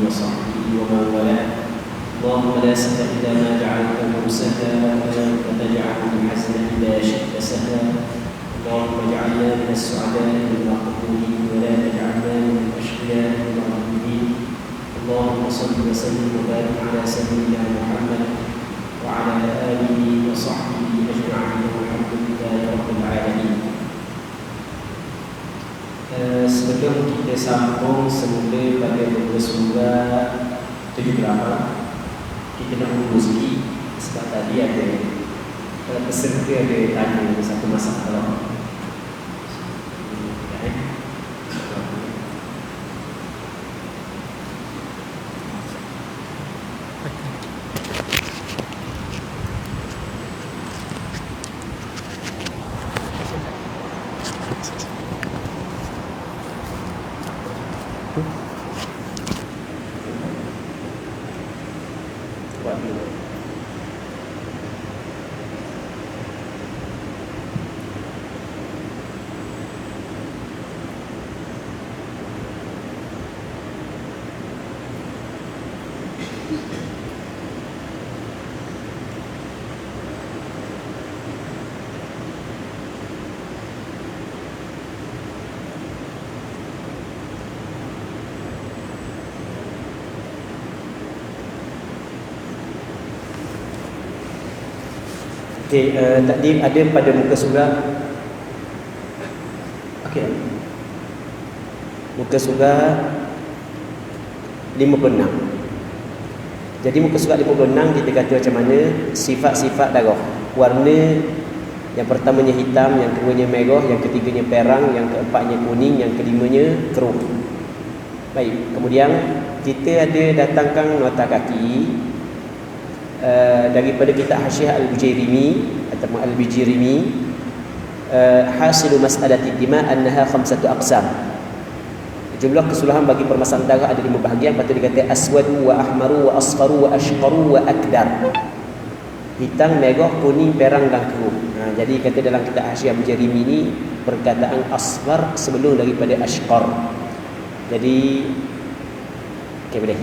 وصحبه ومن والاه. اللهم لا سهل إلا ما جعلته سهلا وأنت تجعل الحزن إذا شئت سهلا. اللهم اجعلنا من السعداء المقبولين ولا تجعلنا من الأشقياء المغضوبين. اللهم صل وسلم وبارك على سيدنا محمد وعلى آله وصحبه أجمعين والحمد لله رب العالمين. Sebelum kita sambung semula pada buku surah 78, kita nak urus sikit sebab tadi ada peserta ada tanya satu masalah. Okey, tadi ada pada muka surah. Okey. Muka surah 56. Jadi muka surah 56 kita kata macam mana sifat-sifat darah. Warna yang pertamanya hitam, yang keduanya merah, yang ketiganya perang, yang keempatnya kuning, yang kelimanya keruh. Baik, kemudian kita ada datangkan nota kaki daripada kitab Hasyiah Al-Bujairimi atau Al-Bijirimi, hasilu mas'alati dima annaha khamsatu aqsam. Jumlah keseluruhan bagi permasalahan darah ada 5 bahagian. Lepas tu dia kata aswadu wa ahmaru wa asfaru wa ashqaru wa akdar. Hitam, merah, kuning, perang dan keruh. Jadi kata dalam kitab Hasyiah Al-Bujairimi ni perkataan asfar sebelum daripada ashqar. Jadi okey, boleh.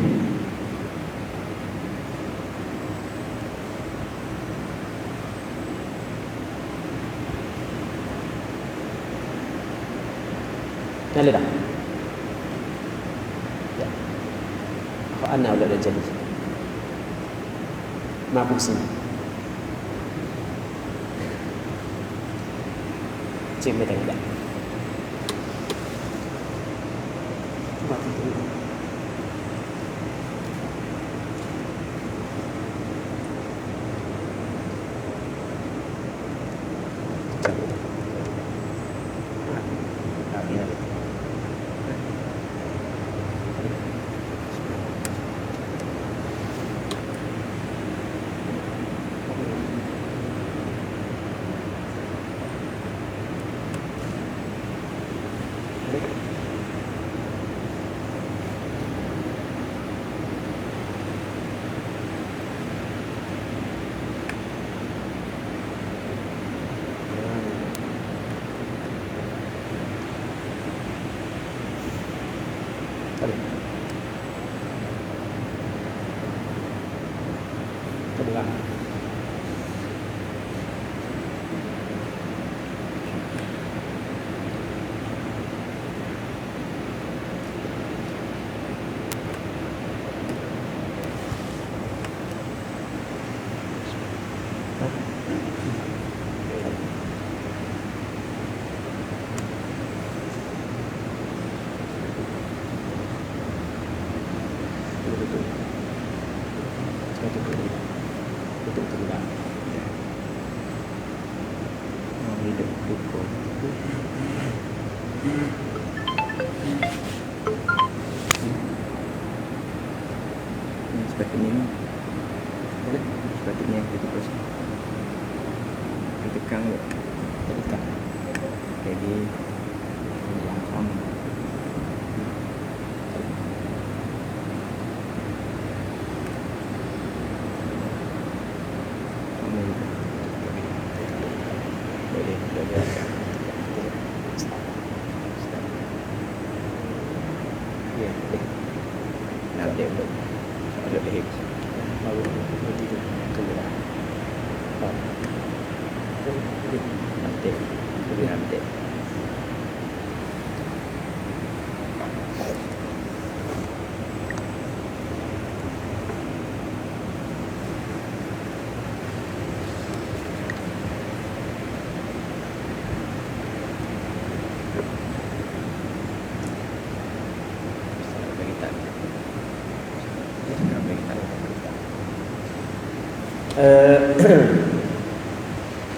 Nyala dah? Ya. Apa anak udah jadi? Mabuk sini. Cik boleh tengok tak? Buat itu. Sepatutnya kita terus tekan jadi yang sama. update untuk ada lehik. Baru nanti tu tunggulah. Update. Boleh update.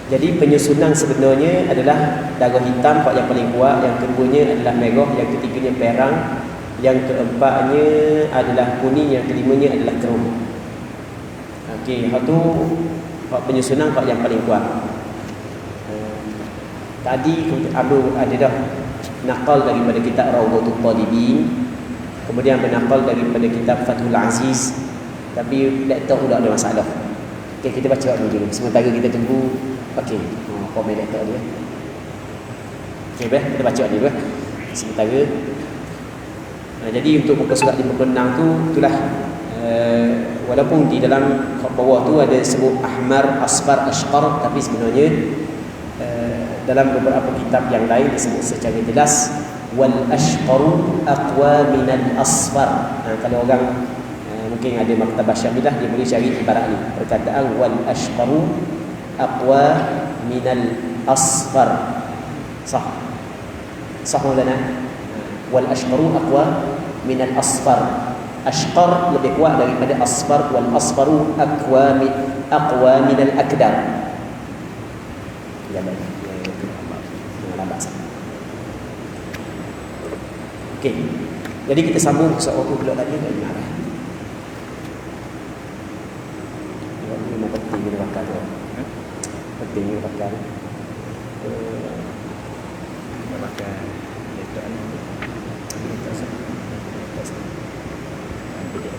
Jadi penyusunan sebenarnya adalah darah hitam part yang paling kuat, yang keduanya adalah merah, yang ketiganya perang, yang keempatnya adalah kuning, yang kelimanya adalah kerum. Okey, hak tu part penyusunan part yang paling kuat. Tadi Abu ada dah nakal daripada kitab Rawdatul Talibin, kemudian bernakal daripada kitab Fathul Aziz, tapi laptop sudah ada masalah. Okey, kita baca dulu. Sementara kita tunggu. Okey, komen laptop dia. Okey, baik, kita baca dulu. Sementara. Jadi untuk muka surat 56 tu, itulah walaupun di dalam bawah tu ada sebut ahmar, asfar, ashqar, tapi sebenarnya dalam beberapa kitab yang lain disebut secara jelas wal ashqaru aqwa minal asfar. Kalau orang mungkin ada maktabah Syamilah, dia boleh cari ibarat ni, perkataan wal ashqaru aqwa minal asfar. Sah Maulana? Wal ashqaru aqwa minal asfar. Ashqar lebih kuat daripada asfar. Wal asfaru aqwa minal akdar. Ya baik. Okey. Jadi kita sambung soal tu pula tadi dari mana? Ini memang penting kita bakal tu. Penting kita bakal. Kita bakal laptop ni. Kita sah. Nanti dia.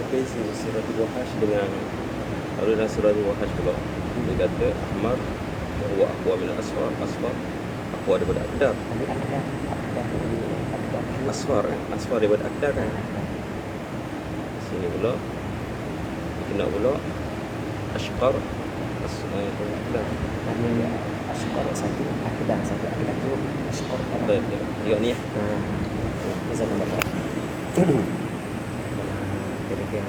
Ada yang surah Al-Wahash dengan kalau dalam surah Al-Wahash pula dia kata Ahmar wa aqwa min al-asfar, asfar aqwa daripada akdar. Asfar daripada akdar kan. Sini pula kena pula ashqar akdar. Ashqar satu, akdar satu, akdar tu ashqar. Baik, tengok ni ya. Jazakallah. Kira-kira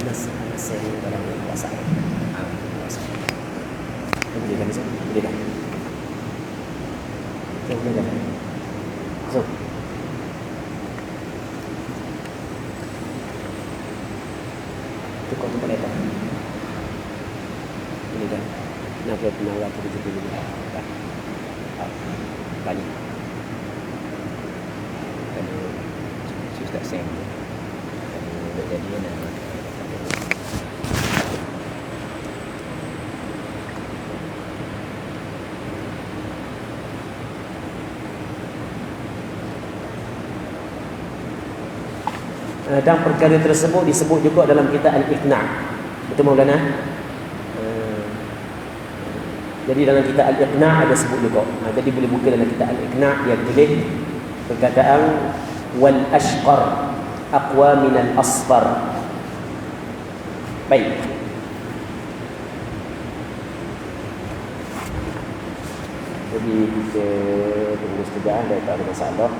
nasi dalam puasa. Boleh dah, boleh dah. Boleh dah. So, tu kau tu boleh dah. Boleh dah. Nak buat penawar tu dulu. Banyak. Ustaz Sam kalau jadi nak dan perkara tersebut disebut juga dalam kitab Al-Iqna'. Betul Maulana? Jadi dalam kitab Al-Iqna' ada sebut juga. Jadi boleh buka dalam kitab Al-Iqna', dia tulis perkataan wal ashqar aqwa minal asfar. Baik. Jadi kita tunggu sekejap dah, tak ada masalah.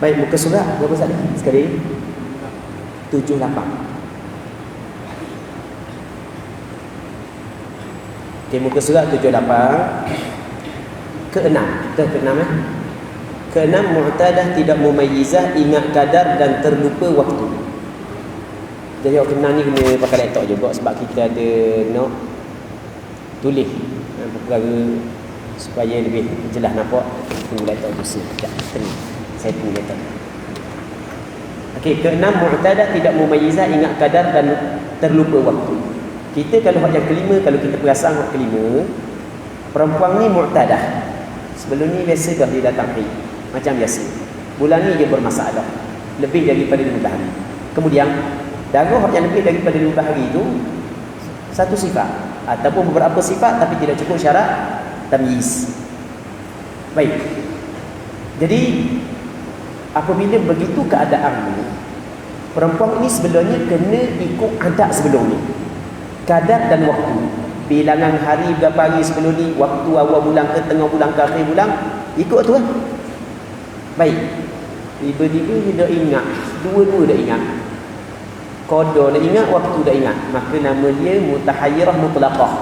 Baik, muka surat berapa tadi? Sekali 78. Okey, muka surat 78. Ke-6. Kita ke-6 eh. Ke-6, mu'tadah tidak mumayyizah, ingat kadar dan terlupa waktu. Jadi awak kenal ni kena pakai laptop juga sebab kita ada nak tulis perkara supaya lebih jelas nampak. Tunggu laptop tu sekejap. Saya tunggu laptop. Okey, keenam, mu'tadah tidak mumayyizah, ingat kadar dan terlupa waktu. Kita kalau hak yang kelima, kalau kita perasan hak kelima, perempuan ni mu'tadah. Sebelum ni biasa dah dia datang haid. Macam biasa. Bulan ni dia bermasalah. Lebih daripada 15 hari. Kemudian, darah yang lebih daripada 15 hari itu satu sifat ataupun beberapa sifat tapi tidak cukup syarat tamyiz. Baik. Jadi apabila begitu keadaan ni, perempuan ini sebenarnya kena ikut adat sebelum ni. Kadar dan waktu. Bilangan hari berapa hari sebelum ni, waktu awal bulan ke tengah bulan ke akhir bulan, ikut tu kan. Baik. Tiba-tiba dia dah ingat, dua-dua dah ingat. Qada dah ingat, waktu dah ingat. Maka nama dia mutahayyirah mutlaqah.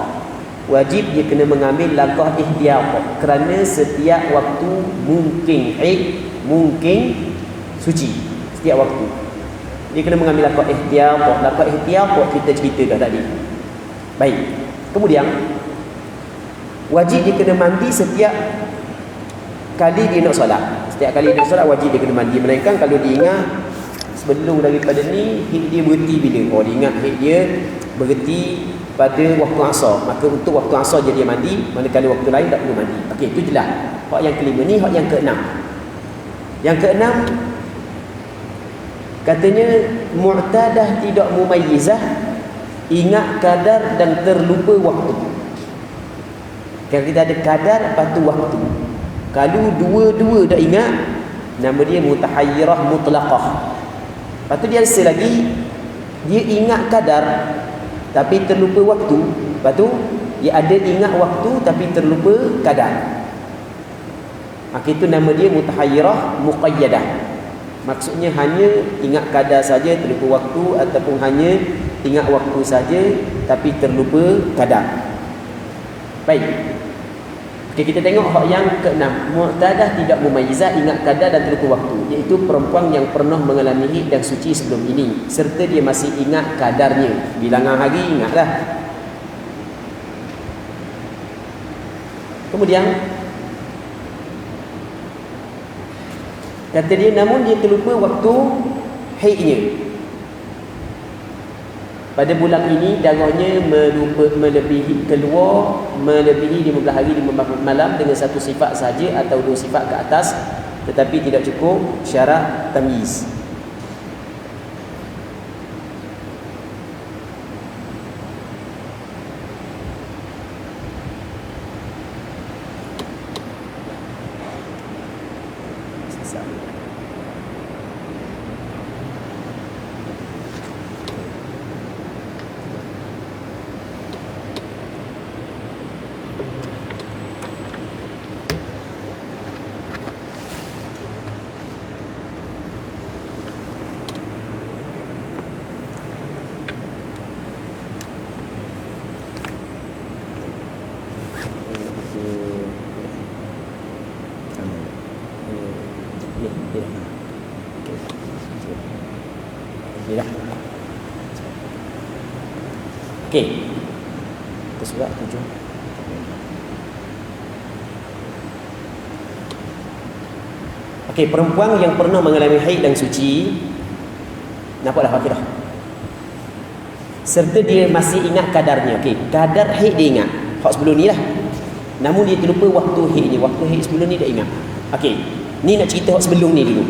Wajib dia kena mengambil langkah ihtiyat kerana setiap waktu mungkin haid, mungkin suci. Setiap waktu dia kena mengambil langkah ihtiyat. Langkah ihtiyat kita cerita dah tadi. Baik. Kemudian wajib dia kena mandi setiap kali dia nak solat. Setiap kali dia nak solat wajib dia kena mandi. Melainkan kalau dia ingat sebelum daripada ni haid dia berhenti bila? Oh, dia ingat haid dia berhenti pada waktu asar, maka untuk waktu asar je dia mandi, manakala waktu lain tak perlu mandi. Okey, itu jelas. Hak yang kelima ni hak yang keenam. Yang keenam katanya mu'tadah tidak mumayyizah, ingat kadar dan terlupa waktu. Kalau kita ada kadar, lepas tu waktu. Kalau dua-dua dah ingat, nama dia mutahayyirah mutlaqah. Lepas tu dia rasa lagi, dia ingat kadar tapi terlupa waktu. Lepas tu dia ada ingat waktu tapi terlupa kadar. Maka itu nama dia mutahayyirah muqayyadah. Maksudnya hanya ingat kadar saja terlupa waktu, ataupun hanya ingat waktu saja tapi terlupa kadar. Baik. Okay, kita tengok hak yang keenam. Mu'tadah tidak mumayyizah, ingat kadar dan terlupa waktu, iaitu perempuan yang pernah mengalami haid dan suci sebelum ini serta dia masih ingat kadarnya. Bilangan hari ingatlah. Kemudian kata dia, namun dia terlupa waktu haidnya. Pada bulan ini darahnya melebihi 15 hari 15 malam dengan satu sifat saja atau dua sifat ke atas, tetapi tidak cukup syarat tamyiz. Okey. Kita surat 7. Okey, perempuan yang pernah mengalami haid dan suci, nampak dah Fakirah. Serta dia masih ingat kadarnya. Okey, kadar haid dia ingat. Hak sebelum ni lah. Namun dia terlupa waktu haidnya. Waktu haid sebelum ni dia ingat. Okey, ni nak cerita hak sebelum ni dulu.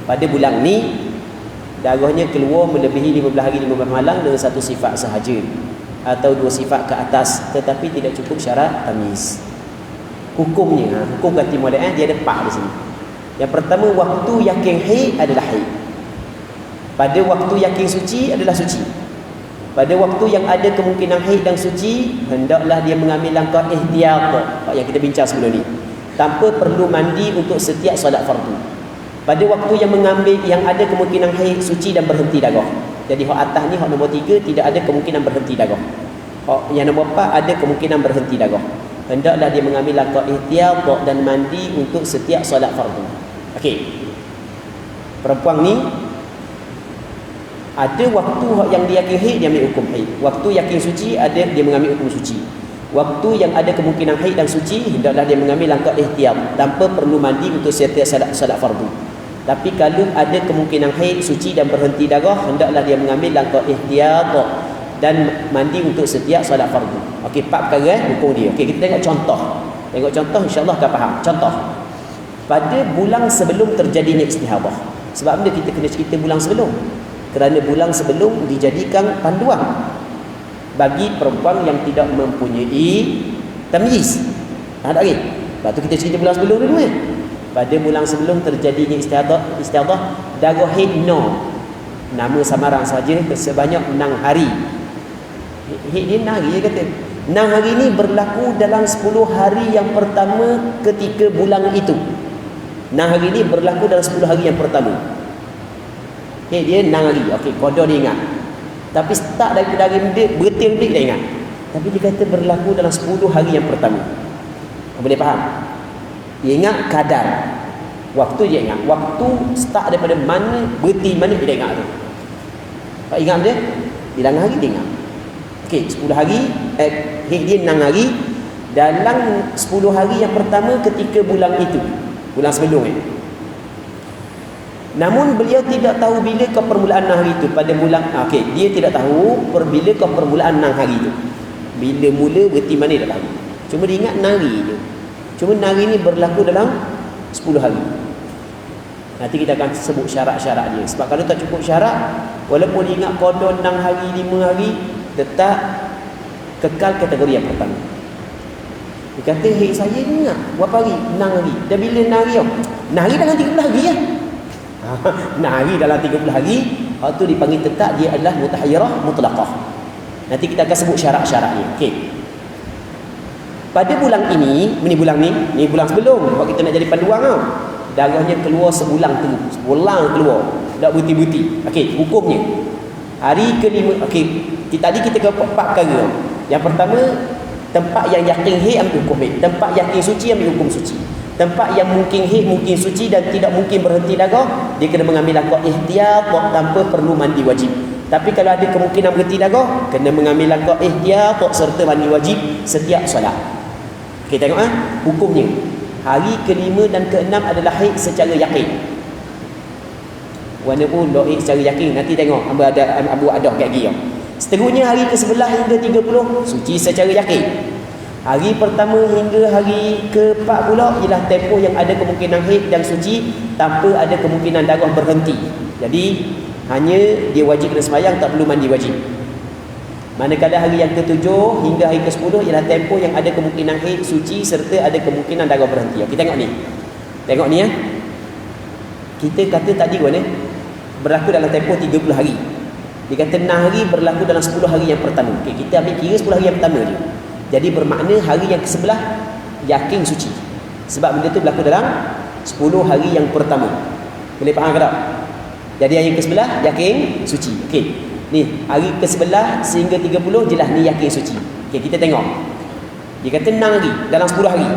Pada bulan ni darahnya keluar melebihi 15 hari 15 malam dengan satu sifat sahaja atau dua sifat ke atas, tetapi tidak cukup syarat tamyiz. Hukumnya, hukum kata mulai dia ada 4 di sini. Yang pertama, waktu yakin haid adalah haid. Pada waktu yakin suci adalah suci. Pada waktu yang ada kemungkinan haid dan suci, hendaklah dia mengambil langkah ihtiyat yang kita bincang sebelum ni, tanpa perlu mandi untuk setiap solat fardu. Pada waktu yang ada kemungkinan haid, suci dan berhenti darah. Jadi hak atas ni, hak nombor 3 tidak ada kemungkinan berhenti darah. Hak yang nombor 4 ada kemungkinan berhenti darah. Hendaklah dia mengambil langkah ihtiyat dan mandi untuk setiap solat fardu. Okey. Perempuan ni Ada waktu yang dia yakin haid, dia ambil hukum haid. Waktu yakin suci, ada dia mengambil hukum suci. Waktu yang ada kemungkinan haid dan suci, hendaklah dia mengambil langkah ihtiyat tanpa perlu mandi untuk setiap salat fardu. Tapi kalau ada kemungkinan haid, suci dan berhenti darah, hendaklah dia mengambil langkah ihtiyat dan mandi untuk setiap salat fardu. Okey, 4 perkara hukum dia. Okey, kita tengok contoh. Tengok contoh, insya-Allah akan faham. Contoh. Pada bulan sebelum terjadinya istihadah. Sebab benda kita kena cerita bulan sebelum. Kerana bulan sebelum dijadikan panduan bagi perempuan yang tidak mempunyai tamyiz. Tak lagi. Lepas tu kita cerita bulan sebelum dulu Pada bulan sebelum terjadinya istihadah, darah haid nama samaran saja sebanyak 6 hari. Haid dia 6 hari dia kata. 6 hari ni berlaku dalam 10 hari yang pertama ketika bulan itu. 6 hari ni berlaku dalam 10 hari yang pertama. Haid dia 6 hari. Okey, qada dia ingat. Tapi start daripada hari dia bertil-bil dia ingat. Tapi dia kata berlaku dalam 10 hari yang pertama. Boleh faham? Dia ingat kadar. Waktu dia ingat. Waktu start daripada mana, bertil mana dia ingat tu. Pak ingat dia? Bilang hari dia ingat. Okey, 10 hari, dia 6 hari. Dalam 10 hari yang pertama ketika bulan itu. Bulan sebelum Namun beliau tidak tahu bila ke permulaan 6 hari itu pada bulan. Okey, dia tidak tahu bila ke permulaan 6 hari itu. Bila mula berarti mana dia tak tahu. Cuma dia ingat 6 hari je. Cuma 6 hari ni berlaku dalam 10 hari. Nanti kita akan sebut syarat-syarat dia. Sebab kalau tak cukup syarat, walaupun dia ingat qada 6 hari, 5 hari, tetap kekal kategori yang pertama. Dia kata, hei saya ingat berapa hari? 6 hari. Dah bila 6 hari? 6 hari dalam 30 hari ya. 6 hari dalam 30 hari. Lepas tu dipanggil tetap dia adalah mutahayyirah mutlaqah. Nanti kita akan sebut syarat-syaratnya. Okey. Pada bulan ini bulan ni bulan sebelum. Kalau kita nak jadi panduan tau. Darahnya keluar sebulan terus. Sebulan keluar. Tak buti-buti. Okey, hukumnya. Hari ke-5. Okey, tadi kita ke 4 perkara. Yang pertama, tempat yang yakin haid ambil hukum haid. Tempat yakin suci ambil hukum suci. Tempat yang mungkin haid, mungkin suci dan tidak mungkin berhenti darah, dia kena mengambil langkah ihtiyat tanpa perlu mandi wajib. Tapi kalau ada kemungkinan berhenti darah, kena mengambil langkah ihtiyat serta mandi wajib setiap solat. Okey, tengok hukumnya. Hari ke-5 dan ke-6 adalah haid secara yakin. Warna pun haid secara yakin. Nanti tengok Abu Adah kat gigi. Seterusnya hari ke-11 hingga 30 suci secara yakin. Hari pertama hingga hari ke-4 pula ialah tempoh yang ada kemungkinan haid dan suci tanpa ada kemungkinan darah berhenti. Jadi hanya dia wajib kena sembahyang, tak perlu mandi wajib. Manakala hari yang ke-7 hingga hari ke-10 ialah tempoh yang ada kemungkinan haid, suci serta ada kemungkinan darah berhenti. Kita tengok ni. Tengok ni Kita kata tadi berlaku dalam tempoh 30 hari. Dia kata 6 hari berlaku dalam 10 hari yang pertama. Okey, kita ambil kira 10 hari yang pertama je. Jadi bermakna hari yang ke-11 yakin suci. Sebab benda tu berlaku dalam 10 hari yang pertama. Boleh faham ke tak? Jadi hari yang ke-11 yakin suci. Okey. Ni hari ke-11 sehingga 30 jelas ni yakin suci. Okey, kita tengok. Dia kata 6 hari dalam 10 hari.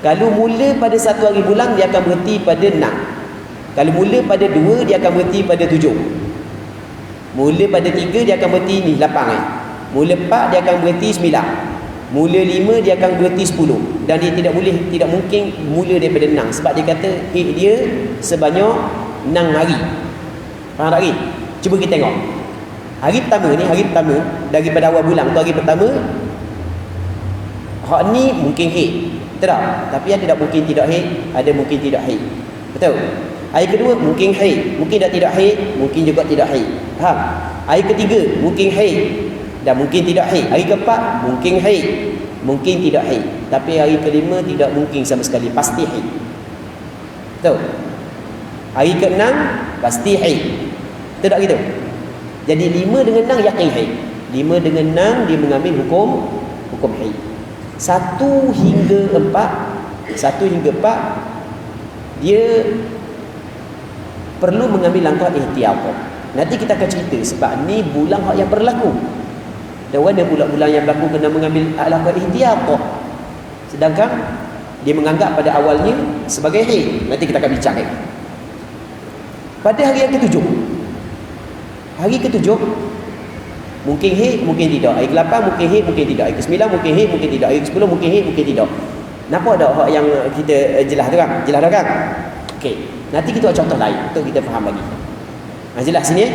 Kalau mula pada 1 hari bulan dia akan berhenti pada 6. Kalau mula pada 2 dia akan berhenti pada 7. Mula pada 3 dia akan berhenti ni 8 Mula 4 dia akan berhenti 9. Mula 5 dia akan berhenti 10. Dan dia tidak mungkin mula daripada 6. Sebab dia kata haid dia sebanyak 6 hari. Faham tak lagi? Cuba kita tengok. Hari pertama daripada awal bulan tu hari pertama. Hak ni mungkin haid. Betul tak? Tapi ada tak mungkin tidak haid, ada mungkin tidak haid. Betul? Hari kedua mungkin haid, mungkin tidak haid, mungkin juga tidak haid. Faham? Hari ketiga mungkin haid dan mungkin tidak haid. Hari keempat mungkin haid, mungkin tidak haid. Tapi hari kelima tidak mungkin sama sekali, pasti haid. Betul? Hari ke-6 pasti haid. Betul tak gitu? Jadi 5 dengan 6 yakin haid. 5 dengan 6 dia mengambil hukum haid. 1 hingga 4 dia perlu mengambil langkah ihtiyat. Nanti kita akan cerita sebab ni bulan yang berlaku. Dan mana pula bulan yang berlaku kena mengambil langkah ihtiyat. Sedangkan dia menganggap pada awalnya sebagai haid. Nanti kita akan bincang. Pada hari yang ke-7 Hari ke-7 mungkin hit, mungkin tidak. Hari ke-8 mungkin hit, mungkin tidak. Hari ke-9 mungkin hit, mungkin tidak. Hari ke-10 mungkin hit, mungkin tidak. Nampak tak hak yang kita jelas tu kan? Jelas dah kan? Okey. Nanti kita buat contoh lain untuk kita faham lagi. Jelas sini.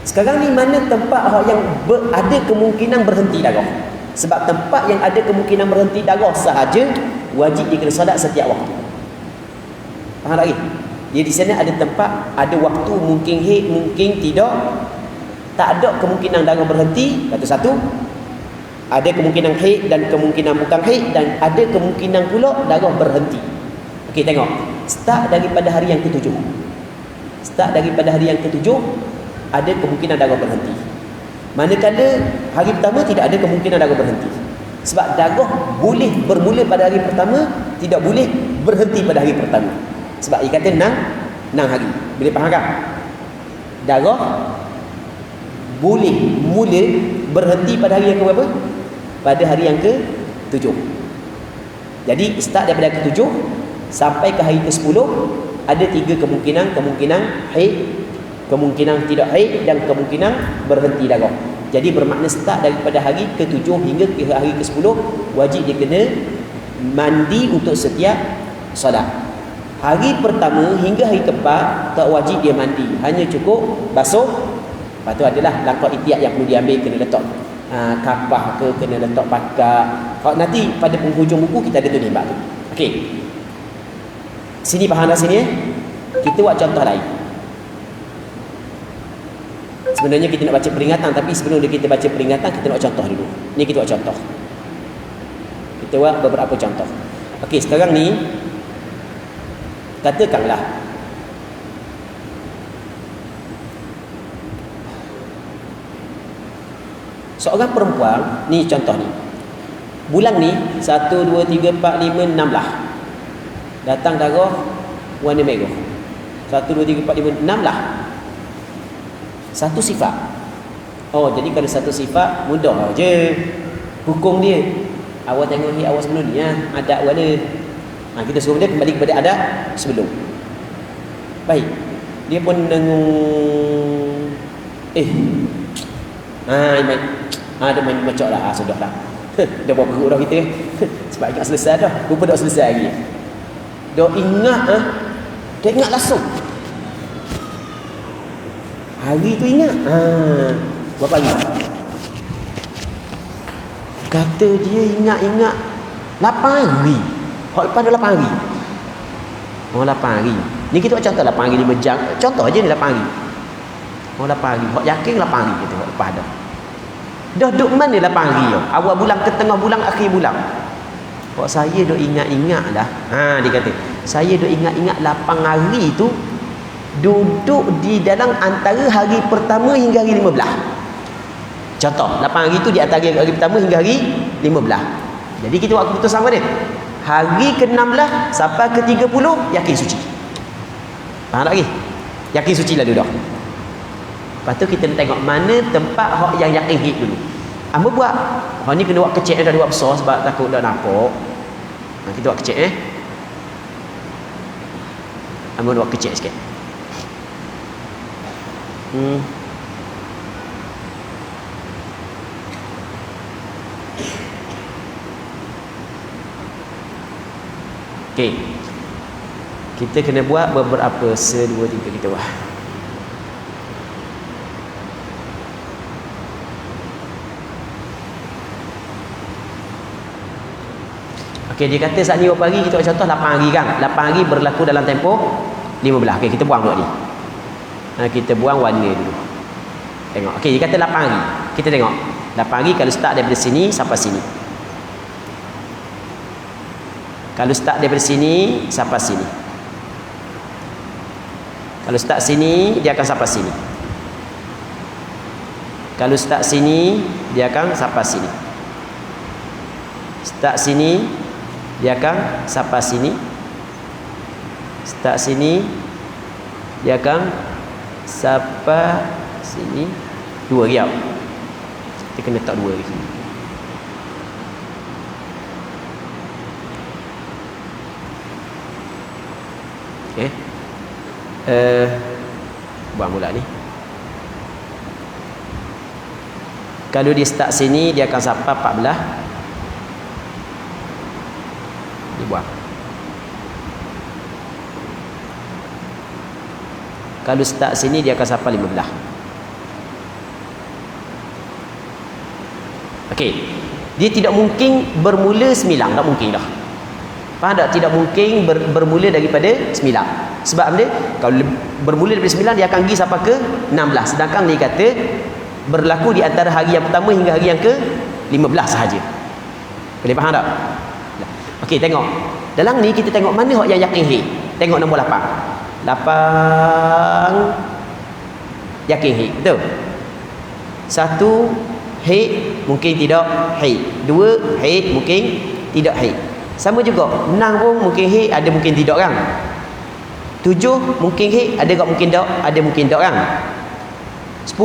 Sekarang ni mana tempat hak yang ada kemungkinan berhenti darah? Sebab tempat yang ada kemungkinan berhenti darah sahaja wajib dia kena solat setiap waktu. Faham tak lagi? Dia di sana ada tempat, ada waktu mungkin hit, mungkin tidak. Tak ada kemungkinan darah berhenti, satu. Ada kemungkinan hit dan kemungkinan bukan hit, dan ada kemungkinan pula darah berhenti. Okey, tengok. Start daripada hari yang ke-7. Start daripada hari yang ke-7 ada kemungkinan darah berhenti. Manakala hari pertama tidak ada kemungkinan darah berhenti. Sebab darah boleh bermula pada hari pertama, tidak boleh berhenti pada hari pertama. Sebab dia kata 6 hari. Boleh faham tak? Darah boleh mula berhenti pada hari yang ke berapa? Pada hari yang ke-7. Jadi start daripada hari ke-7 sampai ke hari ke-10 ada 3 kemungkinan. Kemungkinan haid, kemungkinan tidak haid, dan kemungkinan berhenti darah. Jadi bermakna start daripada hari ke-7 hingga ke hari ke-10 wajib dia kena mandi untuk setiap solat. Hari pertama hingga hari ke-4 tak wajib dia mandi, hanya cukup basuh. Lepas tu adalah langkah ihtiyat yang perlu diambil, kena letak kapah ke, kena letak pakak. Kalau nanti pada penghujung buku kita ada tu nimbak tu. Okey. Sini faham dah sini. Kita buat contoh lain. Sebenarnya kita nak baca peringatan, tapi sebelum kita baca peringatan kita nak buat contoh dulu. Ni kita buat contoh. Kita buat beberapa contoh. Okey, sekarang ni katakanlah seorang perempuan, ni contoh ni. Bulan ni 1 2 3 4 5 6 lah. Datang darah warna merah. 1 2 3 4 5 6 lah. Satu sifat. Oh, jadi kalau satu sifat mudah je hukum dia. Awak tengok ni awak sebelum ni adat warna. Kita suruh dia kembali kepada adat sebelum. Baik. Dia pun nengung. Baik. Dia main macam lah. Sudah lah. Dah buat perut dah kita. Sebab ingat selesai dah. Rupa dah selesai lagi. Dah ingat Dah ingat langsung. Hari tu ingat. Berapa hari? Kata dia ingat-ingat 8 hari. Hak lepas dah 8 hari. 8 hari. Ni kita buat contoh 8 hari 5 jam. Contoh aja ni 8 hari. 8 hari. Hak yakin 8 hari kita hak lepas dah. Dah duduk mana 8 hari tu? Awal bulan ke tengah bulan, akhir bulan. Hak saya duk ingat-ingat dah. Dia kata, saya duk ingat-ingat 8 hari tu duduk di dalam antara hari pertama hingga hari 15. Contoh, 8 hari tu di antara hari pertama hingga hari 15. Jadi kita buat keputusan apa dia? Hari ke-16 sampai ke-30 yakin suci. Faham tak lagi? Yakin suci lah dulu dah. Lepas tu kita tengok mana tempat hak yang yakin hit dulu. Apa buat? Hak ni kena buat kecil, dah buat besar sebab takut dah nampak. Kita buat kecil Apa buat kecil sikit. Okey. Kita kena buat beberapa 1 2 3 kita buat. Okey, dia kata saat ni berapa hari? Kita buat contoh 8 hari kan. 8 hari berlaku dalam tempoh 15. Okey, kita buang dulu ni. Kita buang warna dulu. Tengok. Okey, dia kata 8 hari. Kita tengok. 8 hari kalau start daripada sini sampai sini. Kalau start daripada sini sampai sini. Kalau start sini dia akan sampai sini. Kalau start sini dia akan sampai sini. Start sini dia akan sampai sini. Start sini dia akan sampai sini. 2 riau. Kita kena letak 2 hari. Okey. Buang pula ni. Kalau dia start sini, dia akan sampai 14. Dibuang. Kalau start sini, dia akan sampai 15. Okey. Dia tidak mungkin bermula 9. Tak mungkin dah. Faham tak? Tidak mungkin bermula daripada 9. Sebab apa dia? Kalau bermula daripada 9, dia akan pergi sampai ke 16. Sedangkan dia kata berlaku di antara hari yang pertama hingga hari yang ke 15 sahaja. Boleh faham tak? Okey, tengok. Dalam ni kita tengok mana hak yang yakin hik. Tengok nombor 8. 8 yakin hik. Betul? 1 hik mungkin tidak hik. 2 hik mungkin tidak hik. Sama juga 6 pun mungkin hik, ada mungkin tidak kan. 7 mungkin hik, ada tak mungkin tak, ada mungkin tak kan. 10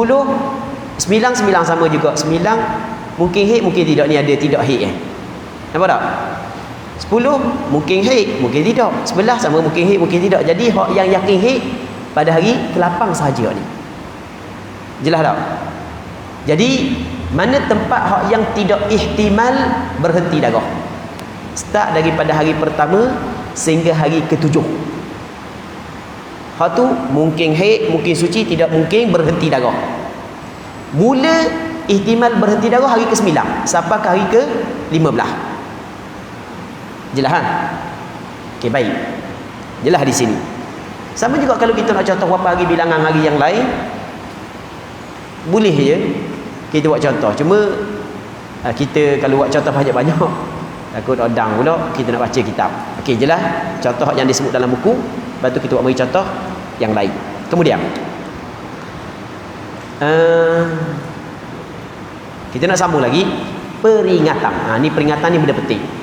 9 sama juga. 9 mungkin hik, mungkin tidak, ni ada tidak hik nampak tak? 10 mungkin hik, mungkin tidak. 11 sama mungkin hik, mungkin tidak. Jadi hak yang yakin hik pada hari ke-8 sahaja ni. Jelas tak? Jadi mana tempat hak yang tidak ihtimal berhenti darah? Start daripada hari pertama sehingga hari ke-7. Hak tu mungkin haid, mungkin suci, tidak mungkin berhenti darah. Mula ihtimal berhenti darah hari ke-9 sampai ke hari ke-15. Jelas kan? Okey, baik. Jelas di sini. Sama juga kalau kita nak contoh berapa hari bilangan hari yang lain, boleh je kita buat contoh. Cuma kita kalau buat contoh banyak-banyak takut odang pula kita nak baca kitab. Okey, jelas contoh yang disebut dalam buku, lepas tu kita buat bagi contoh yang lain. Kemudian kita nak sambung lagi peringatan. Ni peringatan ni benda penting.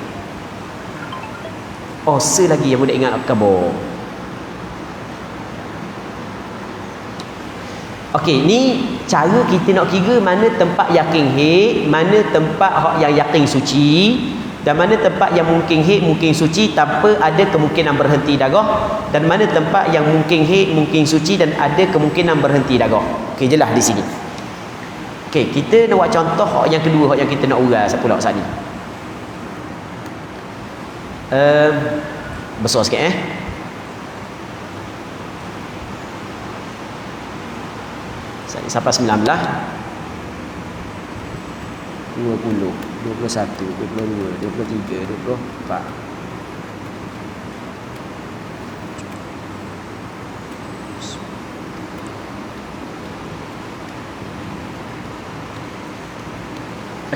Oh, selagi yang boleh ingat khabar. Okey, ni cara kita nak kira mana tempat yakin haid, mana tempat hak yang yakin suci, dan mana tempat yang mungkin haid, mungkin suci tanpa ada kemungkinan berhenti darah, dan mana tempat yang mungkin haid, mungkin suci dan ada kemungkinan berhenti darah. Okey, jelas di sini. Okey, kita nak buat contoh hak yang kedua, hak yang kita nak urai pula saat ni. Besar sikit sampai 19, 20, 21, 22, 23, 24.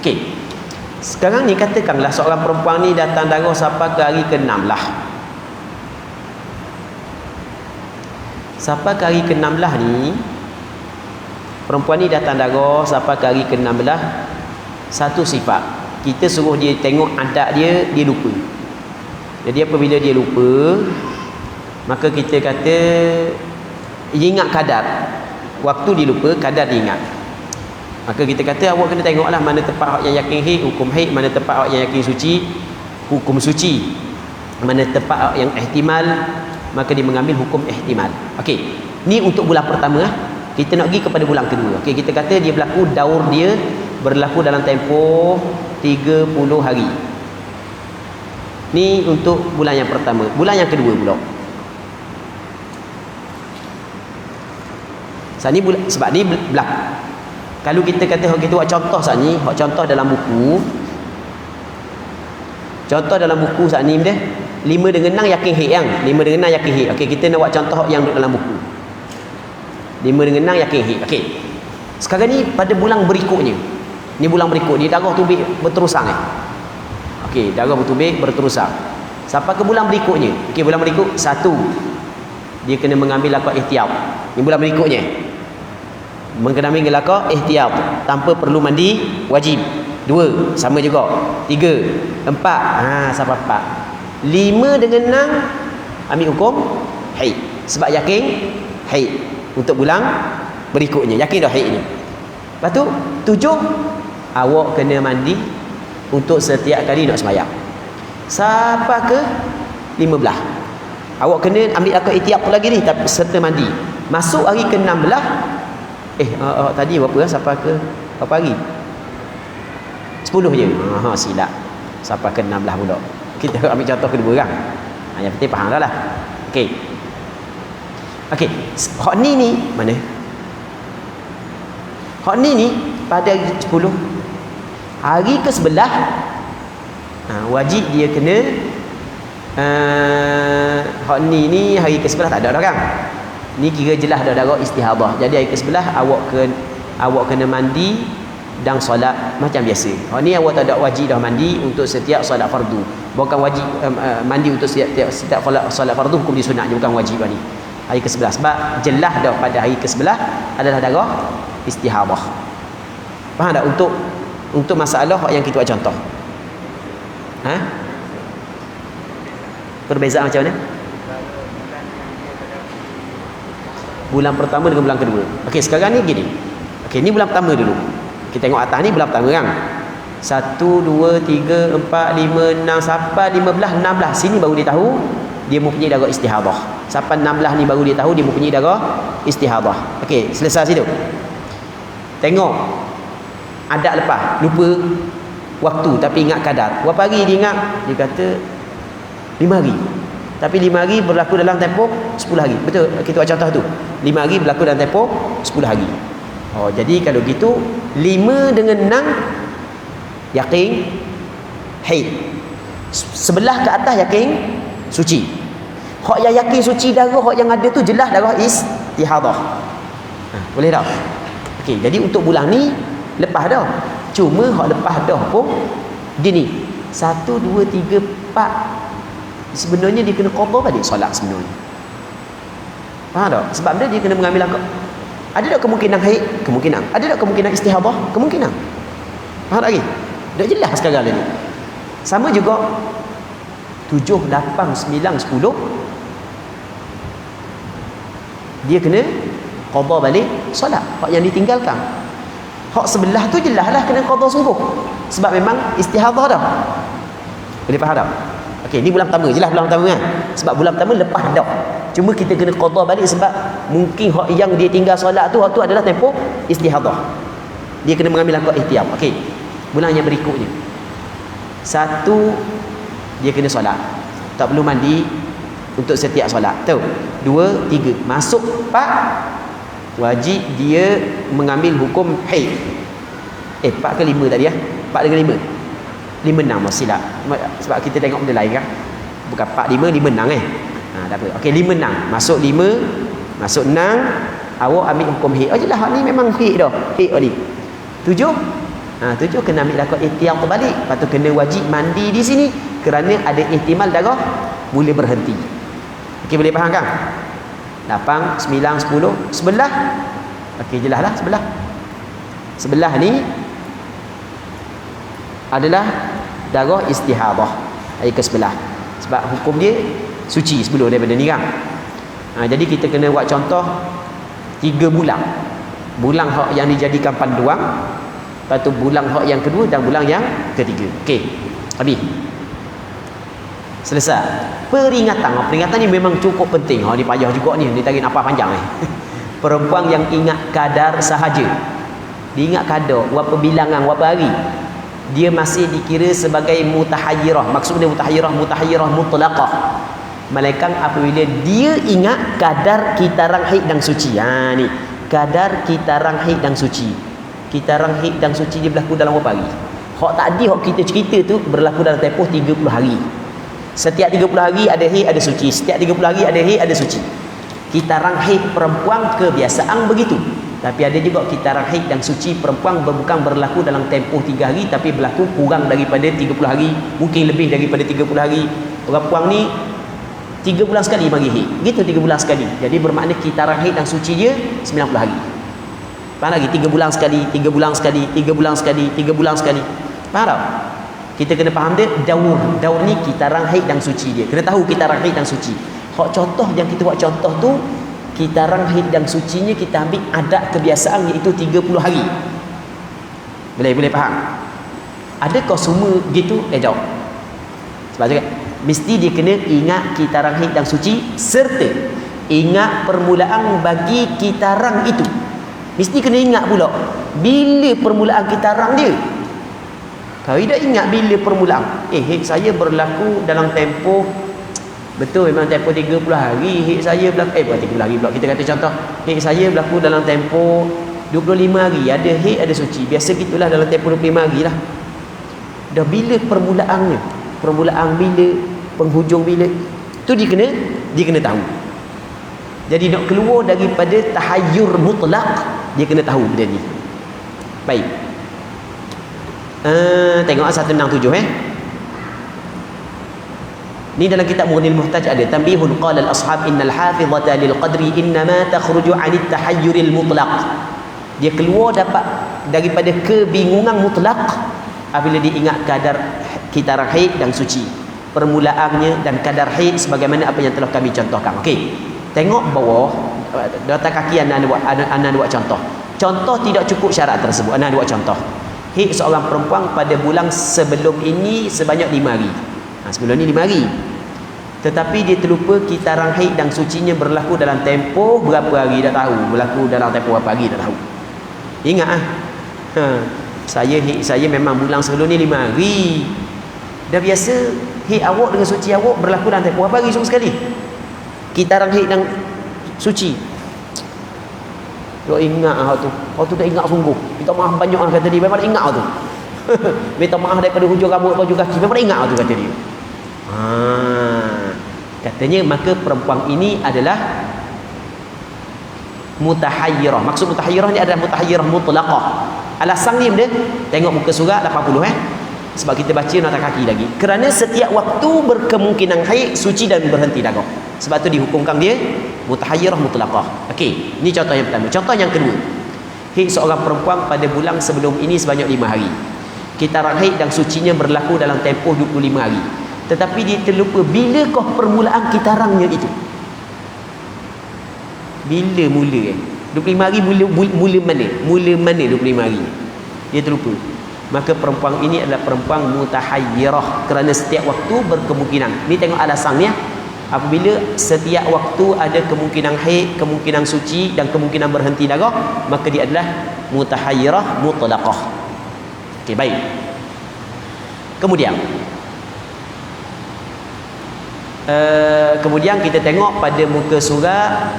Okey. Sekarang ni katakanlah seorang perempuan ni datang darah sampai ke hari ke-6 lah. Sampai ke hari ke-16 ni, perempuan ni datang darah sampai ke hari ke-16, satu sifat. Kita suruh dia tengok adat dia, dia lupa. Jadi apabila dia lupa, maka kita kata dia ingat kadar. Waktu dia lupa, kadar dia ingat. Maka kita kata awak kena tengoklah mana tempat yang yakin haid, hukum haid, mana tempat yang yakin suci, hukum suci, mana tempat yang ihtimal, maka dia mengambil hukum ihtimal. Okey, ni untuk bulan pertama. Kita nak pergi kepada bulan kedua. Okey, kita kata dia berlaku daur dia berlaku dalam tempoh 30 hari. Ni untuk bulan yang pertama. Bulan yang kedua pula. Saat ni sebab ni berlaku. Kalau kita kata kita buat contoh saat ni, buat contoh dalam buku. Contoh dalam buku saat ni dia 5 dengan 6 yakin haid yang. 5 dengan 6 yakin haid. Okey, kita nak buat contoh yang dalam buku. 5 dengan 6 yakin haid. Okey. Sekarang ni pada bulan berikutnya. Ni bulan berikut, dia darah tubik berterusan Okey, darah bertubik berterusan. Sampai ke bulan berikutnya. Okey, bulan berikut 1. Dia kena mengambil akad ihtiyat. Ni bulan berikutnya. Mengambil akad ihtiyat tanpa perlu mandi wajib. 2, sama juga. 3, 4. Sampai 4. 5 dengan 6 ambil hukum haid. Sebab yakin haid untuk bulan berikutnya. Yakin dah haid ni. Lepas tu 7, awak kena mandi untuk setiap kali nak sembahyang. Sampai ke 15, awak kena ambil akad ihtiyat lagi ni tapi serta mandi. Masuk hari ke-16, tadi berapa sampai ke berapa hari? 10 je. Silap. Sampai ke 16 pula. Kita ambil contoh kedua kan. Yang penting faham dah lah. Okey. Okey, hak ni mana? Hak ni pada hari 10. Hari ke-11 wajib dia kena hak ni hari ke-11 tak ada dah kan. Ni kira jelas dah darah istihadah. Jadi hari ke-11 awak kena mandi dan solat macam biasa. Hak ni awak tak ada wajib dah mandi untuk setiap solat fardu. Bukan wajib mandi untuk setiap solat fardu, hukum dia sunat je, bukan wajib ni. Hari ke-11 sebab jelas dah pada hari ke-11 adalah darah istihadah. Faham tak? Untuk masalah yang kita buat contoh. Perbezaan macam mana? Bulan pertama dengan bulan kedua. Okey, sekarang ni gini. Okey, ni bulan pertama dulu. Kita tengok atas ni bulan pertama kan. 1 2 3 4 5 6 sampai 15 16. Sini baru dia tahu dia mempunyai darah istihadah. Sampai 16 ni baru dia tahu dia mempunyai darah istihadah. Okey, selesai situ. Tengok. Ada lepas, lupa waktu tapi ingat kadar. Berapa hari dia ingat? Dia kata 5 hari. Tapi 5 hari berlaku dalam tempoh 10 hari. Betul? Kita buat contoh tu. 5 hari berlaku dalam tempoh 10 hari. Jadi kalau gitu 5 dengan 6 yakin haid. Sebelah ke atas yakin suci. Hak yang yakin suci darah, hak yang ada tu jelas darah istihadah. Boleh tak? Okey, jadi untuk bulan ni lepas dah. Cuma hak lepas dah pun dia ni 1 2 3 4 sebenarnya dia kena qada balik solat sebenarnya. Faham tak? Sebab dia kena mengambil langkah. Ada tak kemungkinan haid? Kemungkinan. Ada tak kemungkinan istihadah? Kemungkinan. Faham tak lagi? Dah jelas sekarang ni. Sama juga 7, 8, 9, 10 dia kena qada balik solat. Hak yang ditinggalkan. Hak sebelah tu jelaslah kena qada sungguh. Sebab memang istihadah dah. Boleh faham tak? Okey, ni bulan pertama. Jelas bulan pertama kan? Sebab bulan pertama lepas dah. Cuma kita kena qada balik sebab mungkin hak yang dia tinggal solat tu, hak tu adalah tempoh istihadah. Dia kena mengambil langkah ihtiyam. Okey. Bulan yang berikutnya. 1 dia kena solat. Tak perlu mandi untuk setiap solat. Tahu? 2 3 masuk 4 wajib dia mengambil hukum haid. 4 ke 5 tadi 4 dengan 5. 5 6 silap. Sebab kita tengok benda lain kan. Bukan 4 5 5 6 tak apa. Okey 5 6. Masuk 5, masuk 6, awak ambil hukum haid. Jelah hak ni memang haid dah. Haid tadi. 7 7 kena ambil lakon ihtiyam terbalik. Lepas tu kena wajib mandi di sini kerana ada ihtimal darah boleh berhenti. Okey, boleh faham kan? 8 9 10 sebelah. Okey, jelaslah sebelah. Sebelah ni adalah darah istihadah hari ke-11. Sebab hukum dia suci sebelum daripada ni kan. Jadi kita kena buat contoh 3 bulan. Bulan hak yang dijadikan panduan, lepas tu bulan hak yang kedua dan bulan yang ketiga. Okey. Habis. Selesai. Peringatan ni memang cukup penting. Ni payah juga ni. Ni tarik nafas panjang ni. Perempuan yang ingat kadar sahaja. Dia ingat kadar, berapa bilangan, berapa hari. Dia masih dikira sebagai mutahayyirah. Maksudnya mutahayyirah mutlaqah. Malaikat apabila dia ingat kadar kitarang haid dan suci. Ni. Kadar kitarang haid dan suci. Kitarang haid dan suci dia berlaku dalam berapa hari? Hak tadi hak kita cerita tu berlaku dalam tempoh 30 hari. Setiap 30 hari ada haid ada suci. Setiap 30 hari ada haid ada suci. Kitarang haid perempuan kebiasaan begitu. Tapi ada juga kitarang haid dan suci perempuan bukan berlaku dalam tempoh 3 hari tapi berlaku kurang daripada 30 hari, mungkin lebih daripada 30 hari. Perempuan ni 3 bulan sekali bagi haid. Gitu 3 bulan sekali. Jadi bermakna kitarang haid dan suci dia 90 hari. Faham lagi? 3 bulan sekali, 3 bulan sekali, 3 bulan sekali, 3 bulan sekali. Faham tak? Kita kena faham dia daur. Daur ni kitarang haid dan suci dia. Kena tahu kitarang haid dan suci. Hak contoh yang kita buat contoh tu kitarang haid dan sucinya kita ambil adat kebiasaan iaitu 30 hari. Boleh faham? Adakah semua gitu? Jawab. Sebab juga mesti dia kena ingat kitarang haid dan suci serta ingat permulaan bagi kitarang itu. Mesti kena ingat pula bila permulaan kitarang dia. Kau tidak ingat bila permulaan. Haid saya berlaku dalam tempoh, betul memang tempoh 30 hari haid saya berlaku, bukan 30 hari pula, kita kata contoh haid saya berlaku dalam tempoh 25 hari, ada haid ada suci, biasa gitulah dalam tempoh 25 hari lah. Dah bila permulaannya, permulaan bila, penghujung bila, tu dia kena tahu. Jadi nak keluar daripada tahayyur mutlak, dia kena tahu benda ni. Baik, tengok 167 ni dalam kitab Mughnil Muhtaj ada tanbihun qala al-ashab innal hafizata lil qadri innama takhruju 'anil tahayyuril mutlaq. Dia keluar dapat daripada kebingungan mutlak apabila dia ingat kadar kitaran haid dan suci, permulaannya dan kadar haid sebagaimana apa yang telah kami contohkan. Okey, tengok bawah data kaki anda buat contoh. Contoh tidak cukup syarat tersebut. Anda buat contoh. Haid seorang perempuan pada bulan sebelum ini sebanyak 5 hari. Sebelum ni 5 hari. Tetapi dia terlupa kitaran haid dan sucinya berlaku dalam tempoh berapa hari tak tahu. Berlaku dalam tempoh berapa hari tak tahu. Ingat saya memang bulan sebelum ni 5 hari. Dah biasa haid awak dengan suci awak berlaku dalam tempoh berapa hari semua sekali. Kitaran haid dan suci. Kau ingat tu. Kau tu dah ingat sungguh. Minta maaf banyak kata dia. Memang ingat tu. Minta maaf daripada hujung rambut baju kaki. Memang ingat tu kata dia. Katanya maka perempuan ini adalah mutahayyirah. Maksud mutahayyirah ni adalah mutahayyirah mutlaqah. Alasan ni benda, tengok muka surat 80 sebab kita baca nota kaki lagi. Kerana setiap waktu berkemungkinan haid, suci dan berhenti darah. Sebab tu dihukumkan dia mutahayyirah mutlaqah. Okey, ini contoh yang pertama. Contoh yang kedua. Haid seorang perempuan pada bulan sebelum ini sebanyak 5 hari. Kitaran haid dan sucinya berlaku dalam tempoh 25 hari. Tetapi dia terlupa bilakah permulaan kitarannya itu. Bila mula 25 hari mula mana? Mula mana 25 hari? Dia terlupa. Maka perempuan ini adalah perempuan mutahayyirah kerana setiap waktu berkemungkinan. Ni tengok alasannya. Apabila setiap waktu ada kemungkinan haid, kemungkinan suci dan kemungkinan berhenti darah, maka dia adalah mutahayyirah mutlaqah. Okey, baik. Kemudian kita tengok pada muka surat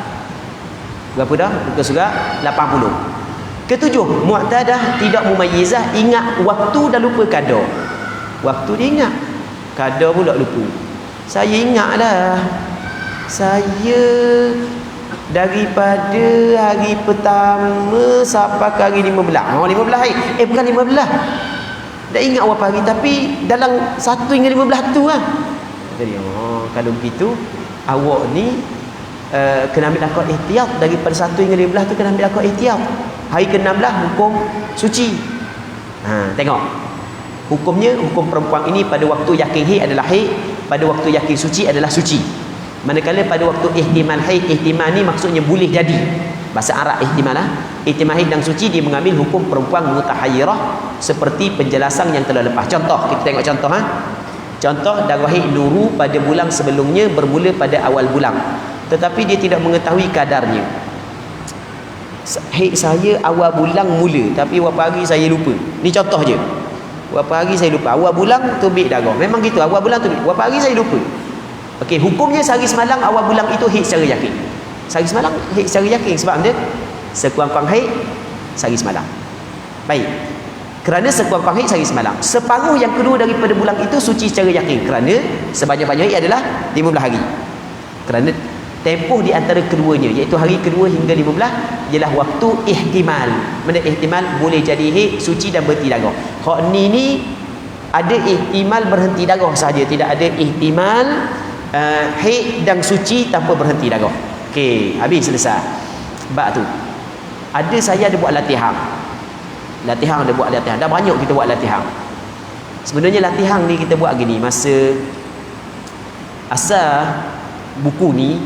berapa dah? Muka surat 80. Ketujuh, mu'tadah tidak mumayyizah, ingat waktu dah lupa kadar. Waktu dia ingat, kadar pula lupa. Saya ingat dah. Saya daripada hari pertama sampai ke hari 15. 15 hari. Bukan 15. Dah ingat berapa hari tapi dalam 1 hingga 15 tu lah. Jadi, kalau begitu awak ni kena ambil akad ihtiyat daripada 1 hingga 15 tu, kena ambil akad ihtiyat. Hari ke-16 hukum suci. Tengok. Hukumnya, hukum perempuan ini pada waktu yakin haid adalah haid, pada waktu yakin suci adalah suci. Manakala pada waktu ihtimal haid, ihtimal ni maksudnya boleh jadi. Bahasa Arab ihtimal lah. Ihtimal haid dan suci dia mengambil hukum perempuan mutahayyirah seperti penjelasan yang telah lepas. Contoh, kita tengok contoh Contoh, darah haid nuru pada bulan sebelumnya bermula pada awal bulan. Tetapi dia tidak mengetahui kadarnya. Haid saya awal bulan mula, tapi berapa hari saya lupa. Ni contoh je. Berapa hari saya lupa. Awal bulan tubik darah. Memang gitu, awal bulan tubik. Berapa hari saya lupa. Okey, hukumnya sehari semalam awal bulan itu haid secara yakin. Sehari semalam haid secara yakin sebab dia sekurang-kurang haid sehari semalam. Baik. Kerana sekurang-kurang haid sehari semalam. Separuh yang kedua daripada bulan itu suci secara yakin kerana sebanyak-banyak haid adalah 15 hari. Kerana tempoh di antara keduanya iaitu hari kedua hingga 15 ialah waktu ihtimal. Mana ihtimal boleh jadi haid, suci dan berhenti darah. Hak ni ada ihtimal berhenti darah sahaja, tidak ada ihtimal haid dan suci tanpa berhenti darah. Okey, habis selesai. Bab tu. Saya ada buat latihan. Dah banyak kita buat latihan. Sebenarnya latihan ni kita buat gini masa asal buku ni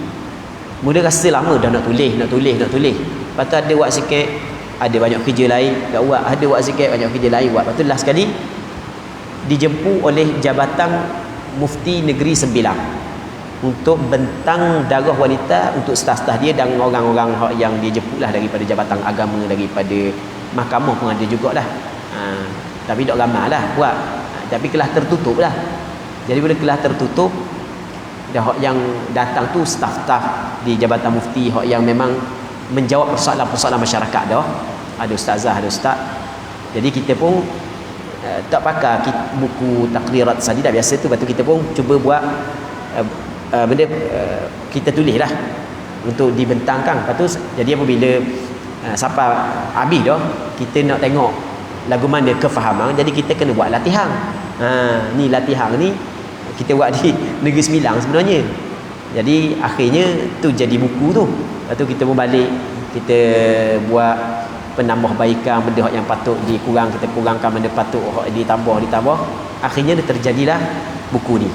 mula rasa lama dah nak tulis. Lepas tu ada buat sikit, ada banyak kerja lain tak buat, ada buat sikit, banyak kerja lain buat. Lepas tu last sekali dijemput oleh Jabatan Mufti Negeri Sembilan untuk bentang darah wanita untuk staf-staf dia dan orang-orang yang dia jemput lah daripada Jabatan Agama, daripada mahkamah pun ada jugalah. Tapi dok ramai lah buat. Tapi kelas tertutup lah. Jadi bila kelas tertutup, dah hak yang datang tu staf-staf di Jabatan Mufti, hak yang memang menjawab persoalan-persoalan masyarakat dah. Ada ustazah, ada ustaz. Jadi kita pun tak pakai buku takrirat tadi dah biasa tu. Lepas tu kita pun cuba buat benda kita tulis lah untuk dibentangkan. Lepas tu jadi apabila siapa habis dah, kita nak tengok lagu mana kefahaman, jadi kita kena buat latihan. Ni latihan ni kita buat di Negeri Sembilang sebenarnya. Jadi akhirnya tu jadi buku tu. Lepas tu kita pun balik, kita buat penambahbaikan benda yang patut dikurang, kita kurangkan benda patut ditambah. Akhirnya dia terjadilah buku ni.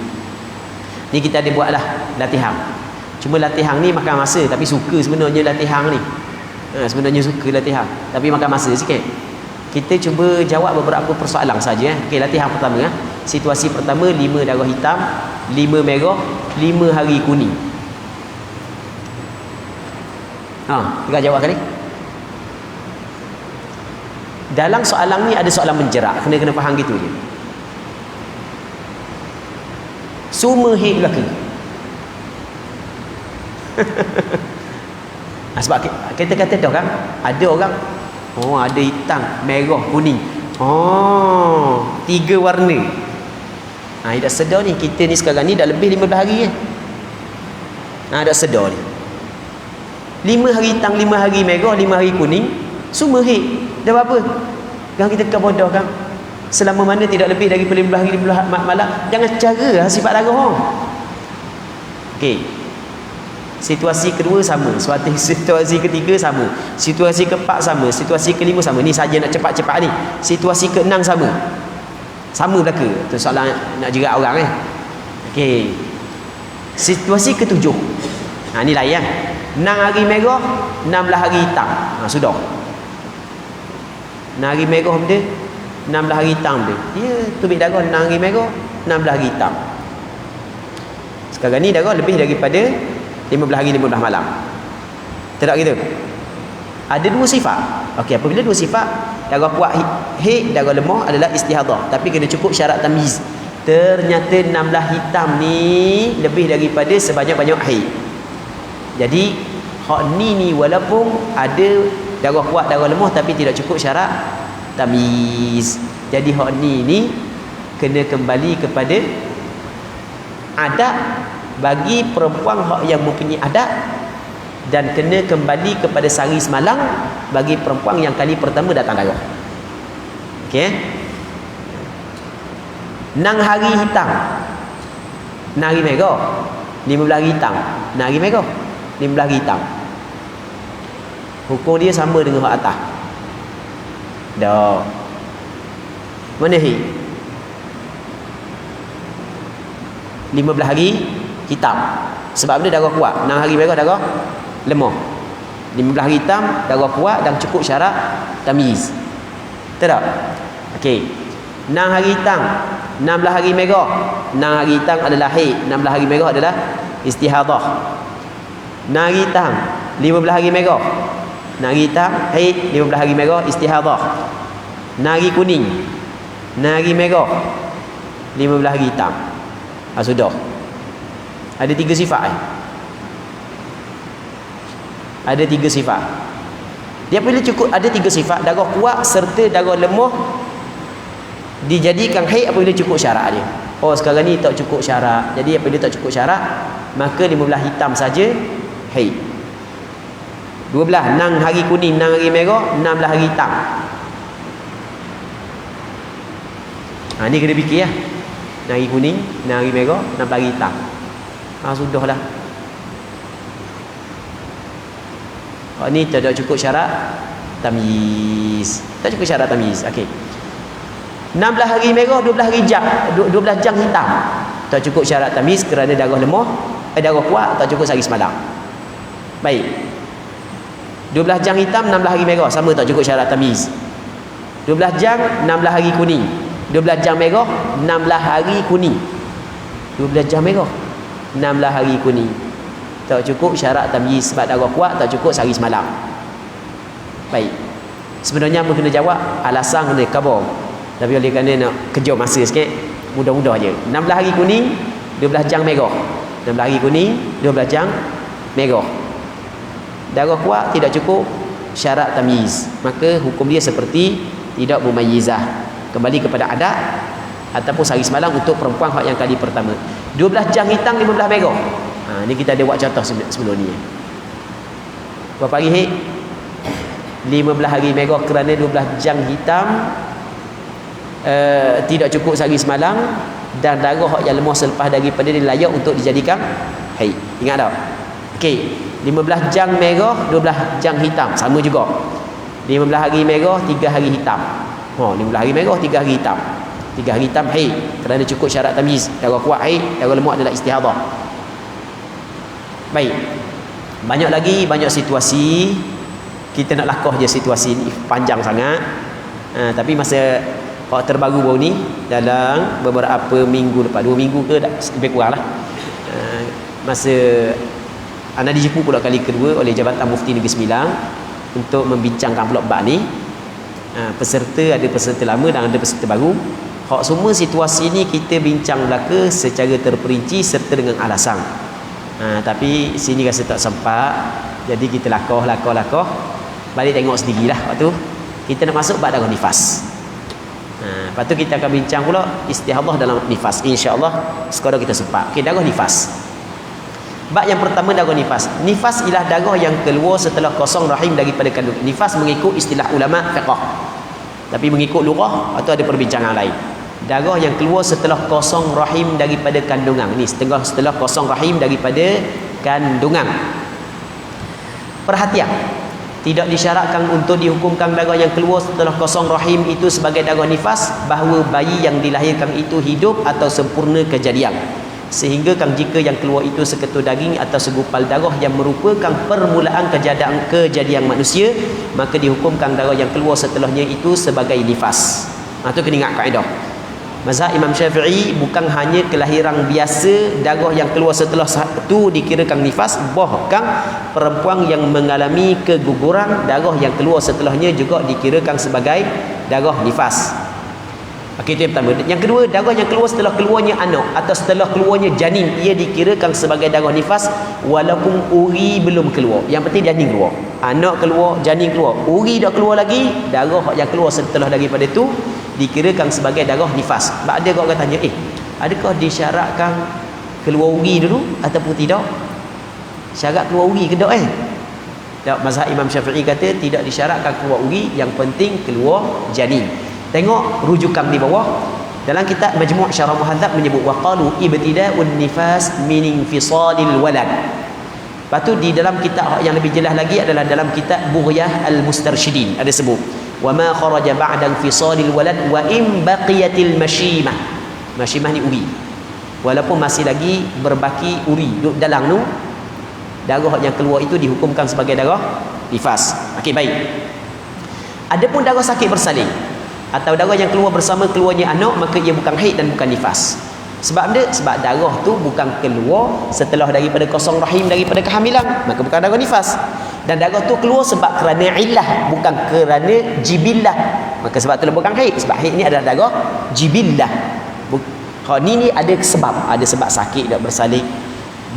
Ni kita ada buatlah latihan. Cuma latihan ni makan masa, tapi suka sebenarnya latihan ni. Sebenarnya suka latihan, tapi makan masa sikit. Kita cuba jawab beberapa persoalan saja. Okey, latihan pertama. Situasi pertama, 5 darah hitam, 5 merah, 5 hari kuning. Kita jawab kali. Dalam soalan ni ada soalan menjerak, kena faham gitu je. Semua hit lelaki. Sebab kita kata dah kan, ada orang ada hitam, merah, kuning. 3 warna. Dah sedar ni, kita ni sekarang ni dah lebih 15 hari dah sedar ni. 5 hari hitam, 5 hari merah, 5 hari kuning, semua hit. Dah apa? Yang kita akan bodoh kan? Selama mana tidak lebih dari 15 hari 15 malam, jangan cara sifat darah. Okey. Situasi kedua sama, situasi ketiga sama, situasi keempat sama, situasi kelima sama. Ni saja nak cepat-cepat ni. Situasi keenam sama. Sama belaka. Tu soalan nak jerat orang Okey. Situasi ketujuh. Ni layan. 6 hari merah, 16 hari hitam. Sudah. 6 hari merah benda, 16 hari hitam dia. Dia tubik darah 6 hari merah, 16 hari hitam. Sekarang ni darah lebih daripada 15 hari 15 malam. Tak gitu. Ada 2 sifat. Okey, apabila 2 sifat, darah kuat haid, darah lemah adalah istihadah. Tapi kena cukup syarat tamyiz. Ternyata 16 hitam ni lebih daripada sebanyak-banyak haid. Jadi hak ni walaupun ada darah kuat, darah lemah, tapi tidak cukup syarat tamyiz. Jadi hak ni kena kembali kepada adat bagi perempuan hak yang mempunyai adat, dan kena kembali kepada sehari semalam bagi perempuan yang kali pertama datang darah. Okey. 6 hari hitam, 6 hari merah, 15 hari hitam, 6 hari merah, 15 hari hitam. Hukum dia sama dengan hak atas. Dah. Mana hit? 15 hari hitam. Sebab benda darah kuat. 6 hari merah darah lemah. 15 hari hitam darah kuat dan cukup syarat tamyiz. Betul tak? Okey. 6 hari hitam, 16 hari merah. 6 hari hitam adalah haid, 16 hari merah adalah istihadah. 6 hari hitam, 15 hari merah. 6 hari hitam haid, 15 hari merah istihadah. 6 hari kuning, 6 hari merah, 15 hari hitam. Sudah. Ada 3 sifat. Ada 3 sifat. Dia bila cukup ada 3 sifat, darah kuat serta darah lemah dijadikan haid apabila cukup syarat dia. Sekarang ni tak cukup syarat. Jadi apabila tak cukup syarat, maka 15 hitam saja haid. 12, 6 hari kuning, 6 hari merah, 16 hari hitam. Ni kena fikir 6 hari kuning, 6 hari merah, 16 hari hitam. Sudahlah. Ni tak cukup syarat tamyiz. Tak cukup syarat tamyiz. Okey. 16 hari merah, 12 hari jam, 12 jam hitam. Tak cukup syarat tamyiz kerana darah lemah, darah kuat, tak cukup sehari semalam. Baik. 12 jam hitam, 16 hari merah, sama tak cukup syarat tamyiz. 12 jam, 16 hari kuning. 12 jam merah, 16 hari kuning. 12 jam merah, 16 hari kuning. Tak cukup syarat tamyiz sebab darah kuat, tak cukup sehari semalam. Baik. Sebenarnya apa kena jawab? Alasan kena khabar. Tapi oleh kerana nak kejut masa sikit, mudah-mudah je. 16 hari kuning, 12 jam merah. 16 hari kuning, 12 jam merah. Darah kuat tidak cukup syarat tamyiz. Maka hukum dia seperti tidak mumayyizah. Kembali kepada adat ataupun sehari semalam untuk perempuan hak yang kali pertama. 12 jam hitam, 15 merah. Ni kita ada buat contoh sebelum ni. Berapa hari hek? 15 hari merah kerana 12 jam hitam tidak cukup sehari semalam, dan darah yang lemah selepas daripada dia layak untuk dijadikan haid. Ingat tak? Okey, 15 jam merah, 12 jam hitam, sama juga. 15 hari merah, 3 hari hitam. 15 hari merah, 3 hari hitam. 3 hari hitam haid kerana cukup syarat tamyiz. Darah kuat haid, darah lemah adalah istihadah. Baik. Banyak lagi, banyak situasi. Kita nak lakah je situasi ni, panjang sangat. Tapi masa terbaru baru ni, dalam beberapa minggu lepas, 2 minggu ke lebih kurang lah, masa anda dijemput pula kali kedua oleh Jabatan Mufti Negeri Sembilan untuk membincangkan pula bab ni. Peserta, ada peserta lama dan ada peserta baru. Hak semua situasi ni kita bincang belaka secara terperinci serta dengan alasan. Tapi sini rasa tak sempat, jadi kita lakah. Balik tengok sendirilah waktu kita nak masuk bab darah nifas. Lepas tu kita akan bincang pula istihadah dalam nifas, insya-Allah sekadar kita sempat. Okey, darah nifas. Bab yang pertama, darah nifas. Nifas ialah darah yang keluar setelah kosong rahim daripada kandungan. Nifas mengikut istilah ulama fiqh. Tapi mengikut lugah atau ada perbincangan lain. Darah yang keluar setelah kosong rahim daripada kandungan. Ni setelah kosong rahim daripada kandungan. Perhatian. Tidak disyaratkan untuk dihukumkan darah yang keluar setelah kosong rahim itu sebagai darah nifas bahawa bayi yang dilahirkan itu hidup atau sempurna kejadian. Sehingga jika yang keluar itu seketul daging atau segumpal darah yang merupakan permulaan kejadian manusia, maka dihukumkan darah yang keluar setelahnya itu sebagai nifas. Itu kena ingat kaedah. Mazhab Imam Syafi'i bukan hanya kelahiran biasa darah yang keluar setelah itu dikirakan nifas, bahkan perempuan yang mengalami keguguran darah yang keluar setelahnya juga dikirakan sebagai darah nifas. Okey, itu yang pertama. Yang kedua, darah yang keluar setelah keluarnya anak atau setelah keluarnya janin, ia dikirakan sebagai darah nifas walaupun uri belum keluar. Yang penting janin keluar. Anak keluar, janin keluar. Uri dah keluar lagi, darah yang keluar setelah daripada itu dikirakan sebagai darah nifas. Sebab ada orang tanya, adakah disyaratkan keluar uri dulu ataupun tidak? Syarat keluar uri ke tak? Tak, mazhab Imam Syafi'i kata tidak disyaratkan keluar uri, yang penting keluar janin. Tengok rujukan di bawah. Dalam kitab Majmu' Syarah Muhadzab menyebut waqalu ibtida'un nifas min infisalil walad. Lepas tu di dalam kitab yang lebih jelas lagi adalah dalam kitab Bughyah Al-Mustarsyidin, ada sebut wa ma kharaja ba'da infisalil walad wa in baqiyatil mashimah. Mashimah ni uri. Walaupun masih lagi berbaki uri duduk dalam tu, darah yang keluar itu dihukumkan sebagai darah nifas. Okey, baik. Adapun darah sakit bersalin atau darah yang keluar bersama keluarnya anak, maka ia bukan haid dan bukan nifas. Sebab apa? Sebab darah tu bukan keluar setelah daripada kosong rahim daripada kehamilan, maka bukan darah nifas. Dan darah tu keluar sebab kerana illah, bukan kerana jibillah. Maka sebab tu bukan haid. Sebab haid ni adalah darah jibillah. Ni ada sebab sakit tak bersalin.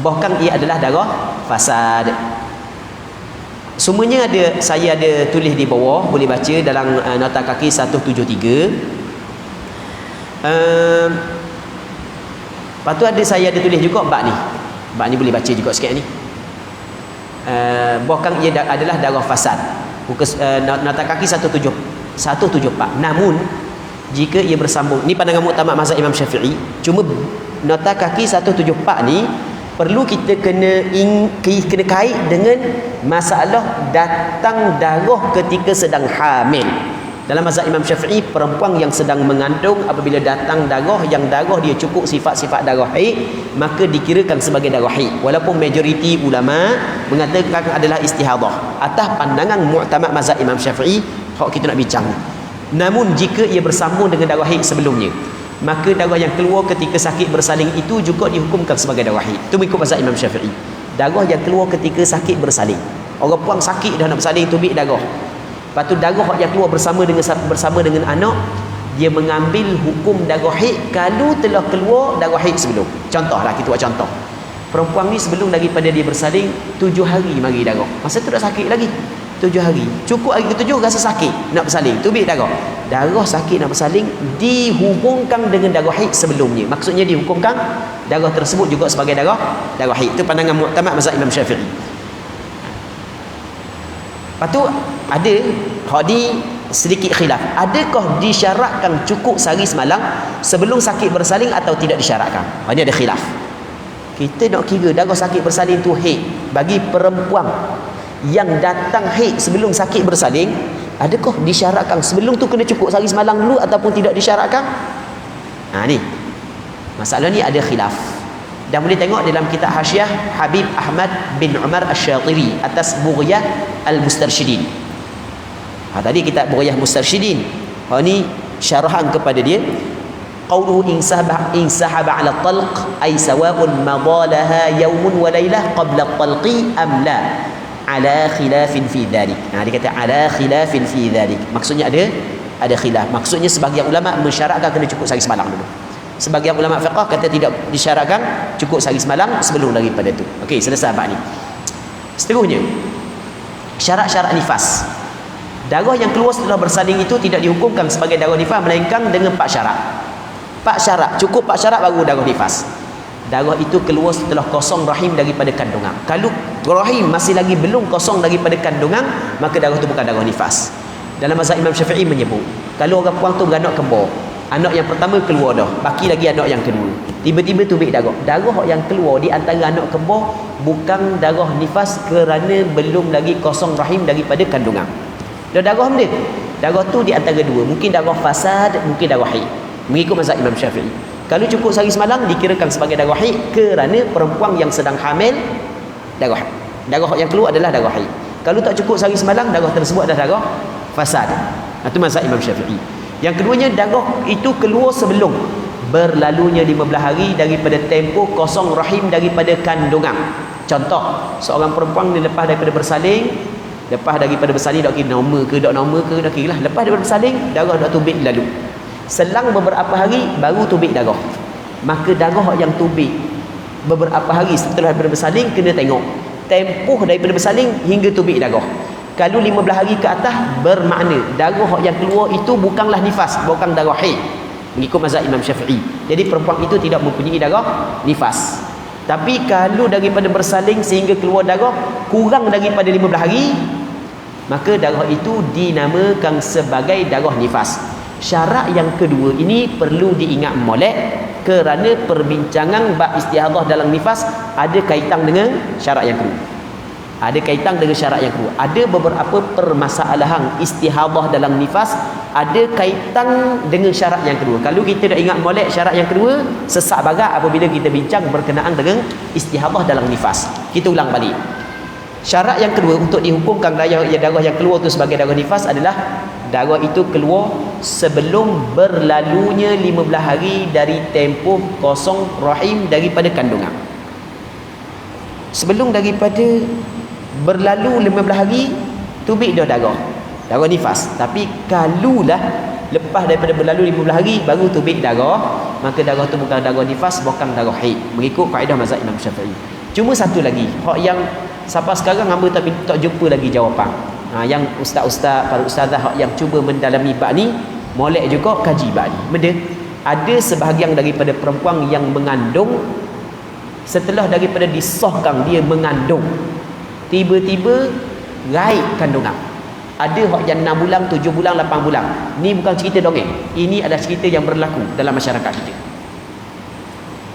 Bahkan ia adalah darah fasad. Semuanya saya ada tulis di bawah, boleh baca dalam nota kaki 173. Lepas tu saya ada tulis juga bab ni. Bab ni boleh baca juga sikit ni. Bahkan ia adalah darah fasad. Nota kaki 174. Namun jika ia bersambung, ni pandangan muktamad mazhab Imam Syafi'i. Cuma nota kaki 174 ni perlu kita kena kait dengan masalah datang darah ketika sedang hamil. Dalam mazhab Imam Syafi'i, perempuan yang sedang mengandung apabila datang darah yang darah dia cukup sifat-sifat darah haid, maka dikirakan sebagai darah haid. Walaupun majoriti ulama mengatakan adalah istihadah. Atas pandangan muktamad mazhab Imam Syafi'i, hak kita nak bincang. Namun jika ia bersambung dengan darah haid sebelumnya, maka darah yang keluar ketika sakit bersalin itu juga dihukumkan sebagai darah haid. Itu mengikut mazhab Imam Syafi'i. Darah yang keluar ketika sakit bersalin. Orang puang sakit dah nak bersalin, tubik darah. Lepas tu darah yang keluar bersama dengan anak dia mengambil hukum darah haid kalau telah keluar darah haid sebelum. Contohlah, kita buat contoh. Perempuan ni sebelum daripada dia bersalin 7 hari mari darah. Masa tu dah sakit lagi. 7 hari. Cukup hari ke-7 rasa sakit nak bersalin. Tubik darah. Darah sakit nak bersalin dihubungkan dengan darah haid sebelumnya. Maksudnya dihukumkan darah tersebut juga sebagai darah haid. Itu pandangan muktamad mazhab Imam Syafi'i. Lepas tu ada hadis sedikit khilaf. Adakah disyaratkan cukup sehari semalam sebelum sakit bersalin atau tidak disyaratkan? Ini ada khilaf. Kita nak kira darah sakit bersalin tu haid bagi perempuan yang datang haid sebelum sakit bersalin, adakah disyaratkan sebelum tu kena cukup sehari semalam dulu ataupun tidak disyaratkan? Ni masalah ni ada khilaf. Dan boleh tengok dalam kitab Hasyiah Habib Ahmad bin Umar Asy-Syatiri atas Bughyah Al-Mustarsyidin. Tadi kitab Bughyah Mustarsyidin. Ni syarahan kepada dia. Qauluhu in sahaba 'ala talq ay sawa'un madalaha yawmun wa laylah qabla at-talqi am la, ala khilafin fi dhalik. Dia kata ala khilafin fi dhalik. Maksudnya ada khilaf. Maksudnya sebahagian ulama mensyaratkan kena cukup sehari semalam dulu. Sebahagian ulama fiqh kata tidak disyaratkan, cukup sehari semalam sebelum daripada itu. Okey, selesai bab ni. Seterusnya, syarat-syarat nifas. Darah yang keluar setelah bersalin itu tidak dihukumkan sebagai darah nifas melainkan dengan 4 syarat. 4 syarat, cukup 4 syarat baru darah nifas. Darah itu keluar setelah kosong rahim daripada kandungan. Kalau rahim masih lagi belum kosong daripada kandungan, maka darah itu bukan darah nifas. Dalam mazhab Imam Syafi'i menyebut, kalau orang puang tu beranak kembar, anak yang pertama keluar dah, baki lagi anak yang kedua, tiba-tiba tubik darah. Darah yang keluar di antara anak kembar bukan darah nifas kerana belum lagi kosong rahim daripada kandungan. Darah dia, darah tu di antara dua, mungkin darah fasad, mungkin darah haid. Mengikut mazhab Imam Syafi'i, kalau cukup sehari semalam dikirakan sebagai darah haid kerana perempuan yang sedang hamil darah yang keluar adalah darah haid. Kalau tak cukup sehari semalam, darah tersebut adalah darah fasad. Itu mazhab Imam Syafi'i. Yang keduanya, darah itu keluar sebelum berlalunya 15 hari daripada tempoh kosong rahim daripada kandungan. Contoh, seorang perempuan dia lepas daripada bersalin, dak kira normal ke dak kira lah. Lepas daripada bersalin, darah dak tubik lalu. Selang beberapa hari baru tubik darah. Maka darah yang tubik beberapa hari setelah daripada bersalin kena tengok tempoh daripada bersalin hingga tubik darah. Kalau 15 hari ke atas, bermakna darah yang keluar itu bukanlah nifas, bukan darah haid, mengikut mazhab Imam Syafi'i. Jadi perempuan itu tidak mempunyai darah nifas. Tapi kalau daripada bersalin sehingga keluar darah kurang daripada 15 hari, maka darah itu dinamakan sebagai darah nifas. Syarat yang kedua ini perlu diingat molek kerana perbincangan bab istihadah dalam nifas ada kaitan dengan syarat yang kedua. Ada beberapa permasalahan istihadah dalam nifas ada kaitan dengan syarat yang kedua. Kalau kita dah ingat molek syarat yang kedua, sesak barat apabila kita bincang berkenaan dengan istihadah dalam nifas. Kita ulang balik. Syarat yang kedua untuk dihukumkan darah yang keluar itu sebagai darah nifas adalah darah itu keluar sebelum berlalunya 15 hari dari tempoh kosong rahim daripada kandungan. Sebelum daripada berlalu 15 hari tubik dah darah nifas. Tapi kalulah lepas daripada berlalu 15 hari baru tubik darah, maka darah tu bukan darah nifas, bukan darah haid, mengikut kaedah mazhab Imam Syafi'i. Cuma satu lagi, hak yang sampai sekarang hamba tak jumpa lagi jawapan. Yang ustaz-ustaz, para ustazah yang cuba mendalami bab ni, molek juga kaji bab ni. Benda ada sebahagian daripada perempuan yang mengandung, setelah daripada disahkan dia mengandung, tiba-tiba gaib kandungan. Ada hak yang 6 bulan, 7 bulan, 8 bulan. Ni bukan cerita dongeng. Ini adalah cerita yang berlaku dalam masyarakat kita.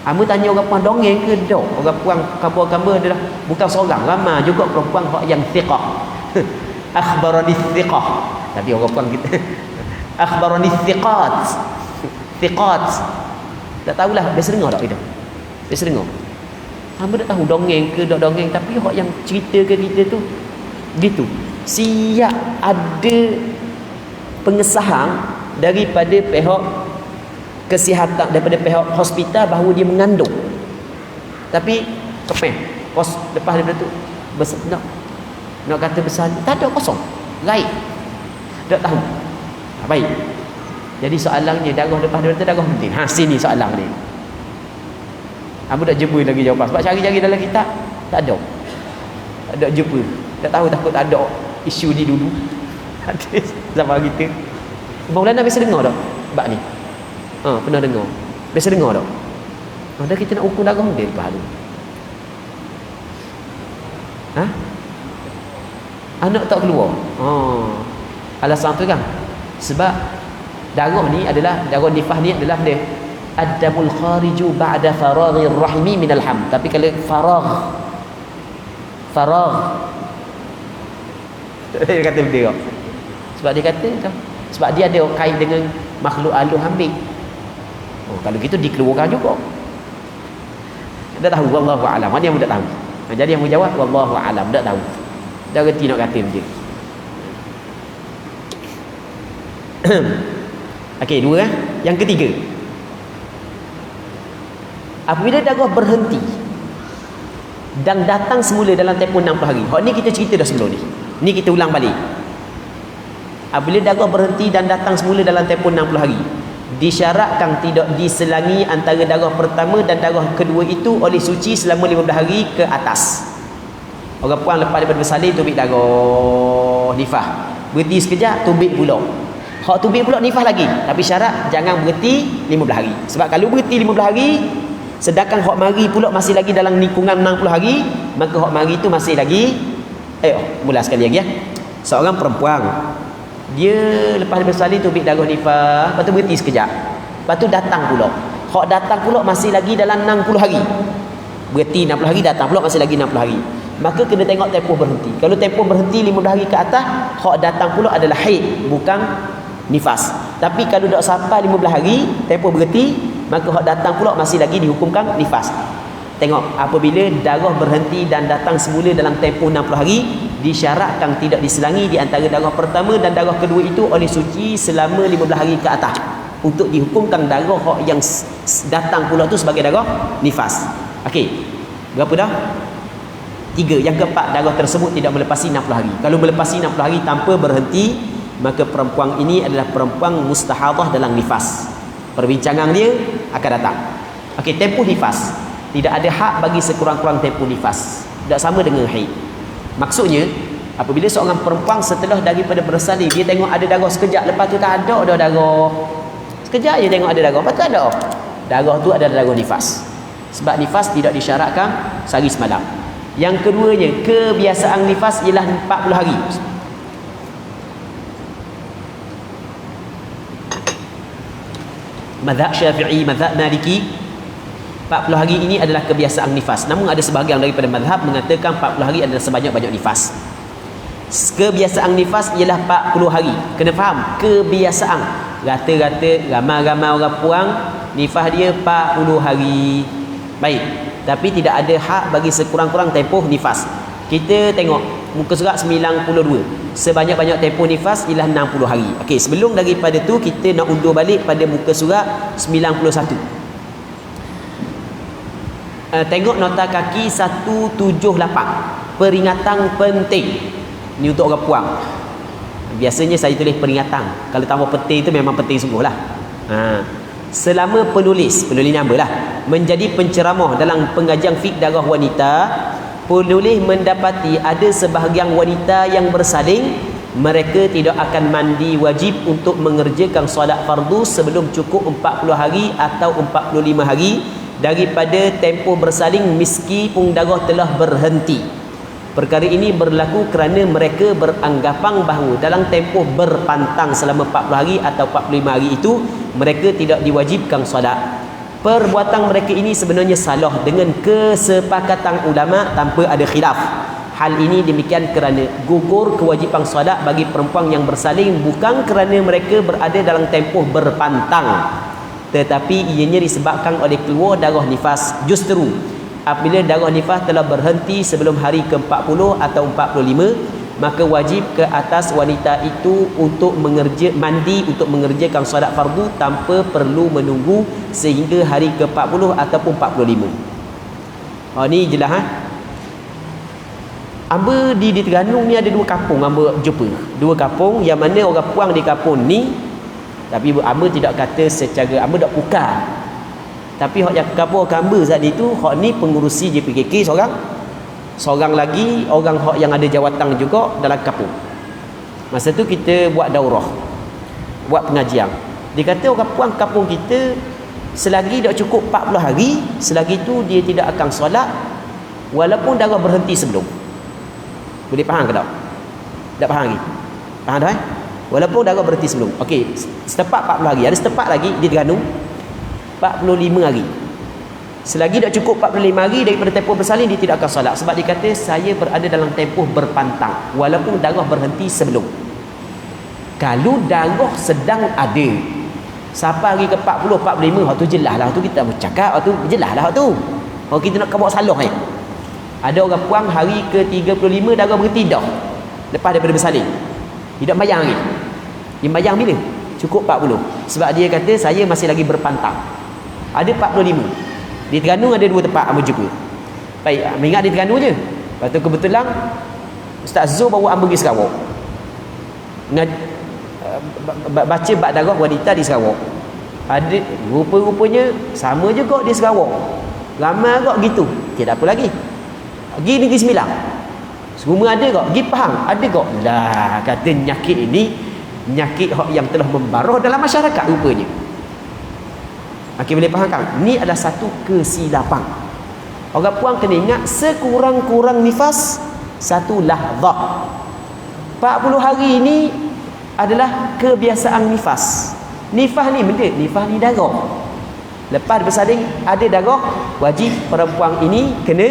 Hamba tanya orang puan dongeng ke tak? Orang puan kabar-kabar adalah bukan seorang, ramai juga perempuan hak yang thiqah. Akhbarani thiqah. Tapi orang puan kita akhbarani thiqat. Tak tahulah, biasa dengar tak kita? Biasa dengar. Hamba tak tahu dongeng ke tak dongeng, tapi hak yang cerita ke kita tu gitu. Siap ada pengesahan daripada pihak kesihatan, daripada pihak hospital bahawa dia mengandung, tapi kepeh lepas daripada tu nak kata besar tak ada, kosong, gaib, tak tahu. Baik, Jadi soalannya darah lepas daripada darah penting. Sini soalan ni. Hamba tak jumpa lagi jawapan. Sebab cari-cari dalam kitab tak ada. Tak ada jumpa. Tak tahu takut tak ada isu ni dulu. Hadis zaman kita. Maulana biasa dengar tak bab ni? Pernah dengar. Biasa dengar tak? Dah kita nak ukur darah dia lepas tu. Anak tak keluar. Alasan tu kan? Sebab darah ni adalah darah nifas ni adalah dia ad-damul khariju ba'da faraghir rahimi minal ham. Tapi kalau faragh dia kata benda tak? Sebab dia kata sebab dia ada kait dengan makhluk aluh ambil. Kalau gitu dikeluarkan juga. Tak tahu, wallahu alam. Mana yang tak tahu. Jadi yang menjawab wallahu alam, tak tahu. Dah reti nak kata je. Okey, dua. Yang ketiga, apabila darah berhenti dan datang semula dalam tempoh 60 hari. Hak ni kita cerita dah sebelum ni. Ni kita ulang balik. Apabila darah berhenti dan datang semula dalam tempoh 60 hari, disyaratkan tidak diselangi antara darah pertama dan darah kedua itu oleh suci selama 15 hari ke atas. Orang puan lepas daripada bersalin tubik darah nifas. Berhenti sekejap tubik pula. Hak tubik pula nifas lagi. Tapi syarat jangan berhenti 15 hari. Sebab kalau berhenti 15 hari sedangkan hak mari pula masih lagi dalam lingkungan 60 hari, maka hak mari itu masih lagi mula sekali lagi ya. Seorang perempuan dia lepas bersalin tubik darah nifas, lepas tu berhenti sekejap. Lepas tu datang pula. Hak datang pula masih lagi dalam 60 hari. Berhenti 60 hari, datang pula masih lagi 60 hari. Maka kena tengok tempoh berhenti. Kalau tempoh berhenti 15 hari ke atas, hak datang pula adalah haid, bukan nifas. Tapi kalau dah sampai 15 hari, tempoh berhenti, maka hak datang pula masih lagi dihukumkan nifas. Tengok, apabila darah berhenti dan datang semula dalam tempoh 60 hari, disyaratkan tidak diselangi di antara darah pertama dan darah kedua itu oleh suci selama 15 hari ke atas untuk dihukumkan darah yang datang pula tu sebagai darah nifas. Okey, berapa dah? 3. Yang keempat, darah tersebut tidak melepasi 60 hari. Kalau melepasi 60 hari tanpa berhenti, maka perempuan ini adalah perempuan mustahadah dalam nifas. Perbincangan dia akan datang. Okey, tempoh nifas. Tidak ada hak bagi sekurang-kurang tempoh nifas. Tak sama dengan haid. Maksudnya, apabila seorang perempuan setelah daripada bersalin, dia tengok ada darah sekejap, lepas tu tak ada dah darah. Sekejap je tengok ada darah, lepas tu ada. Darah tu adalah darah nifas. Sebab nifas tidak disyaratkan sehari semalam. Yang keduanya, kebiasaan nifas ialah 40 hari. Mazhab Syafi'i, mazhab Maliki, 40 hari ini adalah kebiasaan nifas. Namun ada sebahagian daripada mazhab mengatakan 40 hari adalah sebanyak-banyak nifas. Kebiasaan nifas ialah 40 hari. Kena faham, kebiasaan. Rata-rata ramai-ramai orang puang nifas dia 40 hari. Baik, tapi tidak ada hak bagi sekurang-kurang tempoh nifas. Kita tengok muka surat 92. Sebanyak-banyak tempoh nifas ialah 60 hari. Okey, sebelum daripada tu kita nak undur balik pada muka surat 91. Tengok nota kaki 178. Peringatan penting. Ni untuk orang puang. Biasanya saya tulis peringatan. Kalau tambah penting itu memang penting sungguh lah. Selama penulis nama lah, menjadi penceramah dalam pengajian fiqh darah wanita, penulis mendapati ada sebahagian wanita yang bersalin, mereka tidak akan mandi wajib untuk mengerjakan solat fardu sebelum cukup 40 hari atau 45 hari daripada tempoh bersalin meskipun darah telah berhenti. Perkara ini berlaku kerana mereka beranggapan bahawa dalam tempoh berpantang selama 40 hari atau 45 hari itu mereka tidak diwajibkan solat. Perbuatan mereka ini sebenarnya salah dengan kesepakatan ulama tanpa ada khilaf. Hal ini demikian kerana gugur kewajipan solat bagi perempuan yang bersalin bukan kerana mereka berada dalam tempoh berpantang, tetapi ianya disebabkan oleh keluar darah nifas. Justru apabila darah nifas telah berhenti sebelum hari ke-40 atau 45, maka wajib ke atas wanita itu untuk mandi untuk mengerjakan solat fardu tanpa perlu menunggu sehingga hari ke-40 ataupun 45. Ni jelas Amba di Terengganu ni ada dua kampung amba jumpa. Dua kampung yang mana orang puang di kampung ni Tapi amba tidak kata secara amba tak pukar. Tapi hak yang kapur kamba tadi tu, hak ni pengurusi JPKK seorang lagi orang hak yang ada jawatan juga dalam kapur. Masa tu kita buat daurah, buat pengajian. Dia kata orang puan kampung kita selagi tak cukup 40 hari, selagi tu dia tidak akan solat walaupun darah berhenti sebelum. Boleh faham ke tak? Tak faham lagi? Faham tak? Walaupun darah berhenti sebelum. Okey, setepat 40 hari. Ada setepat lagi di Terengganu 45 hari. Selagi tak cukup 45 hari daripada tempoh bersalin, dia tidak akan solat. Sebab dia kata saya berada dalam tempoh berpantang walaupun darah berhenti sebelum. Kalau darah sedang ada sampai hari ke 40, 45, hak tu jelas lah, hak tu kita bercakap, hak tu jelas lah, hak tu. Kalau kita nak bawa salah ni. Ada orang puang hari ke 35 darah berhenti dah. Lepas daripada bersalin. Dia tak bayang lagi. Dia bayang bila? Cukup 40. Sebab dia kata saya masih lagi berpantang. Ada 45. Di Terengganu ada 2 tempat hamba jumpa. Baik, ingat di Terengganu je. Lepas tu kebetulan Ustaz Zul bawa hamba pergi Sarawak. Baca bab darah wanita di Sarawak. Ada rupa-rupanya sama juga di Sarawak. Ramai agak gitu. Tidak apa lagi. Pergi Negeri Sembilan. Semua ada kok, pergi Pahang ada kok. Lah kata nyakit ini nyakit yang telah membaruh dalam masyarakat rupanya. Okey, boleh faham kan? Ni adalah satu kesilapan. Orang puan kena ingat sekurang-kurang nifas satu lahzah. 40 hari ini adalah kebiasaan nifas. Nifas ni benda, nifas ni darah. Lepas bersalin ada darah, wajib perempuan ini kena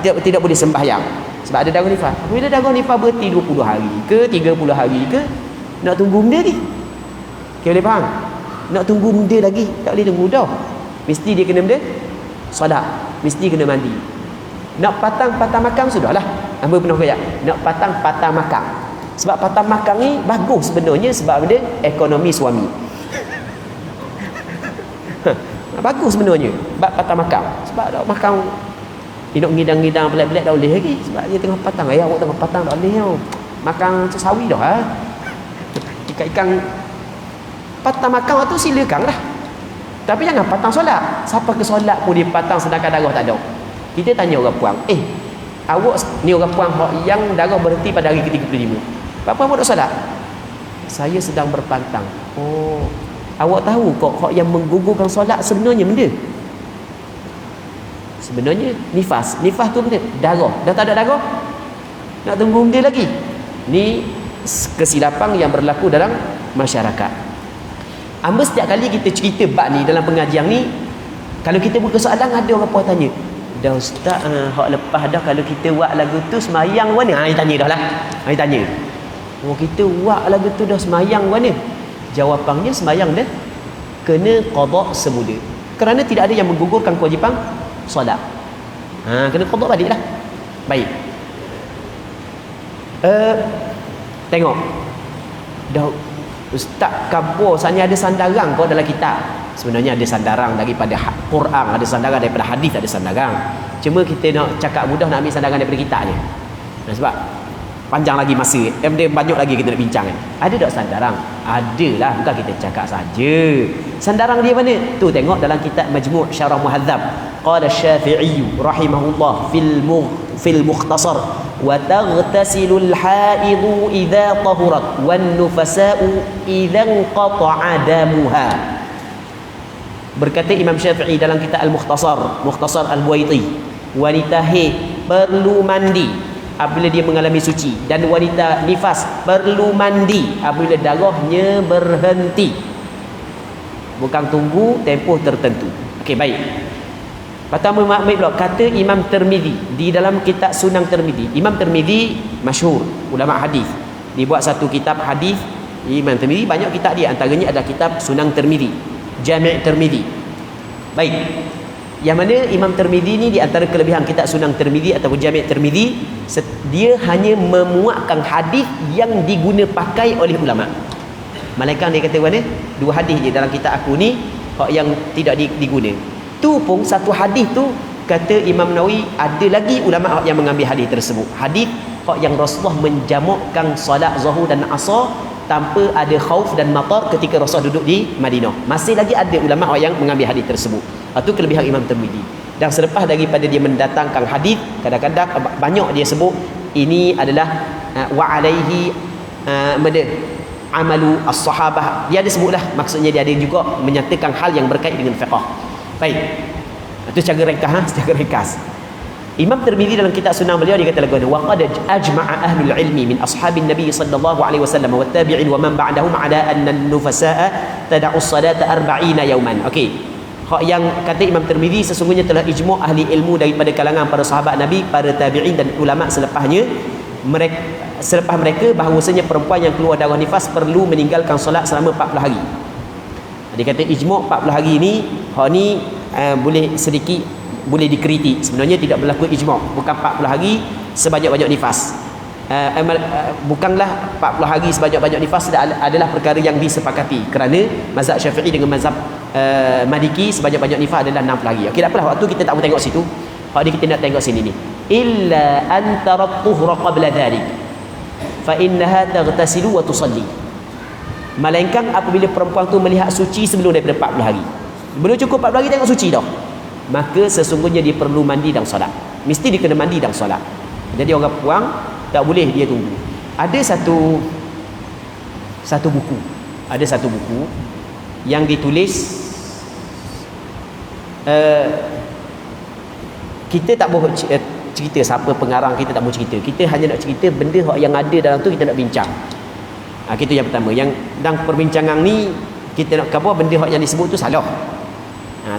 tidak boleh sembahyang sebab ada darah nifas. Bila darah nifas berhenti 20 hari ke 30 hari ke, nak tunggu benda ni. Okay, boleh faham? Nak tunggu benda lagi, tak boleh tunggu dah. Mesti dia kena benda solat, mesti kena mandi. Nak patang makam sudahlah. Hamba pernah kaya nak patang makam. Sebab patang makam ni bagus sebenarnya sebab benda ekonomi suami. Bagus sebenarnya bab patang makam. Sebab dak makam dia nak ngidang-ngidang pelik-pelik tak boleh lagi sebab dia tengah patang. Ayah awak tengah patang tak boleh tau. Makan sawi dah ha. Ikan patang makam tu silakan lah. Tapi jangan patang solat. Siapa ke solat pun dia patang sedangkan darah tak ada. Kita tanya orang puang, awak ni orang puang yang darah berhenti pada hari ke-35. Apa awak tak solat? Saya sedang berpantang. Oh, awak tahu kok yang menggugurkan solat sebenarnya benda? Sebenarnya nifas. Nifas tu benda darah. Dah tak ada darah, nak tunggu benda lagi. Ni kesilapan yang berlaku dalam masyarakat. Amba setiap kali kita cerita bab ni dalam pengajian ni, kalau kita buka soalan ada orang puan tanya, dah ustaz, hak lepas dah kalau kita buat lagu tu semayang mana? Dia tanya dah lah. Dia tanya. Oh, kita buat lagu tu dah semayang mana? Jawapannya semayang dah kena qada semula. Kerana tidak ada yang menggugurkan kewajipan solat. Kena qada balik lah. Baik. Tengok. Dah ustaz kabur sebenarnya ada sandaran kau dalam kitab. Sebenarnya ada sandaran daripada Quran, ada sandaran daripada hadis, ada sandaran. Cuma kita nak cakap mudah nak ambil sandaran daripada kitab je. Sebab panjang lagi masa, dia banyak lagi kita nak bincang kan. Ada tak sandaran? Adalah, bukan kita cakap saja. Sandaran dia mana? Tu tengok dalam kitab Majmu' Syarah Muhadzab. Qala Syafi'i rahimahullah fil mukhtasar wa taghtasilul haidu idza tahurat wan nufasa'u idza qata'a damuha. Berkata Imam Syafi'i dalam kitab Al-Mukhtasar, Mukhtasar Al-Buaiti, wanita haid perlu mandi apabila dia mengalami suci, dan wanita nifas perlu mandi apabila darahnya berhenti. Bukan tunggu tempoh tertentu. Okey, baik. Pertama makmum pula kata Imam Tirmizi di dalam kitab Sunan Tirmizi. Imam Tirmizi masyhur ulama hadis. Dia buat satu kitab hadis. Imam Tirmizi banyak kitab dia, antaranya adalah kitab Sunan Tirmizi, Jami' Tirmizi. Baik. Yang mana Imam Tirmizi ni di antara kelebihan kitab Sunan Tirmizi atau Jami' Tirmizi, dia hanya memuatkan hadis yang diguna pakai oleh ulama. Malaikat dia kata mana? 2 hadis je dalam kitab aku ni yang tidak diguna. Tu pun satu hadis tu kata Imam Nawawi ada lagi ulama yang mengambil hadis tersebut. Hadis yang Rasulullah menjamakkan solat zuhur dan asar tanpa ada khauf dan matar ketika Rasul duduk di Madinah. Masih lagi ada ulama yang mengambil hadis tersebut. Itu kelebihan Imam Tirmizi. Dan selepas daripada dia mendatangkan hadis, kadang-kadang banyak dia sebut ini adalah wa alaihi amalu as-sahabah. Dia ada sebutlah, maksudnya dia ada juga menyatakan hal yang berkait dengan fiqh. Baik. Itu secara ringkas, Imam Tirmizi dalam kitab Sunan beliau dia kata lagu ni, wa qad ajma'a ahlul ilmi min ashabin nabi sallallahu alaihi wasallam wa tabi'in wa man ba'dahum ala anna an-nufasa'a tad'u as-salata 40 yawman. Okey. Hak yang kata Imam Tirmizi sesungguhnya telah ijma' ahli ilmu daripada kalangan para sahabat Nabi, para tabi'in dan ulama selepas mereka bahawasanya perempuan yang keluar darah nifas perlu meninggalkan solat selama 40 hari. Dia kata ijma' 40 hari ni, hak ni boleh dikritik. Sebenarnya tidak berlaku ijma'. Bukan 40 hari sebanyak-banyak nifas. Bukanlah 40 hari sebanyak-banyak nifas adalah perkara yang disepakati, kerana mazhab Syafi'i dengan mazhab Maliki sebanyak-banyak nifas adalah 60 hari. Okey, tak apalah, waktu kita tak mau tengok situ. Hak ni kita nak tengok sini ni. Illa antara tuhra qabla dhalik fa innaha taghtasilu wa tusalli. Melainkan apabila perempuan tu melihat suci sebelum daripada 40 hari. Belum cukup 40 hari tengok suci dah, maka sesungguhnya dia perlu mandi dan solat. Mesti dia kena mandi dan solat. Jadi orang perempuan tak boleh dia tunggu. Ada satu buku. Ada satu buku yang ditulis kita tak boleh cerita siapa pengarang, kita tak mau cerita. Kita hanya nak cerita benda yang ada dalam tu, kita nak bincang. Itu yang pertama. Yang dalam perbincangan ni kita nak kata benda yang disebut tu salah.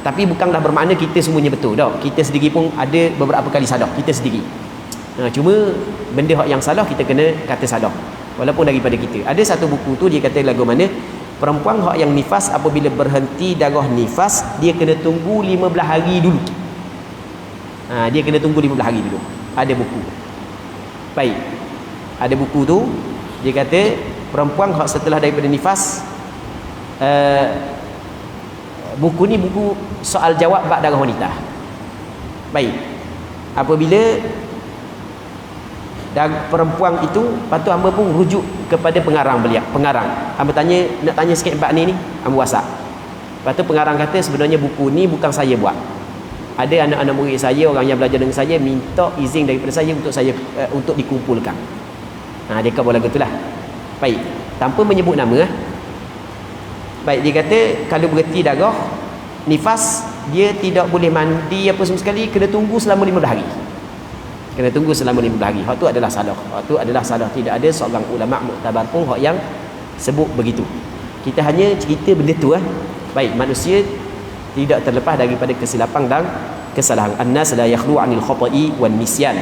Tapi bukanlah bermakna kita semuanya betul dah. Kita sendiri pun ada beberapa kali salah kita sendiri. Cuma benda yang salah kita kena kata salah walaupun daripada kita. Ada satu buku tu dia kata lagu mana perempuan yang nifas apabila berhenti darah nifas dia kena tunggu 15 hari dulu. Dia kena tunggu 15 hari dulu. Ada buku. Baik. Ada buku tu dia kata perempuan setelah daripada nifas, buku ni buku soal jawab bab darah wanita. Baik. Apabila perempuan itu, patut hamba pun rujuk kepada pengarang beliau. Hamba nak tanya sikit bab ni hamba WhatsApp. Lepas tu pengarang kata sebenarnya buku ni bukan saya buat. Ada anak-anak murid saya, orang yang belajar dengan saya minta izin daripada saya untuk dikumpulkan. Dia kata lagu itulah. Baik, tanpa menyebut nama. Baik, dia kata kalau berhenti darah nifas dia tidak boleh mandi apa semua sekali, kena tunggu selama 15 hari. Kena tunggu selama 15 hari. Hak tu adalah salah. Tidak ada seorang ulama muktabar pun yang sebut begitu. Kita hanya cerita benda tu. Baik, manusia tidak terlepas daripada kesilapan dan kesalahan. An-nas la yakhlu 'anil khata'i wan nisyan.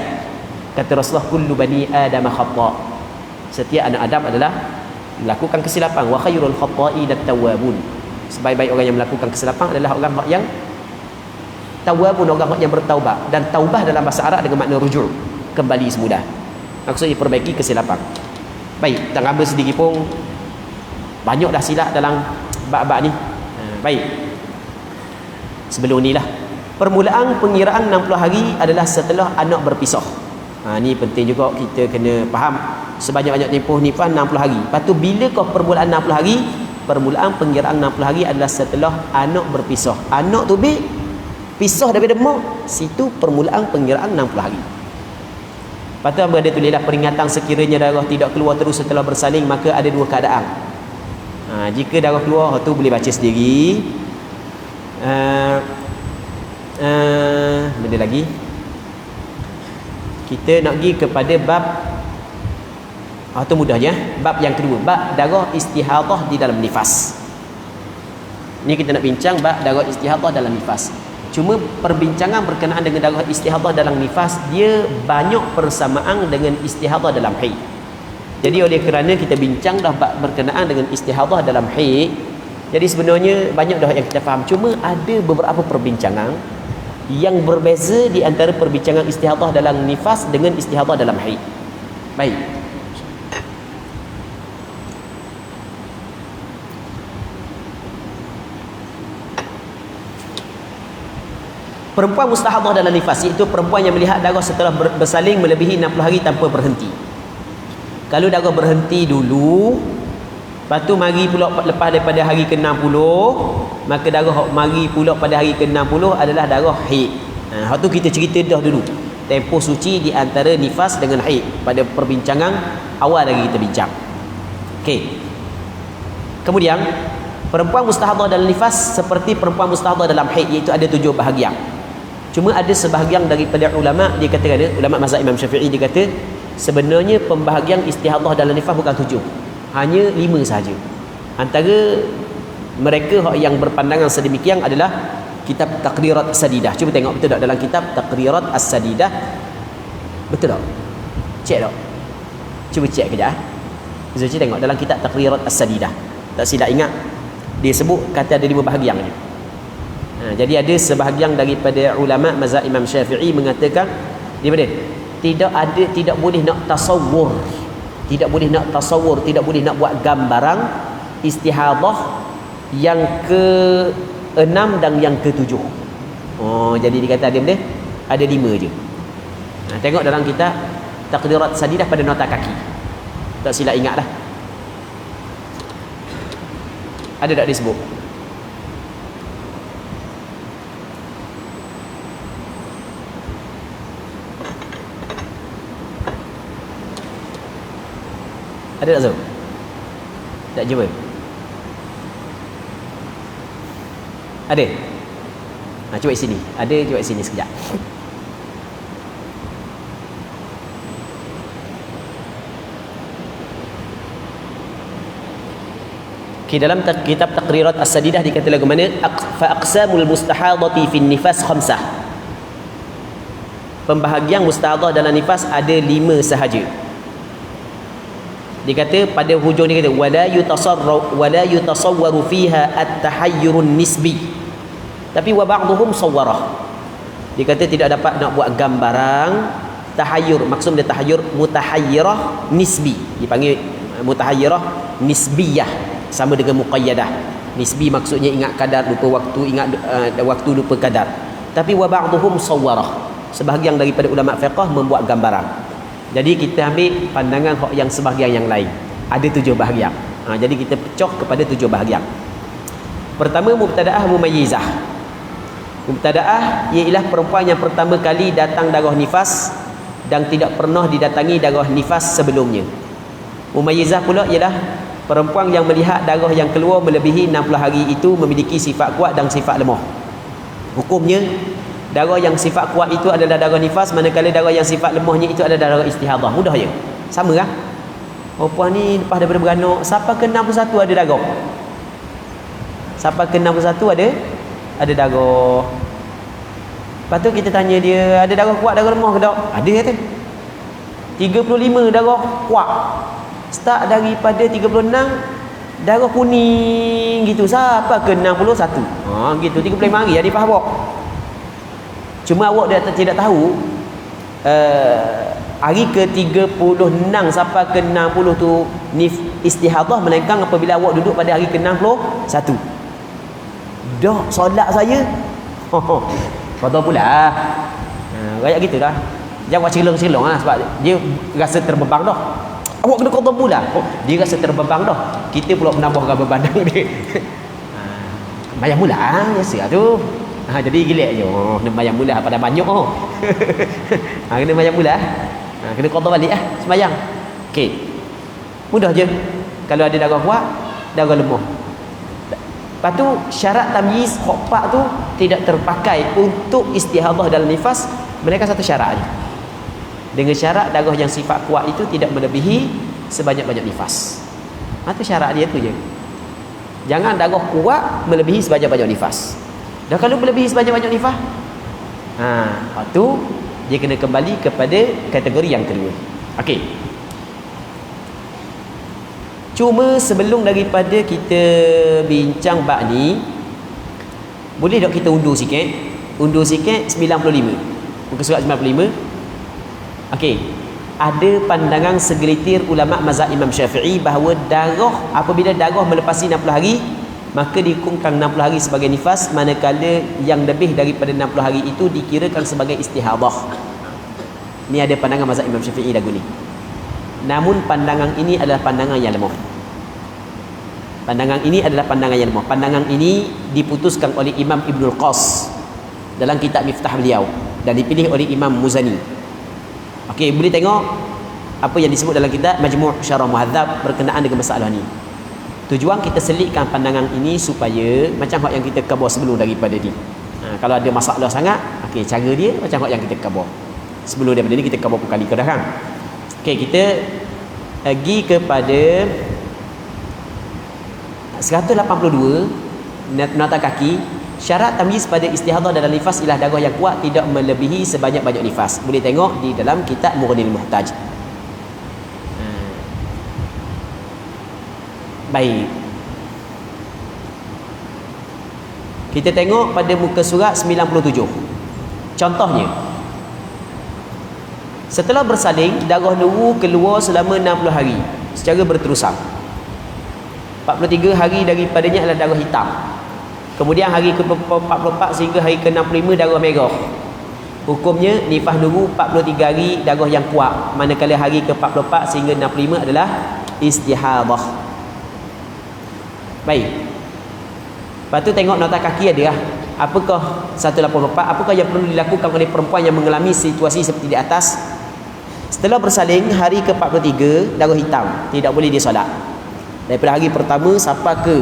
Kata Rasulullah, kullu bani adam khata'. Setiap anak Adam adalah melakukan kesilapan. Wa khairul khata'in at-tawwabun. Sebaik-baik orang yang melakukan kesilapan adalah orang yang tawwabun, orang yang bertaubat. Dan taubah dalam bahasa Arab dengan makna rujuk, kembali semula. Maksudnya perbaiki kesilapan. Baik, tak hamba sendiri pun banyak dah silap dalam bab-bab ni. Baik. Sebelum ni lah, permulaan pengiraan 60 hari adalah setelah anak berpisah. Ni penting juga kita kena faham. Sebanyak-banyak tempoh nifas 60 hari. Lepas tu bilakah permulaan 60 hari? Permulaan pengiraan 60 hari adalah setelah anak berpisah. Anak tu pisah daripada mak, situ permulaan pengiraan 60 hari. Lepas tu ada tulislah peringatan sekiranya darah tidak keluar terus setelah bersalin, maka ada dua keadaan. Jika darah keluar, tu boleh baca sendiri. Benda lagi kita nak pergi kepada bab tu mudah je. Bab yang kedua, bab darah istihadah di dalam nifas. Ni kita nak bincang bab darah istihadah dalam nifas. Cuma perbincangan berkenaan dengan darah istihadah dalam nifas dia banyak persamaan dengan istihadah dalam haid. Jadi oleh kerana kita bincang dah bab berkenaan dengan istihadah dalam haid, jadi sebenarnya banyak dah yang kita faham. Cuma ada beberapa perbincangan yang berbeza di antara perbincangan istihadah dalam nifas dengan istihadah dalam haid. Baik. Perempuan mustahadah dalam nifas iaitu perempuan yang melihat darah setelah bersalin melebihi 60 hari tanpa berhenti. Kalau darah berhenti dulu, Lepas tu mari pula lepas daripada hari ke-60, maka darah mari pula pada hari ke-60 adalah darah haid. Hak tu kita cerita dah dulu. Tempoh suci di antara nifas dengan haid pada perbincangan awal lagi kita bincang. Okey. Kemudian perempuan mustahadah dalam nifas seperti perempuan mustahadah dalam haid, iaitu ada 7 bahagian. Cuma ada sebahagian daripada ulama dia katakan, ulama mazhab Imam Syafi'i dia kata sebenarnya pembahagian istihadah dalam nifas bukan 7, hanya 5 sahaja. Antara mereka yang berpandangan sedemikian adalah kitab Taqrirat As-Sadidah. Cuba tengok betul tak dalam kitab Taqrirat As-Sadidah. Betul tak? Cek tak? Cuba cek kejap. Zuci tengok dalam kitab Taqrirat As-Sadidah. Tak silap ingat dia sebut kata ada 5 bahagian je. Jadi ada sebahagian daripada ulama mazhab Imam Syafi'i mengatakan daripada tidak boleh nak tasawur, tidak boleh nak tasawur, tidak boleh nak buat gambaran istihadah yang ke-6 dan yang ke-7. Jadi dikata ada boleh ada 5 je. Tengok dalam kitab Taqdirat Sadidah pada nota kaki. Tak silap ingat dah. Ada tak disebut? Ada tak Zul? Tak jumpa? Ada? Cuba kat sini. Ada, cuba kat sini sekejap. Okay, dalam kitab Taqrirat As-Sadidah dikata lagu mana? Fa aqsamul mustahadati fin nifas khamsah. Pembahagian mustahadah dalam nifas ada 5 sahaja. Dia kata pada hujung dia kata wala yutasawwaru fiha at-tahayyurun nisbi. Tapi wa ba'dhum sawwarah. Dia kata tidak dapat nak buat gambaran tahayyur. Maksud dia tahayyur mutahayyirah nisbi. Dipanggil mutahayyirah nisbiyah, sama dengan muqayyadah. Nisbi maksudnya ingat kadar lupa waktu, ingat waktu lupa kadar. Tapi wa ba'dhum sawwarah. Sebahagian daripada ulama fiqh membuat gambaran. Jadi kita ambil pandangan yang sebahagian yang lain. Ada 7 bahagian. Jadi kita pecah kepada 7 bahagian. Pertama, mubtada'ah mumayyizah. Mubtada'ah ialah perempuan yang pertama kali datang darah nifas dan tidak pernah didatangi darah nifas sebelumnya. Mumayyizah pula ialah perempuan yang melihat darah yang keluar melebihi 60 hari itu memiliki sifat kuat dan sifat lemah. Hukumnya darah yang sifat kuat itu adalah darah nifas, manakala darah yang sifat lemahnya itu adalah darah istihadah. Mudah je. Sama kan? Perempuan ni lepas daripada beranak, siapa ke 61 ada darah. Siapa ke 61 ada darah. Lepas tu kita tanya dia, ada darah kuat, darah lemah ke tak? Ada kata. 35 darah kuat. Start daripada 36 darah kuning gitu. Siapa ke 61? Gitu 35 hari ada faham awak. Cuma awak tidak tahu hari ke-36 sampai ke-60 tu istihadah, melainkan apabila awak duduk pada hari ke-61. Dah solat saya. Qada pula. Kayak gitu dah. Jangan buat cilong-cilong lah, sebab dia rasa terbebang dah. Awak kena qada pula. Dia rasa terbebang dah. Kita pula menambahkan beban dia. Bayar mula biasa tu. Jadi gilek je. Kena bayang mula pada banyak. Kena bayang mula. Kena qada balik sembayang. Okey. Mudah je. Kalau ada darah kuat, darah lemah. Lepas tu syarat tamyiz hokpak tu tidak terpakai untuk istihadah dalam nifas, mereka satu syarat je. Dengan syarat darah yang sifat kuat itu tidak melebihi sebanyak-banyak nifas. Itu syarat dia tu je. Jangan darah kuat melebihi sebanyak-banyak nifas. Dah kalau melebihi sebanyak-banyak nifas, lepas tu dia kena kembali kepada kategori yang kedua. Okey. Cuma sebelum daripada kita bincang bab ni, boleh tak kita undur sikit? Undur sikit 95. Muka surat 95. Okey. Ada pandangan segelintir ulama mazhab Imam Syafi'i bahawa darah, apabila darah melepasi 60 hari, maka dihukumkan 60 hari sebagai nifas, manakala yang lebih daripada 60 hari itu dikirakan sebagai istihadah. Ini ada pandangan mazhab Imam Syafi'i lagu ni. Namun pandangan ini adalah pandangan yang lemah. Pandangan ini adalah pandangan yang lemah. Pandangan ini diputuskan oleh Imam Ibnul Qas dalam kitab Miftah beliau dan dipilih oleh Imam Muzani. Okey, boleh tengok apa yang disebut dalam kitab Majmu' Syarah Muhadzab berkenaan dengan masalah ni. Tujuan kita selitkan pandangan ini supaya macam hak yang kita khabar sebelum daripada ni. Kalau ada masalah sangat, okey, cara dia macam hak yang kita khabar. Sebelum daripada ni kita khabar pun kali ke dah kan. Okey, kita pergi kepada 182 nota kaki. Syarat tamyiz pada istihadah dalam nifas ialah darah yang kuat tidak melebihi sebanyak-banyak nifas. Boleh tengok di dalam kitab Mughnil Muhtaj. Baik. Kita tengok pada muka surat 97. Contohnya, setelah bersalin, darah nuru keluar selama 60 hari secara berterusan. 43 hari daripadanya adalah darah hitam. Kemudian hari ke-44 sehingga hari ke-65 darah merah. Hukumnya nifas nuru 43 hari darah yang kuat, manakala hari ke-44 sehingga 65 adalah istihadah. Baik. Lepas tu tengok nota kaki ada lah. Apakah 184? Apakah yang perlu dilakukan oleh perempuan yang mengalami situasi seperti di atas? Setelah bersalin hari ke-43 darah hitam, tidak boleh dia solat. Daripada hari pertama sampai ke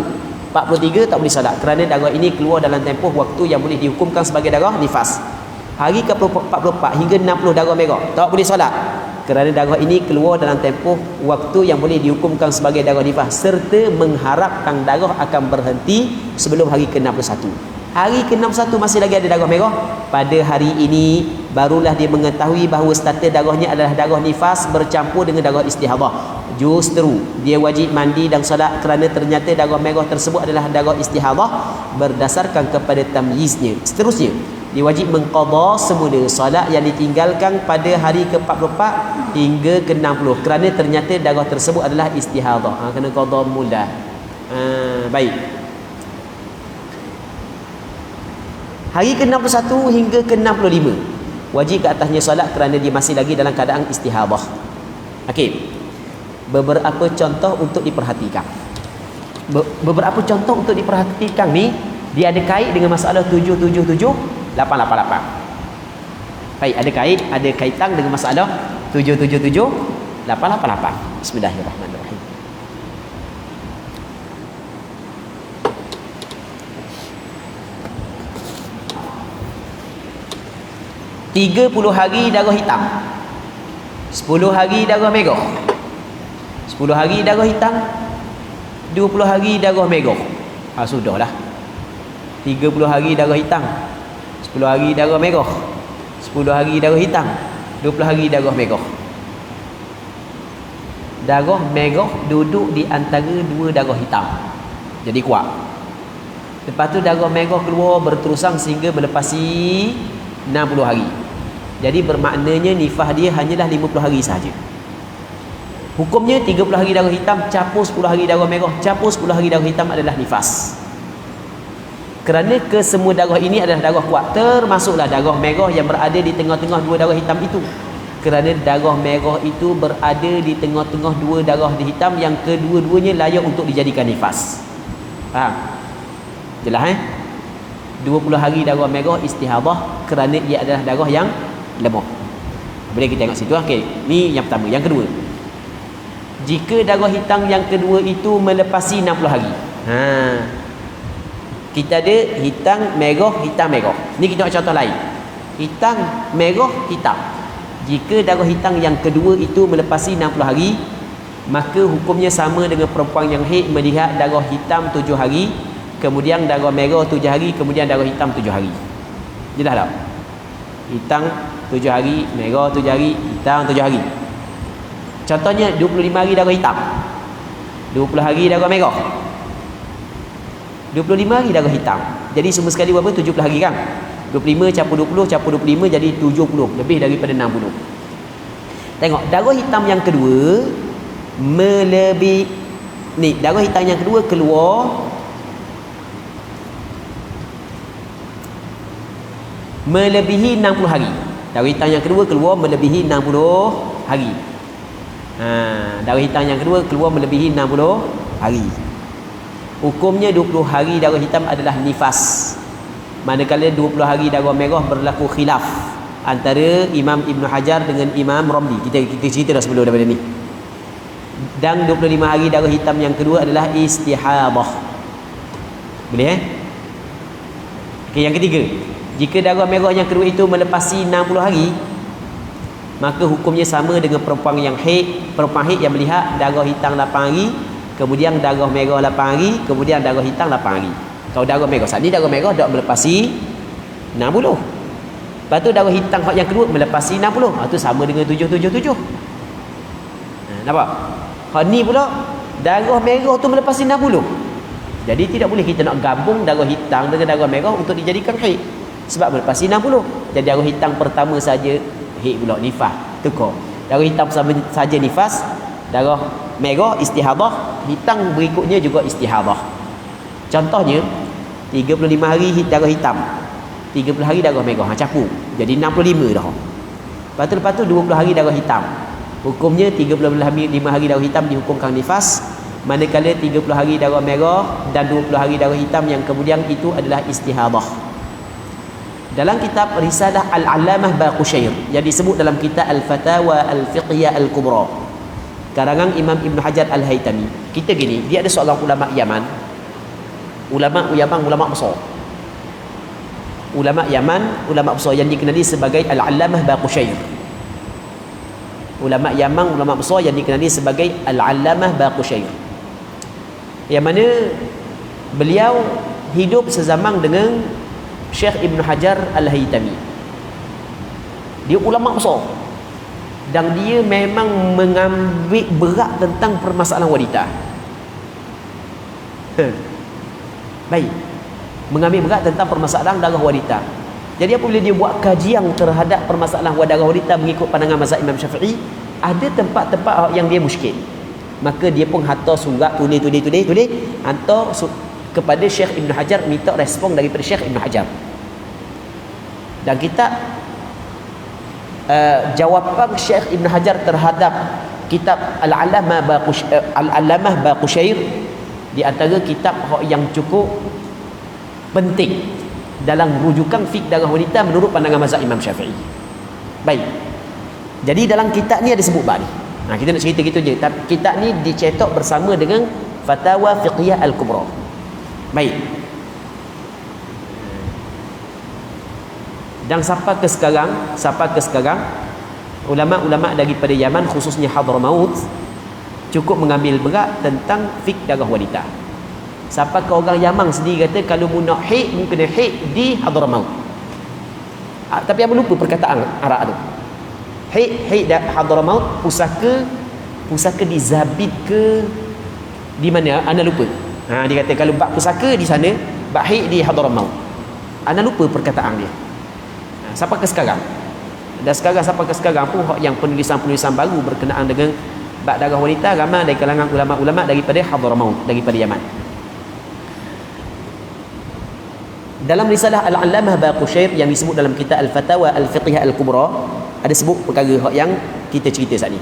43 tak boleh solat kerana darah ini keluar dalam tempoh waktu yang boleh dihukumkan sebagai darah nifas. Hari ke-44 hingga 60 darah merah tak boleh solat kerana darah ini keluar dalam tempoh waktu yang boleh dihukumkan sebagai darah nifas serta mengharapkan darah akan berhenti sebelum hari ke-61. Hari ke-61 masih lagi ada darah merah. Pada hari ini barulah dia mengetahui bahawa status darahnya adalah darah nifas bercampur dengan darah istihadah. Justru dia wajib mandi dan solat kerana ternyata darah merah tersebut adalah darah istihadah berdasarkan kepada tamyiznya. Seterusnya, dia wajib mengqadha semula solat yang ditinggalkan pada hari ke-44 hingga ke-60 kerana ternyata darah tersebut adalah istihadah. Kena qadha mula. Baik. Hari ke-61 hingga ke-65 wajib ke atasnya solat kerana dia masih lagi dalam keadaan istihadah. Okey. Beberapa contoh untuk diperhatikan. Beberapa contoh untuk diperhatikan ni dia ada kait dengan masalah 777 888. Baik, ada kaitan dengan masalah 777 888. Bismillahirrahmanirrahim. Tiga 30 hari darah hitam, 10 hari darah merah, 10 hari darah hitam, 20 hari darah merah. Sudahlah. 30 hari darah hitam, 10 hari darah merah, 10 hari darah hitam, 20 hari darah merah. Darah merah duduk di antara dua darah hitam, jadi kuat. Lepas tu darah merah keluar berterusan sehingga melepasi 60 hari. Jadi bermaknanya nifas dia hanyalah 50 hari sahaja. Hukumnya 30 hari darah hitam campur 10 hari darah merah campur 10 hari darah hitam adalah nifas. Kerana kesemua darah ini adalah darah kuat, termasuklah darah merah yang berada di tengah-tengah dua darah hitam itu. Kerana darah merah itu berada di tengah-tengah dua darah hitam yang kedua-duanya layak untuk dijadikan nifas. Faham? Jelas 20 hari darah merah istihadah kerana ia adalah darah yang lemah. Boleh kita tengok situ. Okey, ni yang pertama. Yang kedua, jika darah hitam yang kedua itu melepasi 60 hari. Kita ada hitam, merah, hitam, merah. Ni kita buat contoh lain. Hitam, merah, hitam. Jika darah hitam yang kedua itu melepasi 60 hari, maka hukumnya sama dengan perempuan yang haid melihat darah hitam 7 hari, kemudian darah merah 7 hari, kemudian darah hitam 7 hari. Jelas tak? Hitam 7 hari, merah 7 hari, hitam 7 hari. Contohnya 25 hari darah hitam, 20 hari darah merah, 25 hari darah hitam. Jadi semua sekali berapa? 70 hari kan? 25 campur 20 campur 25 jadi 70, lebih daripada 60. Tengok darah hitam yang kedua darah hitam yang kedua keluar melebihi 60 hari. Darah hitam yang kedua keluar melebihi 60 hari. Darah hitam yang kedua keluar melebihi 60 hari. Hukumnya 20 hari darah hitam adalah nifas. Manakala 20 hari darah merah berlaku khilaf antara Imam Ibn Hajar dengan Imam Ramli. Kita cerita dah sebelum daripada ni. Dan 25 hari darah hitam yang kedua adalah istihadah. Boleh Okey, yang ketiga, jika darah merah yang kedua itu melepasi 60 hari, maka hukumnya sama dengan perempuan yang haid. Perempuan haid yang melihat darah hitam 8 hari, kemudian darah merah 8 hari, kemudian darah hitam 8 hari. Kalau darah merah, saat ni darah merah dah melepasi 60. Lepas tu darah hitam yang kedua melepasi 60. Itu sama dengan 777. Nampak? Hak ni pula darah merah tu melepasi 60. Jadi tidak boleh kita nak gabung darah hitam dengan darah merah untuk dijadikan haid. Sebab melepasi 60. Jadi darah hitam pertama saja haid pula, nifas, tukar. Darah hitam saja nifas, darah merah istihadah, hitam berikutnya juga istihadah. Contohnya 35 hari darah hitam, 30 hari darah merah, campur. Jadi 65 dah. Lepas tu 20 hari darah hitam. Hukumnya 35 hari darah hitam dihukumkan nifas, manakala 30 hari darah merah dan 20 hari darah hitam yang kemudian itu adalah istihadah. Dalam kitab Risalah Al-Allamah Baqusyair yang disebut dalam kitab Al-Fatawa Al-Fiqhiyah Al-Kubra karangan Imam Ibn Hajar Al-Haytami, kita gini, dia ada seorang ulama Yaman, ulama besar. Ulama Yaman, ulama besar yang dikenali sebagai Al-Allamah Baqusyair. Ulama Yaman, ulama besar yang dikenali sebagai Al-Allamah Baqusyair. Yang mana beliau hidup sezaman dengan Syekh Ibn Hajar Al-Haytami. Dia ulama besar dan dia memang mengambil berat tentang permasalahan wanita. Baik, mengambil berat tentang permasalahan darah wanita. Jadi apabila dia buat kajian terhadap permasalahan darah wanita mengikut pandangan mazhab Imam Syafi'i, ada tempat-tempat yang dia muskil. Maka dia pun hantar surat tulis hantar kepada Syekh Ibn Hajar, minta respon daripada Syekh Ibn Hajar. Dan kita jawapan Syekh Ibn Hajar terhadap kitab Al-Allamah Baqusyair di antara kitab yang cukup penting dalam rujukan fiqh darah wanita menurut pandangan mazhab Imam Syafi'i. Baik. Jadi dalam kitab ni ada sebut bab ni. Kita nak cerita gitu je. Tapi kitab ni dicetak bersama dengan Fatawa Fiqhiyah Al-Kubra. Baik. Dan sampai ke sekarang ulama-ulama daripada Yaman khususnya Hadramaut cukup mengambil berat tentang fiqh darah wanita. Sampai ke orang Yaman sendiri kata kalau mu nak haid mu kena haid di Hadramaut. Tapi apa lupa perkataan Arab tu. Haid Hadramaut, pusaka di Zabid ke di mana? Ana lupa. Dia kata kalau bab pusaka di sana, bab haid di Hadramaut. Ana lupa perkataan dia. Sampai ke sekarang. Dan sampai ke sekarang pun yang penulisan-penulisan baru berkenaan dengan bab darah wanita ramai dari kalangan ulama-ulama daripada Hadramaut, daripada Yaman. Dalam risalah Al-Allamah Baqusyair yang disebut dalam kitab Al-Fatawa Al-Fiqhiyah Al-Kubra, ada sebut perkara yang kita cerita saat ni.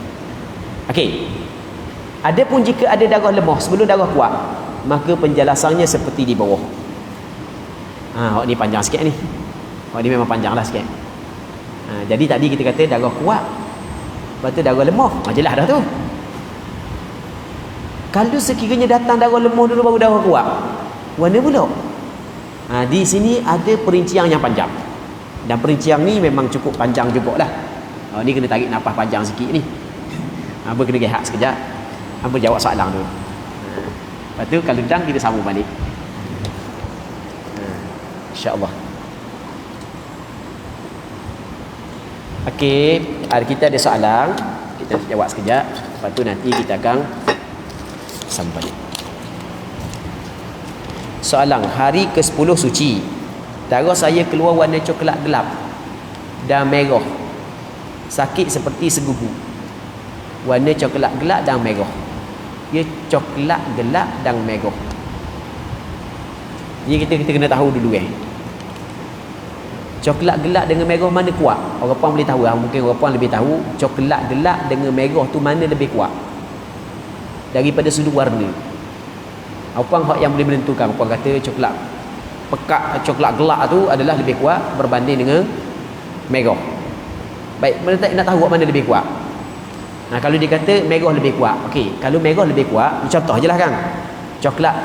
Okey. Adapun jika ada darah lemah sebelum darah kuat, maka penjelasannya seperti di bawah. Hak ni panjang sikit ni. Hak ni memang panjanglah sikit. Jadi tadi kita kata darah kuat, lepas tu darah lemah. Jelas dah tu. Kalau sekiranya datang darah lemah dulu baru darah kuat, mana pula? Di sini ada perincian yang panjang. Dan perincian ni memang cukup panjang jugalah. Ni kena tarik nafas panjang sikit ni. Apa kena rehat sekejap. Apa jawab soalan tu. Lepas tu kalau dah kita sambung balik. InsyaAllah. Okey, kita ada soalan. Kita jawab sekejap. Lepas tu nanti kita akan sambung balik. Soalan, hari ke-10 suci, darah saya keluar warna coklat gelap dan merah, sakit seperti segugu. Warna coklat gelap dan merah. Dia coklat gelap dan merah. Jadi kita kena tahu dulu coklat gelap dengan merah mana kuat? Orang puan boleh tahu lah. Mungkin orang puan lebih tahu coklat gelap dengan merah tu mana lebih kuat daripada sudut warna. Puang hak yang boleh menentukan. Puang kata coklat pekat, coklat gelap tu adalah lebih kuat berbanding dengan merah. Baik, mana tak nak tahu mana lebih kuat? Kalau dia kata merah lebih kuat. Okey, kalau merah lebih kuat, contoh je lah kan. Coklat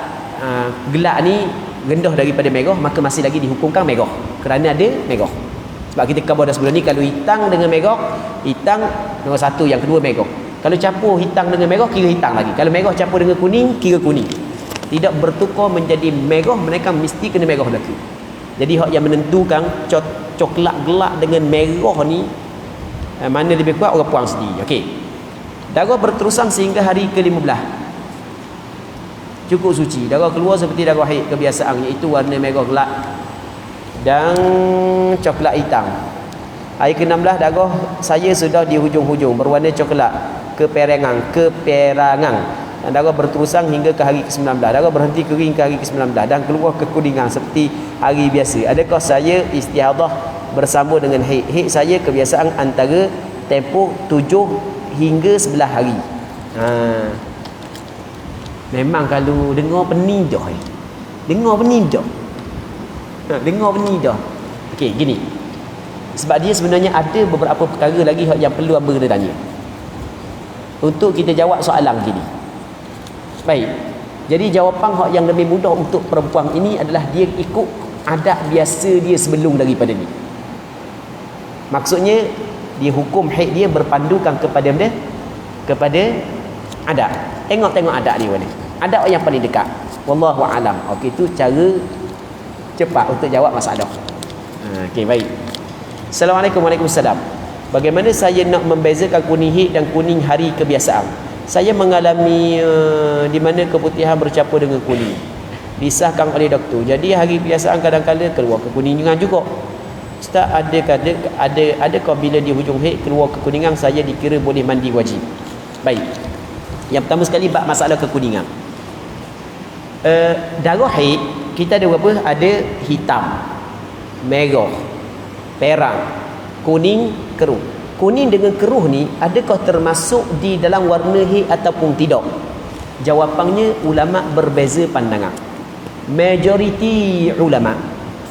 gelap ni rendah daripada merah, maka masih lagi dihukumkan merah kerana ada merah. Sebab kita khabar dah sebelum ni, kalau hitam dengan merah, hitam nombor satu, yang kedua merah. Kalau campur hitam dengan merah, kira hitam lagi. Kalau merah campur dengan kuning, kira kuning. Tidak bertukar menjadi merah, mereka mesti kena merah lagi. Jadi hak yang menentukan coklat gelap dengan merah ni mana lebih kuat, orang puang sendiri. Okey. Darah berterusan sehingga hari ke-15. Cukup suci. Darah keluar seperti darah haid kebiasaan, iaitu warna merah gelap dan coklat hitam. Hari ke-16 darah saya sudah di hujung-hujung, berwarna coklat, keperangan. Dan darah berterusan hingga ke hari ke-19. Darah berhenti kering ke hari ke-19 dan keluar kekuningan seperti hari biasa. Adakah saya istihadah bersama dengan haid? Haid saya kebiasaan antara tempoh 7 hingga 11 hari. Memang kalau dengar pening dah. Dengar pening dah. Okey, gini. Sebab dia sebenarnya ada beberapa perkara lagi yang perlu hamba kena tanya untuk kita jawab soalan gini. Baik. Jadi jawapan hak yang lebih mudah untuk perempuan ini adalah dia ikut adat biasa dia sebelum daripada ni. Maksudnya dia hukum haid dia berpandukan kepada benda, kepada adat. Tengok adat dia mana. Adat yang paling dekat. Wallahu alam. Okey, itu cara cepat untuk jawab masalah. Okey, baik. Assalamualaikum. Waalaikumsalam. Bagaimana saya nak membezakan kuning haid dan kuning hari kebiasaan? Saya mengalami di mana keputihan bercampur dengan kuning. Disahkan oleh doktor. Jadi hari kebiasaan kadang-kadang keluar kekuningan juga. Ustaz, adakah bila di hujung haid keluar kekuningan saya dikira boleh mandi wajib? Baik. Yang pertama sekali bab masalah kekuningan. Darah haid kita ada berapa? Ada hitam, merah, perang, kuning, keruh. Kuning dengan keruh ni adakah termasuk di dalam warna haid ataupun tidak? Jawapannya ulama berbeza pandangan. Majoriti ulama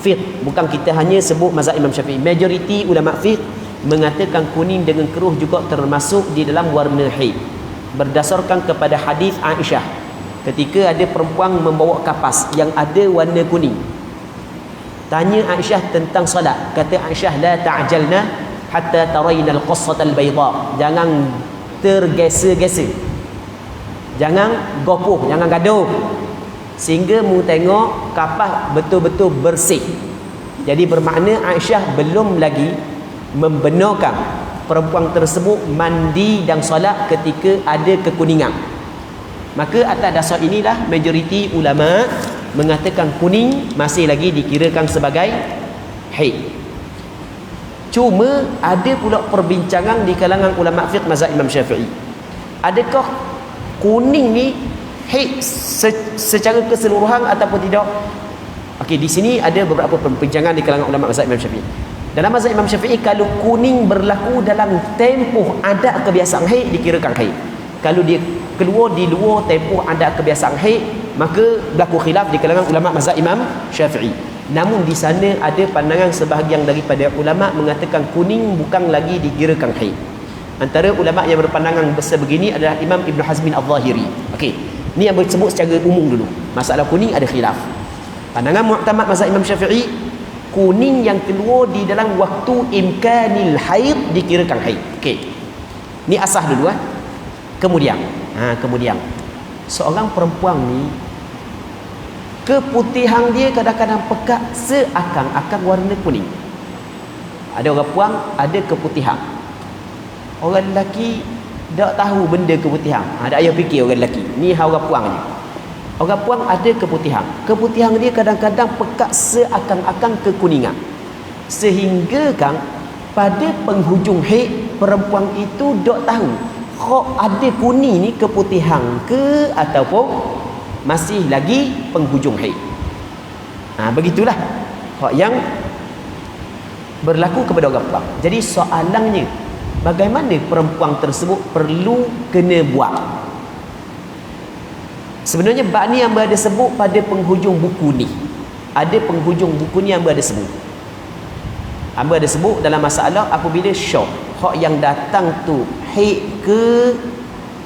fiqh, bukan kita hanya sebut mazhab Imam Syafi'i, majoriti ulama fiqh mengatakan kuning dengan keruh juga termasuk di dalam warna haid, berdasarkan kepada hadis Aisyah ketika ada perempuan membawa kapas yang ada warna kuning. Tanya Aisyah tentang solat, kata Aisyah, la ta'jalna hatta tarayna al-qassata al-bayda. Jangan tergesa-gesa, jangan gopoh, jangan gaduh, sehingga mu tengok kapas betul-betul bersih. Jadi bermakna Aisyah belum lagi membenarkan perempuan tersebut mandi dan solat ketika ada kekuningan. Maka atas dasar inilah majoriti ulama mengatakan kuning masih lagi dikirakan sebagai haid. Cuma ada pula perbincangan di kalangan ulama fiqh mazhab Imam Syafi'i. Adakah kuning ni haid secara keseluruhan ataupun tidak? Okey, di sini ada beberapa perbincangan di kalangan ulama mazhab Imam Syafi'i. Dalam mazhab Imam Syafi'i, kalau kuning berlaku dalam tempoh adat kebiasaan haid dikirakan haid. Kalau dia keluar di luar tempoh adat kebiasaan haid, maka berlaku khilaf di kalangan ulama mazhab Imam Syafi'i. Namun di sana ada pandangan sebahagian daripada ulama mengatakan kuning bukan lagi dikirakan haid. Antara ulama yang berpandangan sebegini adalah Imam Ibn Hazmin Al-Zahiri. Okey, ni yang disebut secara umum dulu. Masalah kuning ada khilaf. Pandangan mu'tamad mazhab Imam Syafi'i, kuning yang keluar di dalam waktu imkanil haid dikirakan haid. Okey, ni asas dulu. Kemudian seorang perempuan ni keputihan dia kadang-kadang pekat seakan-akan warna kuning. Ada orang puang ada keputihan. Orang lelaki tak tahu benda keputihan. Ada ayah fikir orang lelaki. Ni orang puang je. Orang puang ada keputihan. Keputihan dia kadang-kadang pekat seakan-akan kekuningan. Sehingga kan pada penghujung haid perempuan itu tak tahu kok ada kuning ni keputihan ke ataupun masih lagi penghujung haid. Begitulah hak yang berlaku kepada orang puang. Jadi soalannya, bagaimana perempuan tersebut perlu kena buat? Sebenarnya bab ni hamba ada sebut pada penghujung buku ni. Ada penghujung buku ni hamba ada sebut. Hamba ada sebut dalam masalah apabila syok, hak yang datang tu haid ke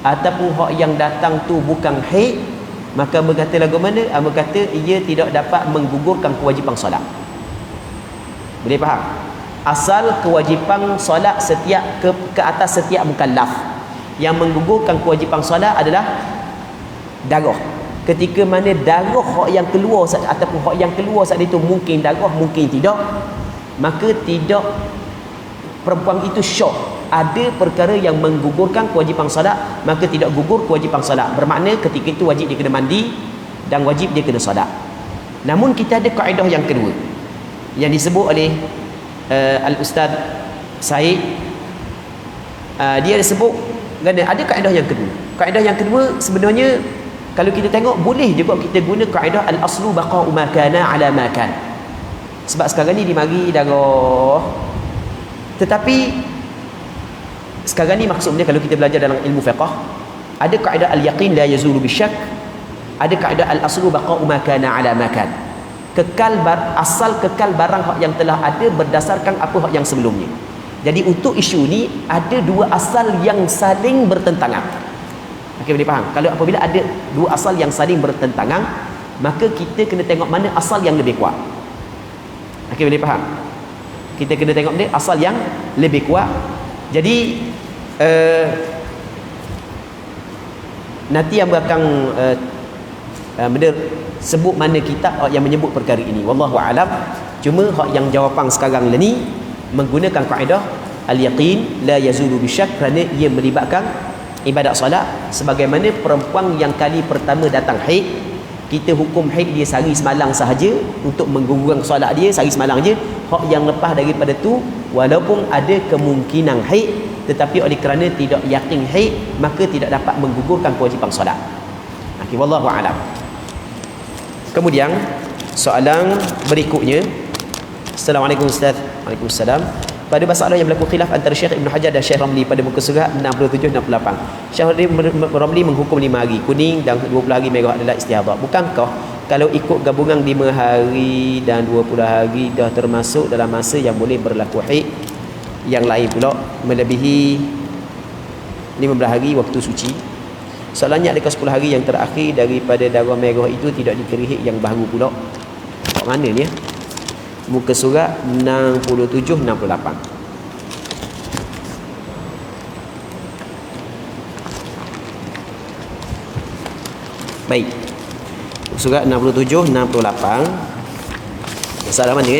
ataupun hak yang datang tu bukan haid, maka hamba kata lagu mana? Hamba kata ia tidak dapat menggugurkan kewajipan solat. Boleh faham? Asal kewajipan solat setiap ke atas setiap mukallaf. Yang menggugurkan kewajipan solat adalah darah. Ketika mana darah hak yang keluar ataupun hak yang keluar saat itu mungkin darah, mungkin tidak, maka tidak, perempuan itu syok. Ada perkara yang menggugurkan kewajipan solat, maka tidak gugur kewajipan solat. Bermakna ketika itu wajib dia kena mandi dan wajib dia kena solat. Namun kita ada kaedah yang kedua yang disebut oleh Al-Ustaz Said. Dia ada sebut ada kaedah yang kedua. Kaedah yang kedua sebenarnya kalau kita tengok boleh juga kita guna kaedah al-aslu baqa'u ma kana ala ma kan. Sebab sekarang ni dimari darah. Tetapi sekarang ni maksudnya kalau kita belajar dalam ilmu fiqh, ada kaedah al-yaqin la yazulu bisyak, ada kaedah al-aslu baqa'u ma kana ala ma kan. Asal kekal barang yang telah ada berdasarkan apa yang sebelumnya. Jadi untuk isu ni ada dua asal yang saling bertentangan. Okey, boleh faham? Kalau apabila ada dua asal yang saling bertentangan, maka kita kena tengok mana asal yang lebih kuat. Okey, boleh faham? Kita kena tengok dia asal yang lebih kuat. Jadi nanti yang akan sebut mana kitab yang menyebut perkara ini. Wallahu a'lam. Cuma hak yang jawapan sekarang ni menggunakan kaedah al-yaqin la yazulu bisyak, kerana ia melibatkan ibadat solat. Sebagaimana perempuan yang kali pertama datang haid, kita hukum haid dia sehari semalam sahaja untuk menggugurkan solat dia sehari semalam je. Hak yang lepas daripada tu walaupun ada kemungkinan haid, tetapi oleh kerana tidak yakin haid, maka tidak dapat menggugurkan kewajipan solat. Okey, wallahu a'lam. Kemudian soalan berikutnya. Assalamualaikum Ustaz. Waalaikumsalam. Pada masalah yang berlaku khilaf antara Syekh Ibn Hajar dan Syekh Ramli pada muka surat 67-68. Syekh Ramli menghukum 5 hari kuning dan 20 hari merah adalah istihadhah. Bukankah kalau ikut gabungan 5 hari dan 20 hari dah termasuk dalam masa yang boleh berlaku haid? Yang lain pula melebihi 15 hari waktu suci. Soalannya, adakah 10 hari yang terakhir daripada darah merah itu tidak dikira haid yang baru pula? Kat mana ni ya? Muka surat 67-68. Baik. Surat 67-68. Masalah mana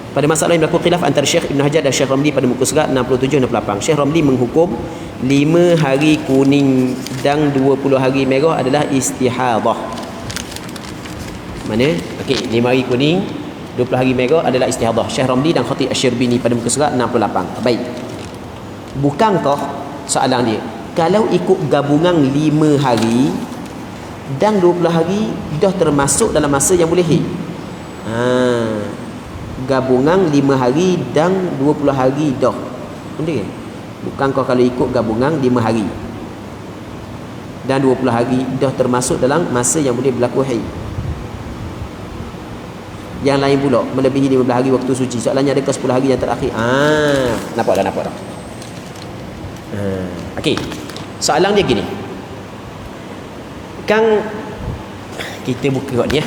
Pada masalah yang berlaku khilaf antara Syekh Ibn Hajar dan Syekh Ramli pada muka surat 67-68. Syekh Ramli menghukum 5 hari kuning dan 20 hari merah adalah istihadhah. Mana? Okey, 5 hari kuning, 20 hari merah adalah istihadhah. Syekh Ramli dan Khatib Asy-Syirbini pada muka surat 68. Baik. Bukankah soalan dia, kalau ikut gabungan 5 hari dan 20 hari dah termasuk dalam masa yang boleh haid? Gabungan 5 hari dan 20 hari dah. Betul ke? Bukankah kalau ikut gabungan 5 hari dan 20 hari dah termasuk dalam masa yang boleh berlaku haid? Yang lain pula melebihi 15 hari waktu suci. Soalannya, adakah 10 hari yang terakhir? Nampak dah. Okey. Soalan dia gini. Kan kita buka kat ni ya.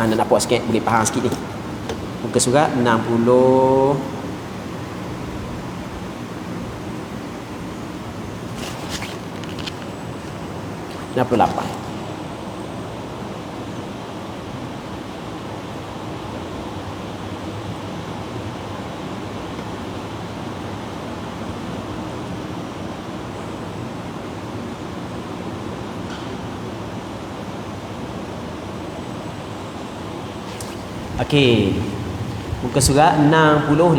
Nak nampak sikit, boleh faham sikit ni. Muka surat 60 68. Okey. Muka surat 68.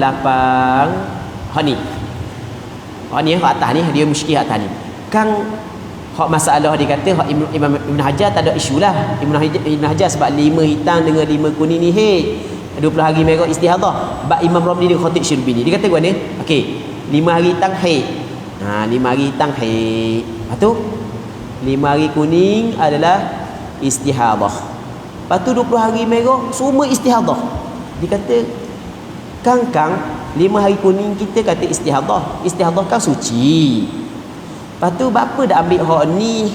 Hak ni hak atas ni, dia musykil atas ni. Kan hak masalah dia kata hak Imam Ibn Hajar tak ada isu lah. Ibn Hajar sebab 5 hitam dengan 5 kuning ni haid, 20 hari merah istihadhah. Bab Imam Ramli dengan Khatib Asy-Syirbini dia kata gimana? Okey, 5 hari hitam haid. 5 hari hitam haid. Lepas tu 5 hari kuning adalah istihadah. Lepas tu 20 hari merah semua istihadah. Dia kata kang 5 hari kuning kita kata istihadah. Istihadah kan suci. Lepas tu bapa dah ambil hak ni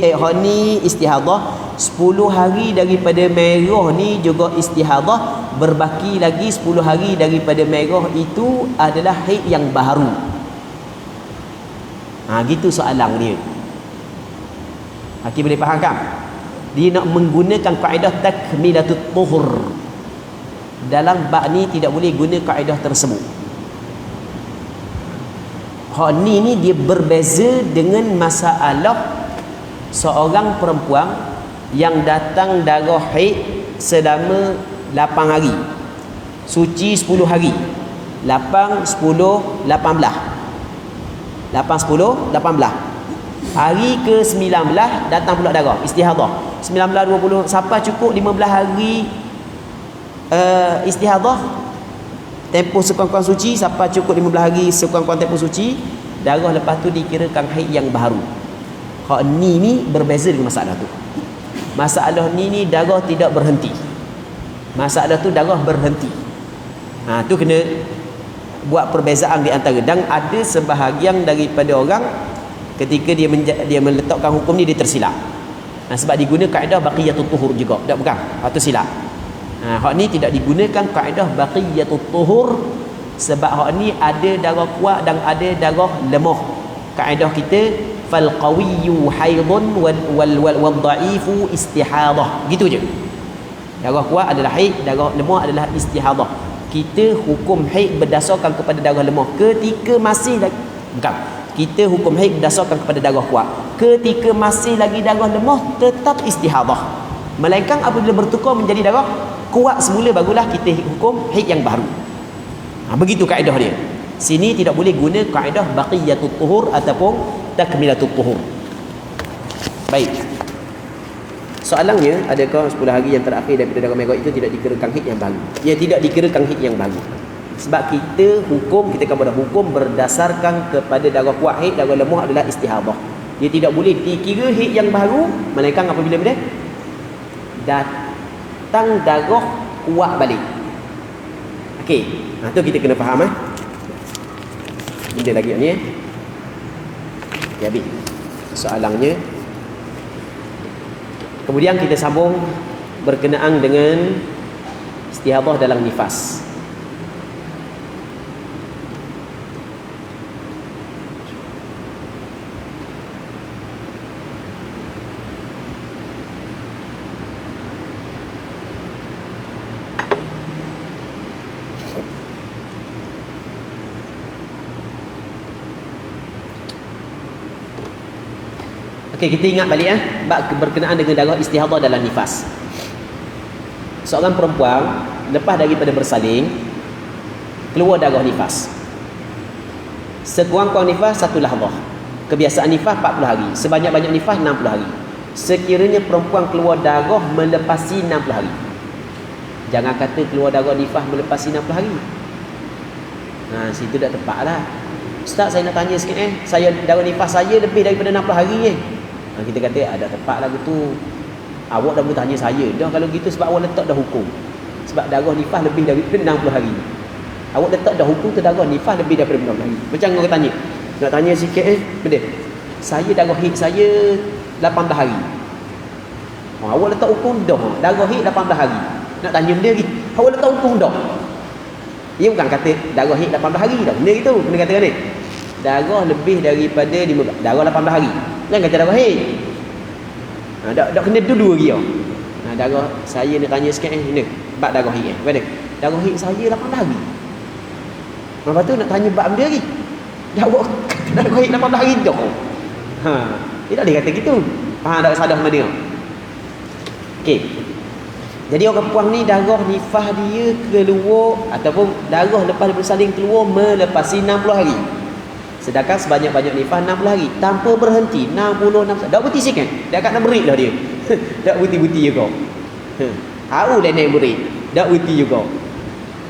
hak ni istihadah. 10 hari daripada merah ni juga istihadah, berbaki lagi 10 hari daripada merah itu adalah haid yang baru. Gitu soalan dia. Hakim boleh faham kan? Dia nak menggunakan kaedah takmilatut tuhur. Dalam bab ni tidak boleh guna kaedah tersebut. Hak ni dia berbeza dengan masalah seorang perempuan yang datang darah haid selama 8 hari, suci 10 hari, 8, 10, 18. 8, 10, 18. Hari ke-19 datang pula darah istihadah. 19, 20 sampai cukup 15 hari istihadah, tempoh sekurang-kurang suci sampai cukup 15 hari sekurang-kurang tempoh suci, darah lepas tu dikirakan haid yang baru. Hak ni berbeza dengan masalah tu. Masalah ni darah tidak berhenti. Masalah tu darah berhenti. Tu kena buat perbezaan di antara. Dan ada sebahagian daripada orang ketika dia meletakkan hukum ni dia tersilap. Sebab digunakan kaedah baqiyatut tuhur juga. Tak bukan? Itu silap. Hak ni tidak digunakan kaedah baqiyatut tuhur sebab hak ni ada darah kuat dan ada darah lemah. Kaedah kita fal qawiyyu haidun wal dha'ifu istihadah. Gitu je. Darah kuat adalah haid, darah lemah adalah istihadah. Kita hukum haid berdasarkan kepada darah lemah ketika masih lagi kita hukum haid berdasarkan kepada darah kuat. Ketika masih lagi darah lemah tetap istihadah. Melainkan apabila bertukar menjadi darah kuat semula barulah kita hukum haid yang baru. Begitu kaedah dia. Sini tidak boleh guna kaedah baqiyatut tuhur ataupun takmilatut tuhur. Baik. Soalannya, adakah 10 hari yang terakhir daripada darah merah itu tidak dikirakan haid yang baru? Ya, tidak dikirakan haid yang baru. Sebab kita kepada hukum berdasarkan kepada darah kuat haid, darah lemah adalah istihadah. Dia tidak boleh dikira haid yang baru melainkan apabila dia datang darah kuat balik. Okey, tu kita kena faham Ini lagi ni Ya, habis soalannya. Kemudian kita sambung berkenaan dengan istihadah dalam nifas. Okey, kita ingat balik berkenaan dengan darah istihadah dalam nifas. Seorang perempuan lepas daripada bersalin keluar darah nifas. Sekurang-kurang nifas 1 lahzah. Kebiasaan nifas 40 hari. Sebanyak-banyak nifas 60 hari. Sekiranya perempuan keluar darah melepasi 60 hari. Jangan kata keluar darah nifas melepasi 60 hari. Situ dah tepatlah. Ustaz, saya nak tanya sikit saya darah nifas saya lebih daripada 60 hari kita kata ada tepat lagu tu. Awak dah boleh tanya saya dah kalau gitu sebab awak letak dah hukum. Sebab darah nifas lebih daripada 60 hari. Awak letak dah hukum tu darah nifas lebih daripada 60 hari. Macam orang tanya. Nak tanya sikit betul. Saya darah haid saya 18 hari. Awak letak hukum dah darah haid 18 hari. Nak tanya benda lagi. Awak letak hukum dah. Dia bukan kata darah haid 18 hari dah. Benda gitu. Benda kata ni. Darah lebih daripada 15. Darah 18 hari. Jangan kata darah haid. Dak kena dulu lagi darah saya nak tanya sikit ni. Bab darah haid Mana? Darah haid saya 18 hari. Lepas tu nak tanya bab benda lagi. Darah haid 18 hari dah. Dia tak boleh kata gitu. Faham tak sadah mana dia? Okey. Jadi orang perempuan ni darah nifas dia keluar ataupun darah lepas bersalin keluar melepasi 60 hari. Sedangkan sebanyak-banyak nifas 60 hari tanpa berhenti 60. Dak berhenti sikit. Dak kat nak berit lah dia. Dak berhenti juga. Tahu lah naik berit. Dak berhenti juga.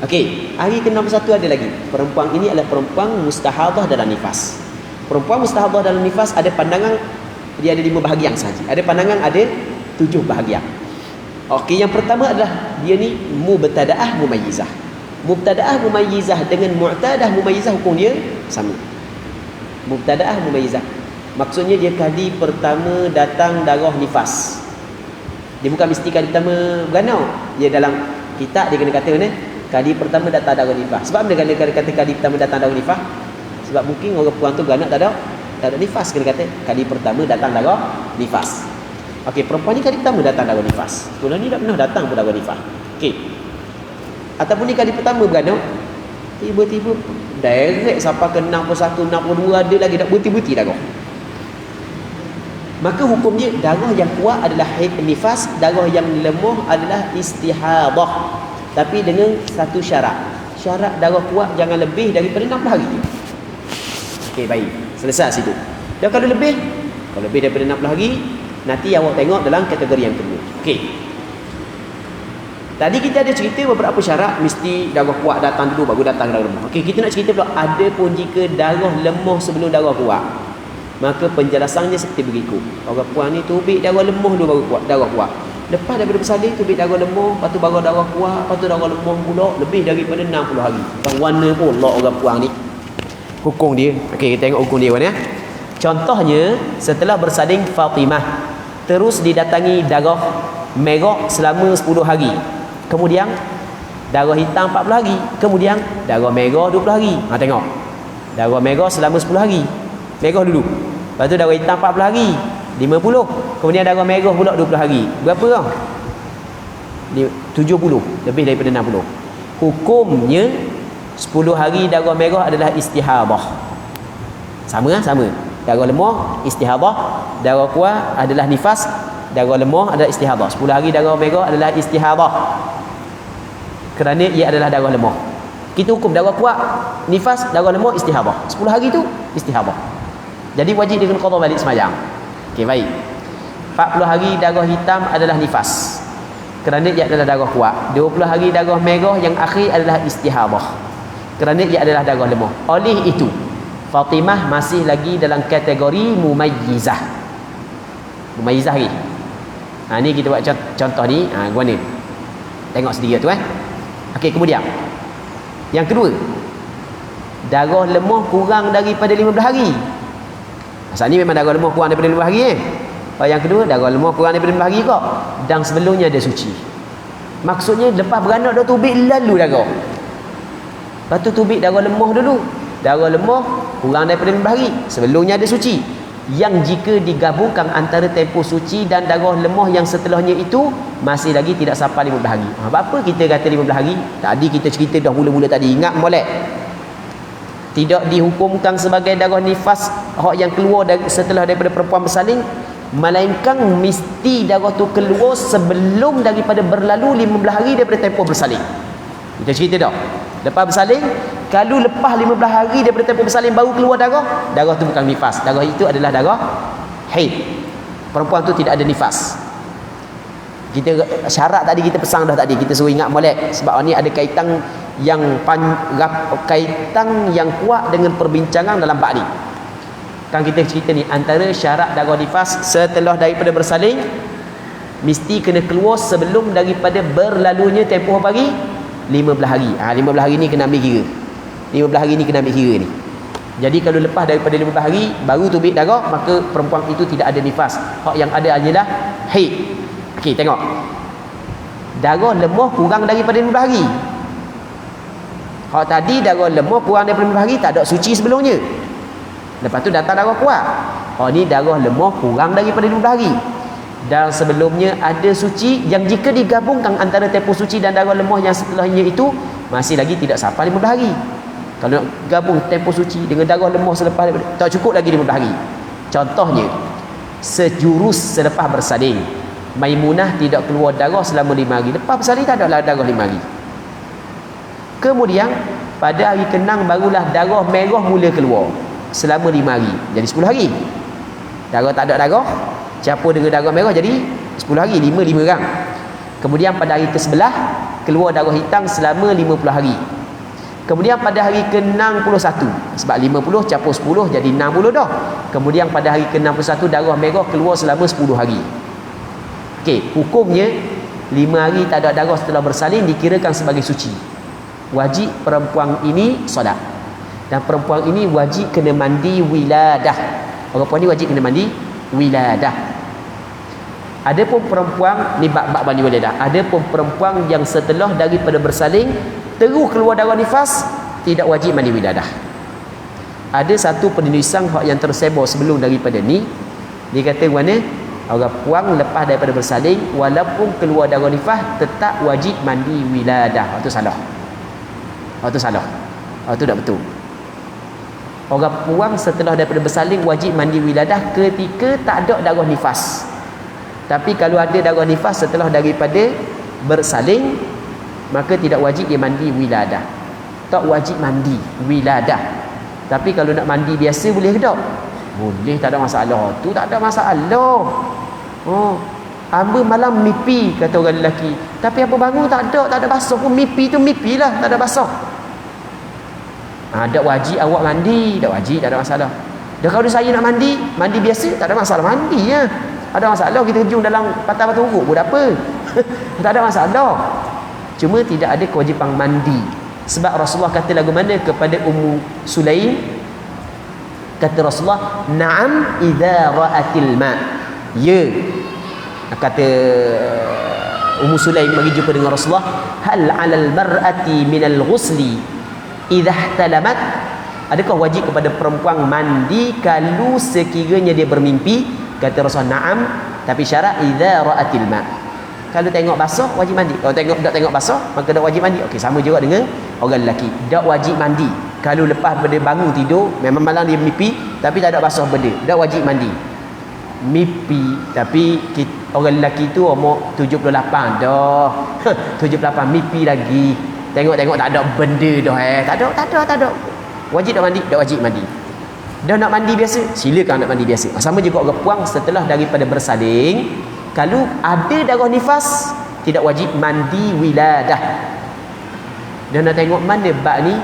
Okey, hari ke-61 ada lagi. Perempuan ini adalah perempuan mustahadah dalam nifas. Perempuan mustahadah dalam nifas ada pandangan Dia ada 5 bahagian sahaja. Ada pandangan ada 7 bahagian. Okey, yang pertama adalah dia ni mubtadaah mumayyizah. Mubtadaah mumayyizah dengan mu'tadah mumayyizah hukum dia sama. Mubtadaah mumayyizah maksudnya dia kali pertama datang darah nifas. Dia bukan mesti kali pertama beranau. Dia dalam kitab dia kena kata ni kali pertama datang darah nifas. Sebab mana kena kata kali pertama datang darah nifas? Sebab mungkin orang perempuan tu beranak tak ada nifas, kena kata kali pertama datang darah nifas. Okey, perempuan ni kali pertama datang darah nifas. Sebelum ni tak pernah datang pun darah nifas. Okey. Ataupun ni kali pertama beranak, tiba-tiba direct sampai ke 61, 62 ada lagi tak berhenti-berhenti darah. Maka hukum dia darah yang kuat adalah haid nifas, darah yang lemah adalah istihadah. Tapi dengan satu syarat. Syarat darah kuat jangan lebih daripada 60 hari. Okey, baik. Selesai situ. Dan kalau lebih daripada 60 hari, nanti awak tengok dalam kategori yang kedua. Okey. Tadi kita ada cerita beberapa syarat mesti darah kuat datang dulu baru datang darah lemah. Okey, kita nak cerita pula ada pun jika darah lemah sebelum darah kuat. Maka penjelasannya seperti berikut. Orang puan ni tubik darah lemah dulu baru kuat, darah kuat. Lepas daripada bersalin tubik darah lemah, lepas tu baru darah kuat, lepas tu darah lemah pula lebih daripada 60 hari. Bang warna pun orang puan ni. Hukum dia. Okey, kita tengok hukum dia ya. Contohnya setelah bersalin Fatimah terus didatangi darah merah selama 10 hari. Kemudian darah hitam 40 hari. Kemudian darah merah 20 hari. Tengok. Darah merah selama 10 hari. Merah dulu. Lepas tu darah hitam 40 hari. 50. Kemudian darah merah pula 20 hari. Berapa orang? 70. Lebih daripada 60. Hukumnya 10 hari darah merah adalah istihadah. Sama. Darah lemah istihadah. Darah kuat adalah nifas. Darah lemah adalah istihadah. 10 hari darah merah adalah istihadah. Kerana ia adalah darah lemah. Kita hukum darah kuat, nifas, darah lemah, istihadah. 10 hari tu istihadah. Jadi wajib dia kena qada balik sembahyang. Okey, baik. 40 hari darah hitam adalah nifas. Kerana ia adalah darah kuat. 20 hari darah merah yang akhir adalah istihadah. Kerana ia adalah darah lemah. Oleh itu, Fatimah masih lagi dalam kategori mumayyizah. Mumayyizah lagi. Ni kita buat contoh ni. Gua ni. Tengok sendiri tu Okey, kemudian yang kedua, darah lemah kurang daripada 15 hari. Asal ni memang darah lemah kurang daripada 15 hari Yang kedua, darah lemah kurang daripada 15 hari kok. Dan sebelumnya ada suci. Maksudnya lepas beranak dah tubik lalu darah. Lepas tu tubik darah lemah dulu. Darah lemah kurang daripada 15 hari. Sebelumnya ada suci. Yang jika digabungkan antara tempoh suci dan darah lemah yang setelahnya itu masih lagi tidak sampai 15 hari. Apa kita kata 15 hari? Tadi kita cerita dah mula-mula tadi. Ingat molek. Tidak dihukumkan sebagai darah nifas yang keluar setelah daripada perempuan bersalin, melainkan mesti darah tu keluar sebelum daripada berlalu 15 hari daripada tempoh bersalin. Kita cerita dah. Lepas bersalin, kalau lepas 15 hari daripada tempoh bersalin baru keluar darah tu bukan nifas. Darah itu adalah darah haid. Perempuan tu tidak ada nifas. Kita syarat tadi kita pesang dah tadi. Kita suruh ingat molek. Sebab ni ada kaitan yang kuat dengan perbincangan dalam bab ni. Kan kita cerita ni antara syarat darah nifas setelah daripada bersalin mesti kena keluar sebelum daripada berlalunya tempoh hari 15 hari. 15 hari ni kena ambil kira. 15 hari ni kena ambil kira ni. Jadi kalau lepas daripada 15 hari baru tubik darah, maka perempuan itu tidak ada nifas. Hak yang ada adalah haid. Okey, tengok. Darah lemah kurang daripada 15 hari. Hak tadi darah lemah kurang daripada 15 hari, tak ada suci sebelumnya. Lepas tu datang darah kuat. Hak ni darah lemah kurang daripada 15 hari. Dan sebelumnya ada suci yang jika digabungkan antara tempoh suci dan darah lemah yang setelahnya itu masih lagi tidak sampai 15 hari. Kalau nak gabung tempoh suci dengan darah lemah selepas tak cukup lagi 15 hari. Contohnya sejurus selepas bersalin, Maimunah tidak keluar darah selama 5 hari. Lepas bersalin tak ada darah 5 hari. Kemudian pada hari ke-6 barulah darah merah mula keluar selama 5 hari. Jadi 10 hari. Darah tak ada darah campur dengan darah merah jadi 10 hari, 5 orang. Kemudian pada hari ke-11 keluar darah hitam selama 50 hari. Kemudian pada hari ke-61, sebab 50 campur 10 jadi 60 dah. Kemudian pada hari ke-61 darah merah keluar selama 10 hari. Okey, hukumnya 5 hari tak ada darah setelah bersalin dikirakan sebagai suci. Wajib perempuan ini solat. Dan perempuan ini wajib kena mandi wiladah. Orang perempuan ni wajib kena mandi wiladah. Adapun perempuan ni bab mandi wiladah. Adapun perempuan yang setelah daripada bersalin terus keluar darah nifas tidak wajib mandi wiladah. Ada satu penulisan yang tersebar sebelum daripada ni, dia kata mana orang puang lepas daripada bersalin walaupun keluar darah nifas tetap wajib mandi wiladah. Itu salah. Itu salah. Itu tak betul. Orang puang setelah daripada bersalin wajib mandi wiladah ketika tak ada darah nifas. Tapi kalau ada darah nifas setelah daripada bersalin, maka tidak wajib dia mandi wiladah. Tak wajib mandi wiladah. Tapi kalau nak mandi biasa boleh ke tak? Boleh, tak ada masalah. Tu tak ada masalah. Oh, hamba malam mimpi kata orang lelaki. Tapi apa bangun tak ada basah pun, mimpi tu mimpi lah, tak ada basah. Tak wajib awak mandi, tak wajib, tak ada masalah. Dah kalau saya nak mandi biasa tak ada masalah, mandi ya. Ada masalah kita kejung dalam patah batu urut pun apa. Tak ada masalah. Cuma tidak ada kewajipan mandi. Sebab Rasulullah kata lagu mana kepada Ummu Sulaim, kata Rasulullah, na'am idza ra'atil ma. Ya. Kata Ummu Sulaim bagi jumpa dengan Rasulullah, hal 'alal mar'ati minal ghusli idza ihtalamat. Adakah wajib kepada perempuan mandi kalau sekiranya dia bermimpi? Kata Rasulullah, na'am, tapi syarat idza ra'atil ma. Kalau tengok basah wajib mandi. Kalau tak tengok basah maka tak wajib mandi. Okey, sama juga dengan orang lelaki. Tak wajib mandi. Kalau lepas benda bangun tidur, memang malam dia mimpi tapi tak ada basah benda, tak wajib mandi. Mimpi tapi orang lelaki tu umur 78 dah. 78 mimpi lagi. Tengok-tengok tak ada benda dah Tak ada. Wajib tak mandi? Tak wajib mandi. Dah nak mandi biasa, silakan nak mandi biasa. Sama juga orang puang setelah daripada bersalin, kalau ada darah nifas tidak wajib mandi wiladah. Dan nak tengok mana bab ni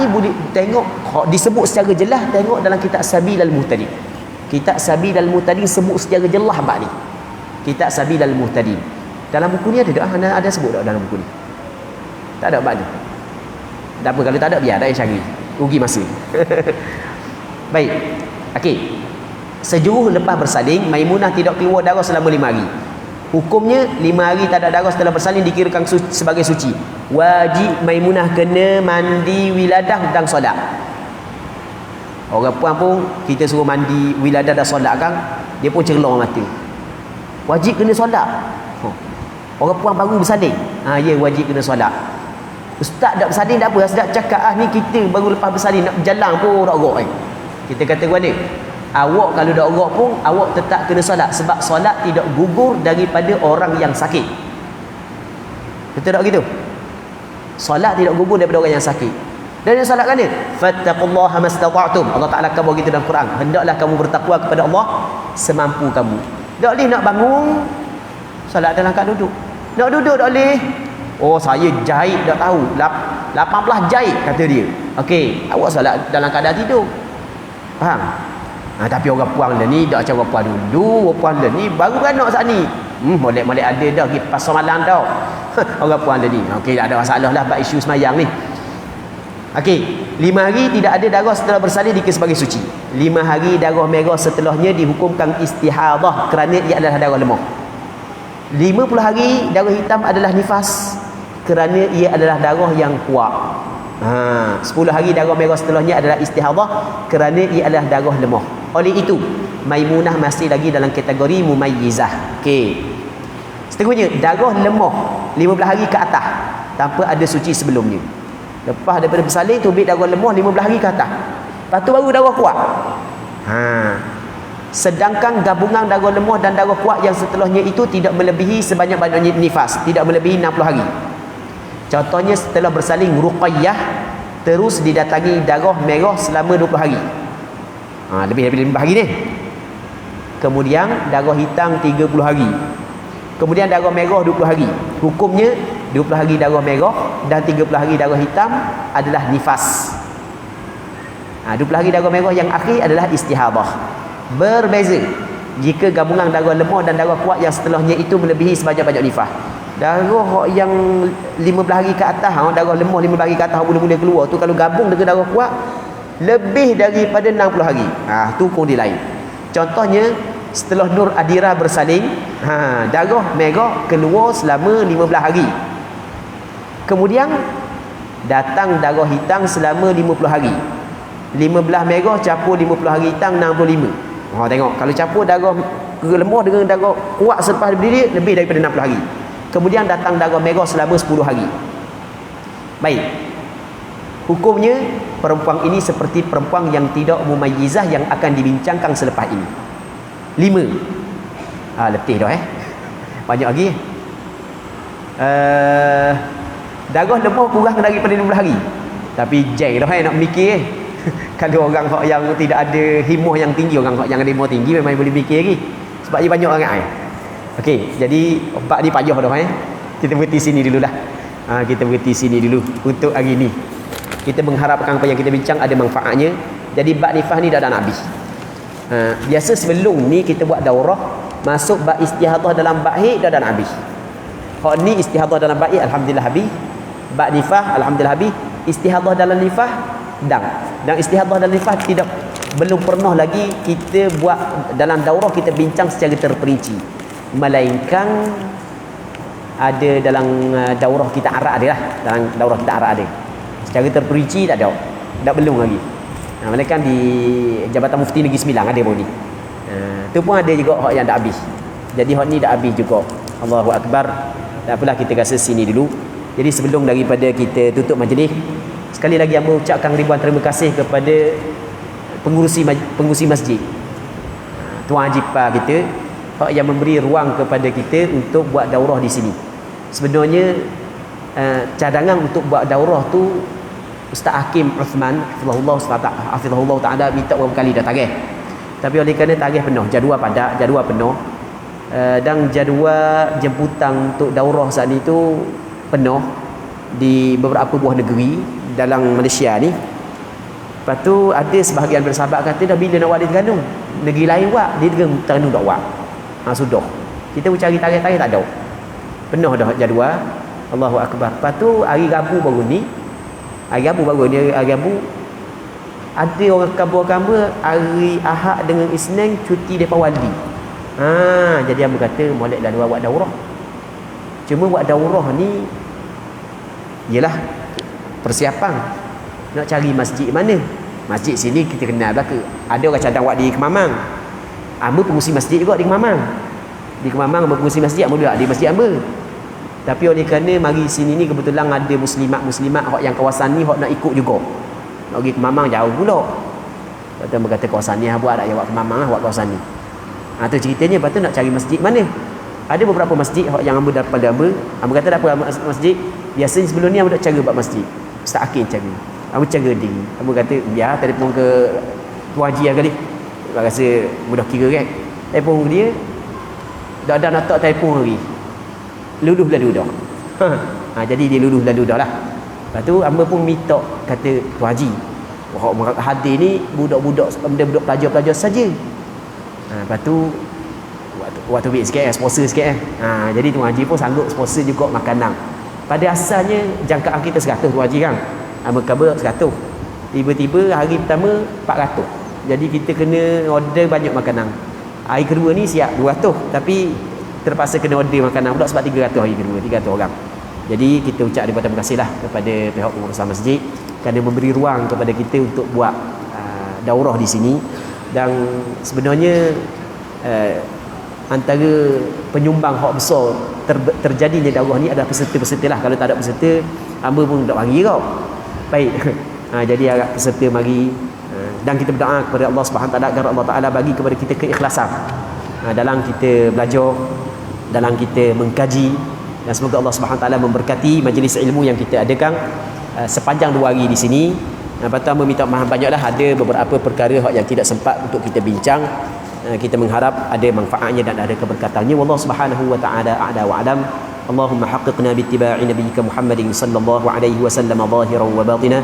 boleh tengok disebut secara jelas, tengok dalam kitab Sabilal Muhtadin. Kitab Sabilal Muhtadin sebut secara jelas bab ni. Kitab Sabilal Muhtadin. Dalam buku ni ada sebut tak dalam buku ni? Tak ada bab ni. Tak apa, kalau tak ada biar dah cari. Rugi masa. Baik. Okey. Sejuruh lepas bersalin, Maimunah tidak keluar darah selama 5 hari. Hukumnya 5 hari tak ada darah setelah bersalin dikirakan sebagai suci. Wajib Maimunah kena mandi wiladah dan solat. Orang puan pun kita suruh mandi wiladah dan solat kan, dia pun cerlong mata. Wajib kena solat. Orang puan baru bersalin, ya wajib kena solat. Ustaz dak bersalin tak apa, sedap cakap ni kita baru lepas bersalin nak berjalan pun dak rok Kita kata mana? Awak kalau dak rok pun awak tetap kena solat, sebab solat tidak gugur daripada orang yang sakit. Betul tak gitu? Solat tidak gugur daripada orang yang sakit. Dan yang solat kan dia, fattaqullaha mastata'tum. Allah Taala kata begitu dalam Quran, hendaklah kamu bertakwa kepada Allah semampu kamu. Tak boleh nak bangun solat dalam keadaan duduk. Nak duduk tak boleh. Oh, saya jahit tak tahu 18 jahit kata dia. Okey, awak solat dalam keadaan tidur. Faham? Tapi orang puang dah ni dak macam orang puang dulu. Orang puang dah ni baru beranak saat ni. Molek-molek ada dah pergi pasar malam dah. Orang puang dah ni. Okey, tak ada masalah lah bab isu semayang ni. Okey, 5 hari tidak ada darah setelah bersalin dikira sebagai suci. 5 hari darah merah setelahnya dihukumkan istihadah kerana ia adalah darah lemah. 50 hari darah hitam adalah nifas kerana ia adalah darah yang kuat. 10 hari darah merah setelahnya adalah istihadah kerana ia adalah darah lemah. Oleh itu, Maimunah masih lagi dalam kategori mumayyizah. Okey. Seterusnya, darah lemah 15 hari ke atas tanpa ada suci sebelumnya. Lepas daripada bersalin tubik darah lemah 15 hari ke atas. Lepas tu baru darah kuat. Sedangkan gabungan darah lemah dan darah kuat yang setelahnya itu tidak melebihi sebanyak-banyaknya nifas, tidak melebihi 60 hari. Contohnya setelah bersalin Ruqayyah terus didatangi darah merah selama 20 hari. Lebih daripada 5 hari ni. Kemudian darah hitam 30 hari. Kemudian darah merah 20 hari. Hukumnya 20 hari darah merah dan 30 hari darah hitam adalah nifas. 20 hari darah merah yang akhir adalah istihadah. Berbeza jika gabungan darah lemah dan darah kuat yang setelahnya itu melebihi sebanyak-banyak nifas. Darah yang 15 hari ke atas, darah lemah 15 hari ke atas mula-mula keluar tu, kalau gabung dengan darah kuat lebih daripada 60 hari. Tu hukum dia lain. Contohnya setelah Nur Adira bersalin, darah merah keluar selama 15 hari. Kemudian datang darah hitam selama 50 hari. 15 merah campur 50 hari hitam 65. Tengok, kalau campur darah lemah dengan darah kuat selepas berdiri lebih daripada 60 hari. Kemudian datang darah merah selama 10 hari. Baik. Hukumnya perempuan ini seperti perempuan yang tidak mumayyizah yang akan dibincangkan selepas ini. 5. Letih dah banyak lagi. Darah lemah kurang daripada 15 hari. Tapi jeng dah nak mikir kalau orang yang tidak ada himmah yang tinggi, orang yang ada himmah tinggi memang boleh fikir lagi. Sebab dia banyak sangat. Okey, jadi bab ni payah dah Kita berhenti sini dululah. Kita berhenti sini dulu untuk hari ni. Kita mengharapkan apa yang kita bincang ada manfaatnya. Jadi bab nifas ni dah nak habis. Biasa sebelum ni kita buat daurah, masuk bab istihadah dalam bab haid dah nak habis. Hak ni istihadah dalam bab haid alhamdulillah habis. Bab nifas alhamdulillah habis. Istihadah dalam nifas dan istihadah dalam nifas belum pernah lagi kita buat dalam daurah, kita bincang secara terperinci, melainkan ada dalam daurah kita arak dia lah. Dalam daurah kita arak dia secara terperinci tak belum lagi. Melainkan di Jabatan Mufti Negeri Sembilan ada pun ni. Tu pun ada juga hak yang dah habis. Jadi hak ni dah habis juga. Allahu Akbar. Tak apalah, kita rasa sini dulu. Jadi sebelum daripada kita tutup majlis, sekali lagi hamba ucapkan ribuan terima kasih kepada pengurusi masjid, Tuan Haji Pa kita, yang memberi ruang kepada kita untuk buat daurah di sini. Sebenarnya cadangan untuk buat daurah tu Ustaz Hakim Uthman hafizahullah ta'ala minta berapa kali dah tarikh. Tapi oleh kerana tarikh penuh, jadual padat, jadual penuh, dan jadual jemputan untuk daurah saat ni tu penuh di beberapa buah negeri dalam Malaysia ni. Lepas tu ada sebahagian bersahabat kata dah bila nak buat di Terengganu, negeri lain buat, di Terengganu tak buat. Sudah kita mencari tarikh-tarikh tak ada, penuh dah jadual. Allahu Akbar. Lepas tu hari Rabu baru ni hari Rabu ada orang kabur-kabur hari Ahad dengan Isnin cuti depa wali. Jadi hamba kata moleklah dua buat daurah. Cuma buat daurah ni ialah persiapan nak cari masjid mana. Masjid sini kita kenal belaka. Ada orang cadang buat di Kemamang. Hamba pengurusi masjid juga di Kemamang. Di Kemamang hamba pengurusi masjid, hamba juga di masjid hamba. Tapi oleh kerana mari sini ni kebetulan ada muslimat hak yang kawasan ni hak nak ikut juga. Nak pergi Kemamang jauh pula. Lepas tu hamba kata kawasan ni buat tak buat Kemamang buat kawasan ni. Tu ceritanya. Lepas tu nak cari masjid mana. Ada beberapa masjid hak yang hamba dapat hamba. Hamba kata tak apa masjid. Biasanya sebelum ni hamba nak cara buat masjid. Ustaz Hakim cara. Hamba cara diri. Hamba kata biar telefon ke Tuan Haji kali. Hamba rasa mudah kira kan. Telefon dia. Dah nak tak telefon lagi. Luluh lalu dah. Jadi dia luluh lalu dah lah. Lepas tu hamba pun minta kata Tuan Haji, hak hadir ni budak-budak pelajar-pelajar saja. Lepas tu waktu big sikit sponsor sikit jadi Tuan Haji pun sanggup sponsor juga makanan. Pada asalnya jangkaan kita 100 Tuan Haji kan. Hamba khabar 100. Tiba-tiba hari pertama 400. Jadi kita kena order banyak makanan. Hari kedua ni siap 200 tapi terpaksa kena order makanan pula sebab 300 hari kedua, 300 orang. Jadi kita ucap terima kasihlah kepada pihak pengurusan masjid kerana memberi ruang kepada kita untuk buat daurah di sini. Dan sebenarnya antara penyumbang hak besar terjadinya daurah ni adalah peserta-peserta lah. Kalau tak ada peserta, hamba pun tak bagi kau. Baik. Jadi harap peserta mari dan kita berdoa kepada Allah Subhanahu taala agar Allah Taala bagi kepada kita keikhlasan dalam kita belajar, dalam kita mengkaji, dan semoga Allah Subhanahu taala memberkati majlis ilmu yang kita adakan sepanjang 2 hari di sini. Pertama minta maaf banyaklah ada beberapa perkara yang tidak sempat untuk kita bincang. Kita mengharap ada manfaatnya dan ada keberkatannya. Wallahu Subhanahu wa taala a'la wa alam. اللهم حققنا باتباع نبيك محمد صلى الله عليه وسلم ظاهرا وباطنا.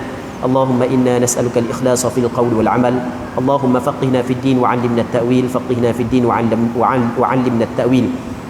اللهم إنا نسألك الإخلاص في القول والعمل. اللهم فقهنا في الدين وعلمنا التأويل. فقهنا في الدين وعلمنا التأويل.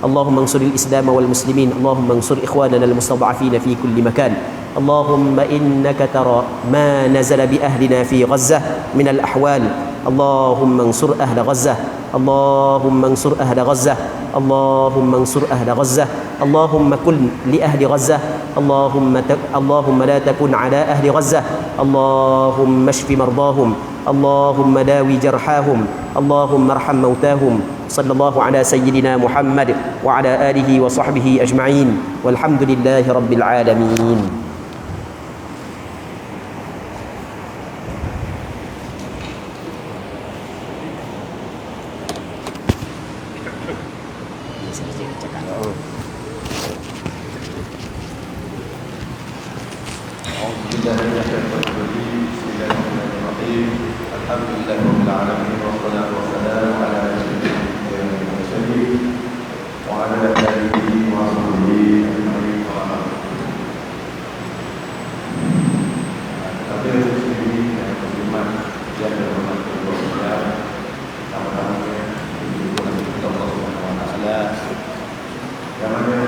اللهم انصر الإسلام والمسلمين. اللهم انصر إخواننا المستضعفين في كل مكان. اللهم إنك ترى ما نزل بأهلنا في غزة من الأحوال. اللهم انصر أهل غزة. اللهم انصر أهل غزة. اللهم انصر أهل غزة. اللهم كن لأهل غزة. اللهم لا تكن على أهل غزة. اللهم اشف مرضاهم. اللهم داوي جرحاهم. اللهم ارحم موتاهم. صلى الله على سيدنا محمد وعلى آله وصحبه أجمعين والحمد لله رب العالمين. Yang mana